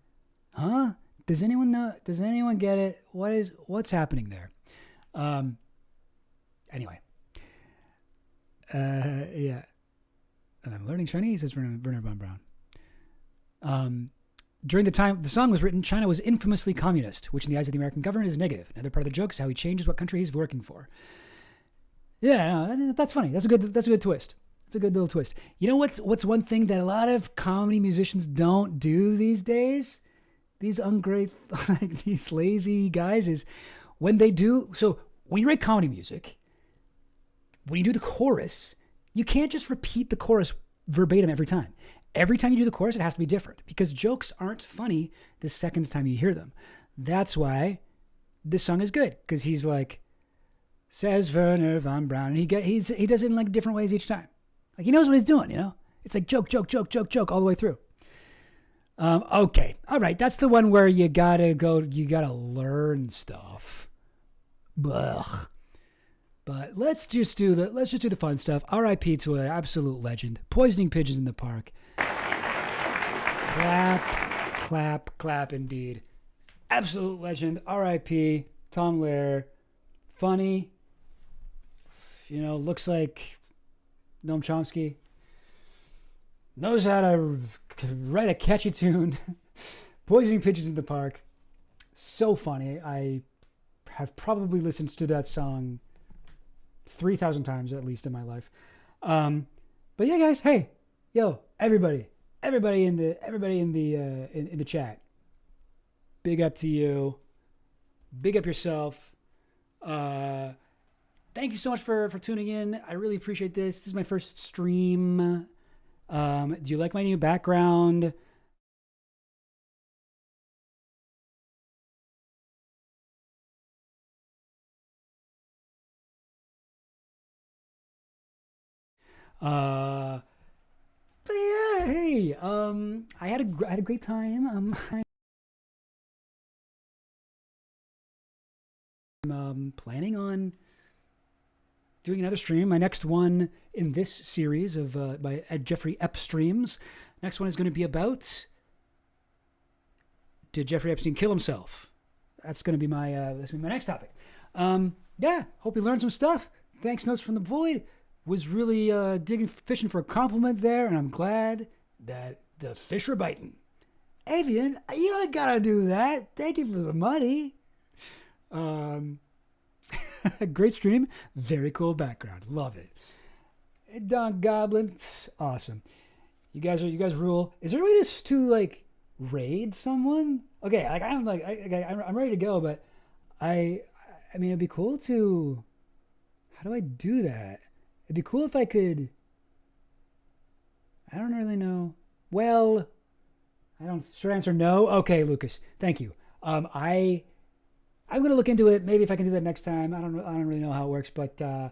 Huh? Does anyone know? Does anyone get it? What's happening there? Anyway. Yeah. And I'm learning Chinese, says Werner von Braun. During the time the song was written, China was infamously communist, which in the eyes of the American government is negative. Another part of the joke is how he changes what country he's working for. Yeah, no, that's funny. That's a good twist. It's a good little twist. You know what's one thing that a lot of comedy musicians don't do these days? These ungrateful, like these lazy guys, is when they do. So when you write comedy music, when you do the chorus, you can't just repeat the chorus verbatim every time. Every time you do the chorus, it has to be different because jokes aren't funny the second time you hear them. That's why this song is good, because he's like, says Werner von Braun, and he does it in like different ways each time. Like he knows what he's doing, you know? It's like joke all the way through. Okay. All right. That's the one where you gotta learn stuff. Ugh. But let's just do the fun stuff. R.I.P. to an absolute legend. Poisoning pigeons in the park. Clap, clap, clap indeed. Absolute legend. R.I.P. Tom Lehrer. Funny. Looks like Noam Chomsky. Knows how to write a catchy tune. Poisoning pigeons in the park. So funny. I have probably listened to that song 3,000 times at least in my life. But yeah, guys, hey, yo, everybody in the chat. Big up to you. Big up yourself. Thank you so much for tuning in. I really appreciate this. This is my first stream. Do you like my new background? But yeah, hey, I had a great time. I'm planning on doing another stream. My next one in this series of by Jeffrey Epstreams. Next one is going to be about, did Jeffrey Epstein kill himself? That's going to be my next topic. Yeah, hope you learned some stuff. Thanks, Notes from the Void. Was really fishing for a compliment there, and I'm glad that the fish were biting. Avian, you don't gotta do that. Thank you for the money. Great stream. Very cool background. Love it. Don Goblin, awesome. You guys rule. Is there a way to like raid someone? Okay, like I'm ready to go, but I mean it'd be cool to. How do I do that? It'd be cool if I could. I don't really know. Well, short answer, no. Okay, Lucas, thank you. I'm gonna look into it. Maybe if I can do that next time. I don't really know how it works, but yeah.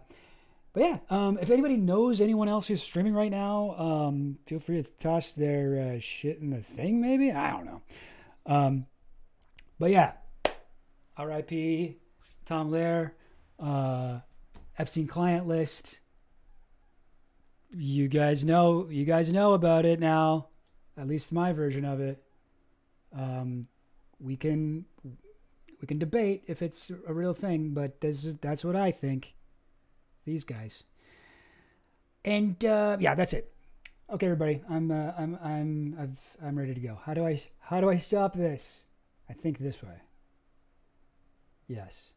If anybody knows anyone else who's streaming right now, feel free to toss their shit in the thing. Maybe, I don't know. But yeah. R.I.P. Tom Lehrer. Epstein client list. You guys know about it now, at least my version of it. We can debate if it's a real thing, but that's what I think. These guys. And yeah, that's it. Okay, everybody, I'm ready to go. How do I stop this? I think this way. Yes.